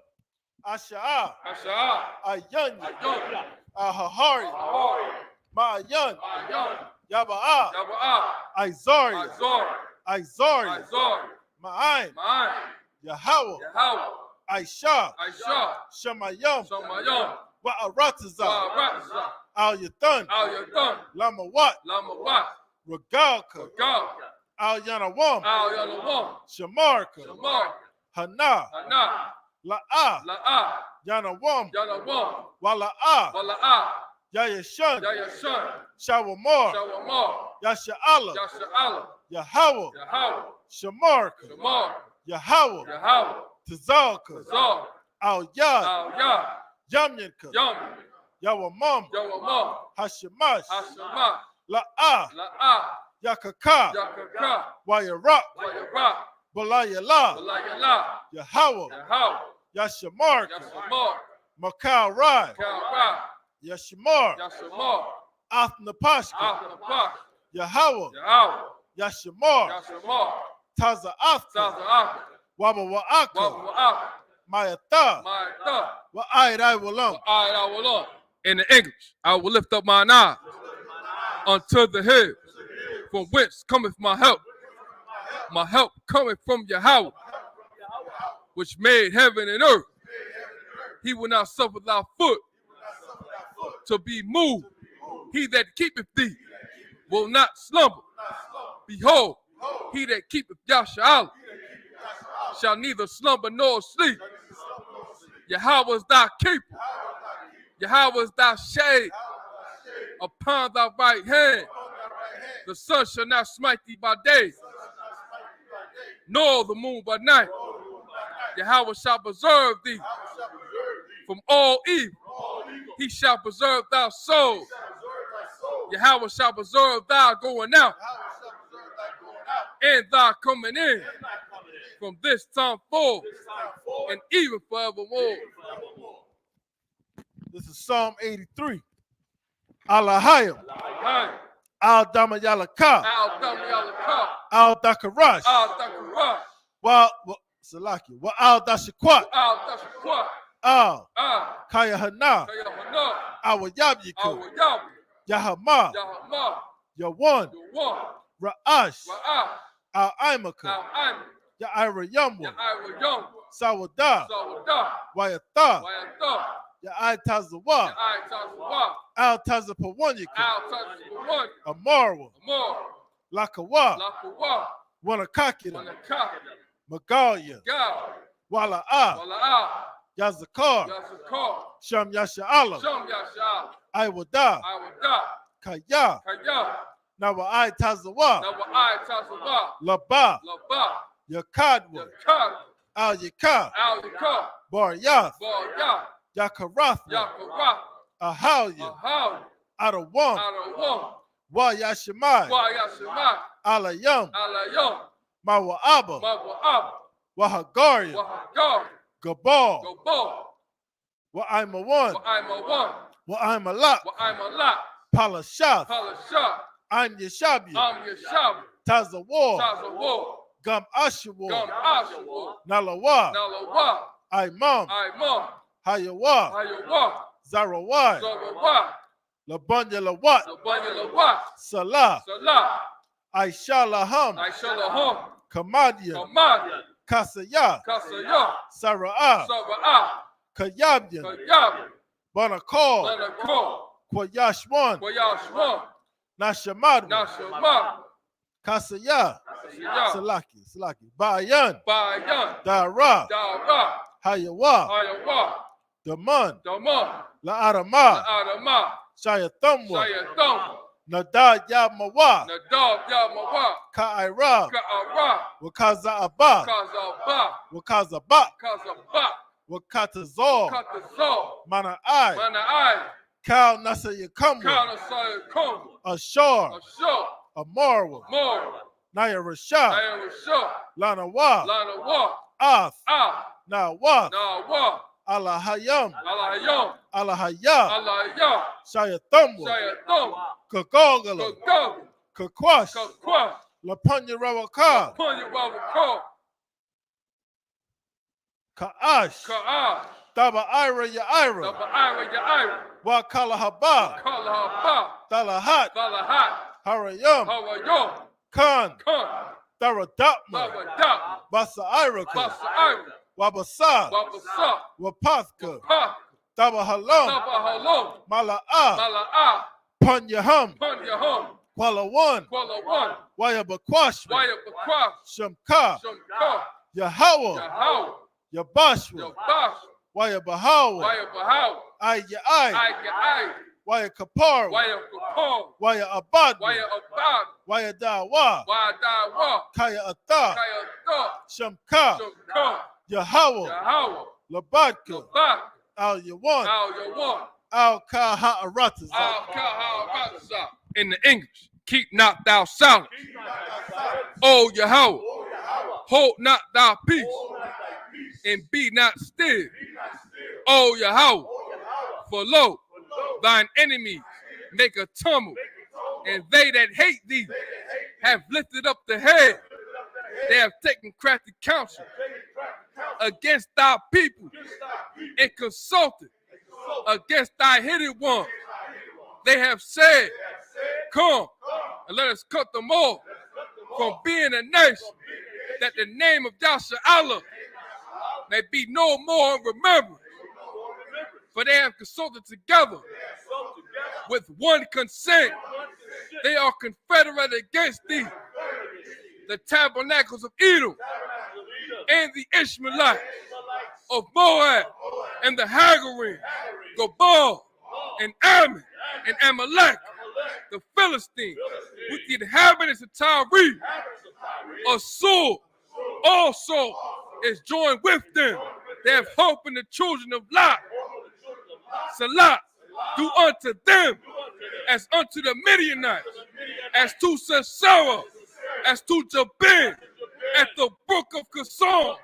Asha'ah, Asha'ah, Ayanya, Ahahari, Ma'ayan, Yaba'ah, Izari, Izari, Ma'ain, Yahweh, Aisha, Shamayam, Wa'arataza, Al-Yathan, Lamawat, Regalka, Al-Yanawam, Shamarka, Hana, La'ah, Yanawam, Wala'ah, Yayashan, Shawamar, Yasha'ala, Yahweh, Shamarka, Yahweh, Tazalka, Al-Yad, Yamyanka, Yawamam, Hashemash, La'ah, Yakaka, Wayarak, Balayala, Yahweh, Yashamark, Makal Rai, Yashamar, Athnapashka, Yahweh, Yashamar, Taza Afka, Waba Wa'aka, Mayata, Wa'ayrai Walam. In the English, I will lift up mine eyes unto the hills, from whence cometh my help. My help cometh from Yahweh, which made heaven and earth. He will not suffer thy foot to be moved. He that keepeth thee will not slumber. Behold, he that keepeth Yahshua shall neither slumber nor sleep. Yahweh is thy keeper. Yahweh is thy shade upon thy right hand. The sun shall not smite thee by day, nor the moon by night. Yahweh shall preserve thee from all evil. He shall preserve thy soul. Yahweh shall preserve thy going out and thy coming in from this time forth and even forevermore. This is Psalm 83. Alahayim, Al-Dama Yalaka, Al-Dakarash, Salaki, Wa Al-Dashakwat, Al-Kayahana, Awayabiku, Yahama, Yawan, Ra'ash, Al-Imaka, Ya'irayamwa, Sawada, Wayata, Ya'itazawa, Al-Tazapawanyaka, Amarwa, Lakawa, Wanakakita, Magalia, Wala'ah, Yazakar, Sham Yasha'ala, Iwada, Kaya, Nawa'ai Tazawa, Laba, Yakadwa, Al Yaka, Baryath, Yakarathwa, Ahalya, Adawam, Wa Yashimai, Alayam, Mawa'aba, Wahagaria, Gabal, Wa'aimawan, Wa'aimalak, Palashath, I'm Yeshabia, Tazawar, Gum Ashawar, Nalawa, Imam, Hayawa, Zarawai, Labunya Lawat, Salah, Aisha Laham, Kamadia, Kasaya, Sara'ah, Kayabyan, Banakal, Kwayashwan, Nashamadu, Kasaya, Salaki, Bayan, Dara, Hayawa, Daman, La'arama, Shayatamwa, Nadad Yamawa, Ka'ira, Wakaza Abba, Wakazaba, Wakatazor, Mana'ai, Kal Nasa Yakamwa, Ashar, Amarwa, Naya Rashad, Naya Rashad, Lana Wa, Lana Wa, Af, Ah, Nawaf, Nawa, Allah Hayam, Allah Yom, Allah Hayah, Allah Yom, Shaya Thumwa, Shaya Thom, Kagogala, Go, Kakwash, Kakwa, Lapunya Rawaka, Punya Wawako, Ka'ash, Ka'ah, Daba Ira Ya Ira, Daba Ira Ya Ira, Wakala Haba, Kala Haba, Dalahat, Dalahat, Harayam, Hawayom, Khan, Khan, Daradapma, Baba Dap, Basa Ira, Basa Ira, Wabasa, Wabasa, Wapathka, Pa, Daba Halam, Daba Halom, Mala'a, Mala'a, Punyaham, Punya Hom, Kuala One, Kuala One, Waya Bakwashma, Waya Bakwa, Shamka, Shamka, Yahawa, Yahaw, Yabashwa, Yabash, Waya Bahawa, Waya Bahaw, Ay Ai, Waya Kapar, Waya Kapal, Waya Abad, Waya Abad, Waya Dawa, Waya Dawa, Kaya Ata, Kaya Da, Shamka, Shamka, Yahawa, Yahaw, Labadka, Bak, Al Yawan, Al Yawan, Al Kaha'arataza. Al Kaha, in the English, keep not thou silence. O Yahweh, hold not thy peace, and be not still. O Yahweh, for lo, thine enemies make a tumult, and they that hate thee have lifted up the head. They have taken crafty counsel against thy people and consulted against thy hidden ones. They have said, come and let us cut them off from being a nation, that the name of Yahshua Allah may be no more in remembrance. For they have consulted together with one consent. They are confederate against thee, the tabernacles of Edom, and the Ishmaelites of Moab, and the Hagarim, Gobal, and Ammon, and Amalek, the Philistines, with the inhabitants of Tyre. Assur also is joined with them. They have hope in the children of Lot. Salah, do unto them as unto the Midianites, as to Sisera, as to Jabin, at the brook of Kazan,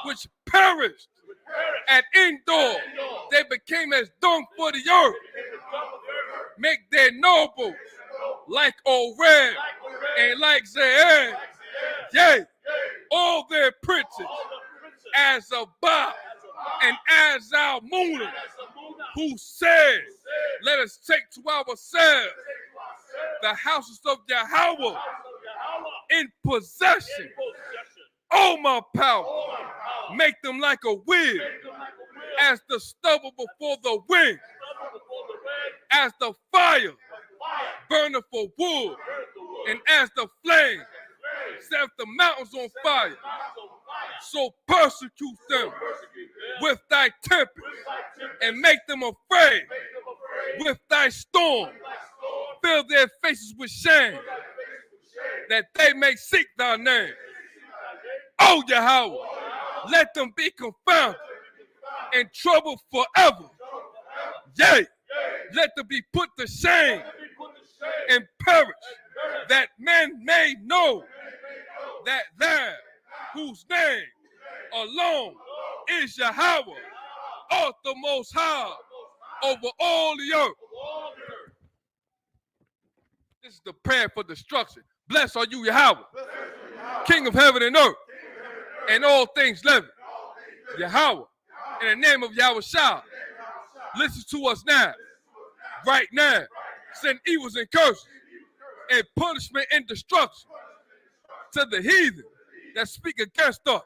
which perished at Endor. They became as dung for the earth. Make their nobles like Oreb and like Ze'ed, yea, all their princes as Abba and as Almuna, who said, let us take to ourselves the houses of Yahweh in possession. Oh, my power, make them like a wheel, as the stubble before the wind, as the fire burneth for wood, and as the flame set the mountains on fire. So persecute them with thy tempest, and make them afraid with thy storm. Fill their faces with shame, that they may seek thy name. O Yahweh, let them be confounded and troubled forever. Yea, let them be put to shame and perish, that men may know that thou, whose name alone is Yahweh, art the most high over all the earth. This is the prayer for destruction. Blessed are you, Yahweh, King of heaven and earth, and all things living. Yahweh, in the name of Yahweh Shah, listen to us now, right now. Send evils and curses and punishment and destruction to the heathen that speak against us,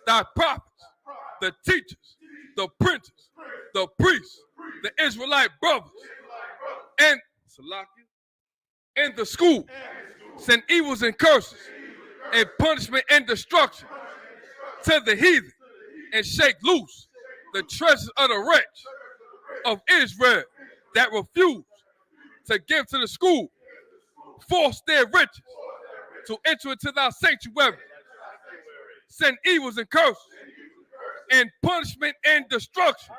thy prophets, the teachers, the princes, the priests, the Israelite brothers, and Salakia, and the school. Send evils and curses and punishment and destruction to the heathen, and shake loose the treasures of the rich of Israel that refuse to give to the school. Force their riches to enter into thy sanctuary. Send evils and curses and punishment and destruction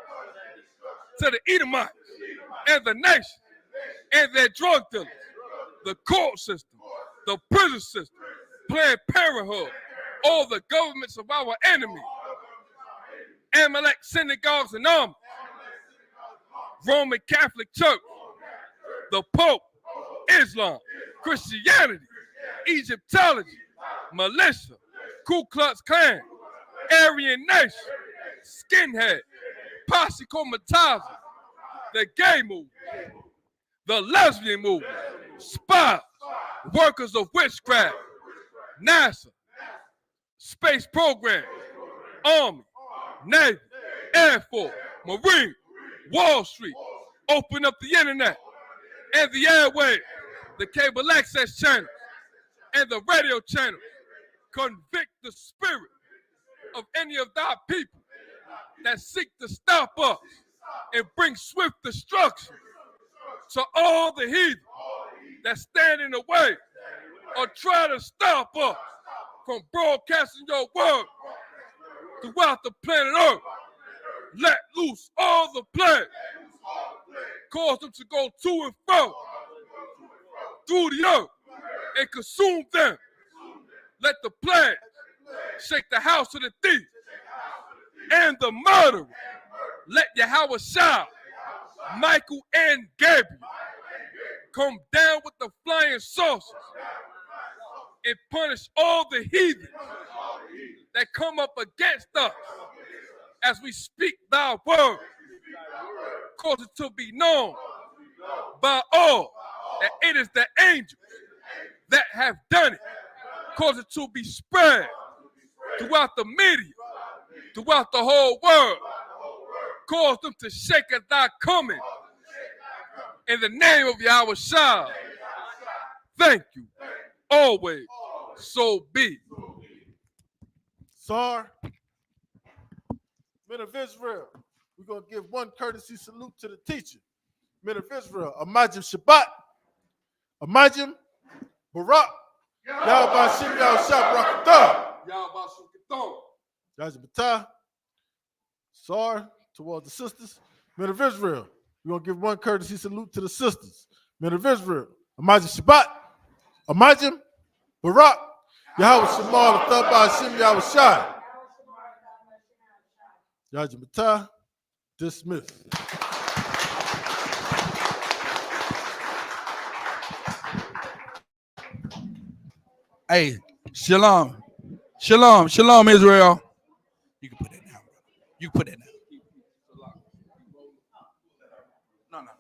to the Edomites and the nation and their drug dealers, the court system, the prison system, Planned Parenthood, all the governments of our enemy, Amalek synagogues and armies, Roman Catholic Church, the Pope, Islam, Christianity, Egyptology, militia, Ku Klux Klan, Aryan Nation, skinhead, posse comitatus, the gay movement, the lesbian movement, spies, workers of witchcraft, NASA, space program, Army, Navy, Air Force, Marine, Wall Street, open up the internet and the airwaves, the cable access channels, and the radio channels. Convict the spirit of any of thy people that seek to stop us and bring swift destruction to all the heathen that stand in the way or try to stop us from broadcasting your word throughout the planet Earth. Let loose all the plagues. Cause them to go to and fro through the earth and consume them. Let the plagues shake the house of the thief and the murderer. Let Yahweh Shah, Michael and Gabriel come down with the flying saucers and punish all the heathens that come up against us as we speak thy word. Cause it to be known by all that it is the angels that have done it. Cause it to be spread throughout the media, throughout the whole world. Cause them to shake at thy coming. In the name of Yahweh Shah. Thank you. Always. So be. Sir, men of Israel, we're going to give one courtesy salute to the teacher. Men of Israel, Amajim Shabbat, Amajim Barak, Yahweh Shem Yahweh Barakatah. Yahweh Batah. Sar, towards the sisters. Men of Israel, we're going to give one courtesy salute to the sisters. Men of Israel, Amajim Shabbat, Amajim Barak, Yahweh Shemal, Thabah Shem Yahweh Shai. Yahweh Batah, dismissed. Hey, shalom. Shalom. Shalom, Israel. You can put that down, bro. You can put that down. No.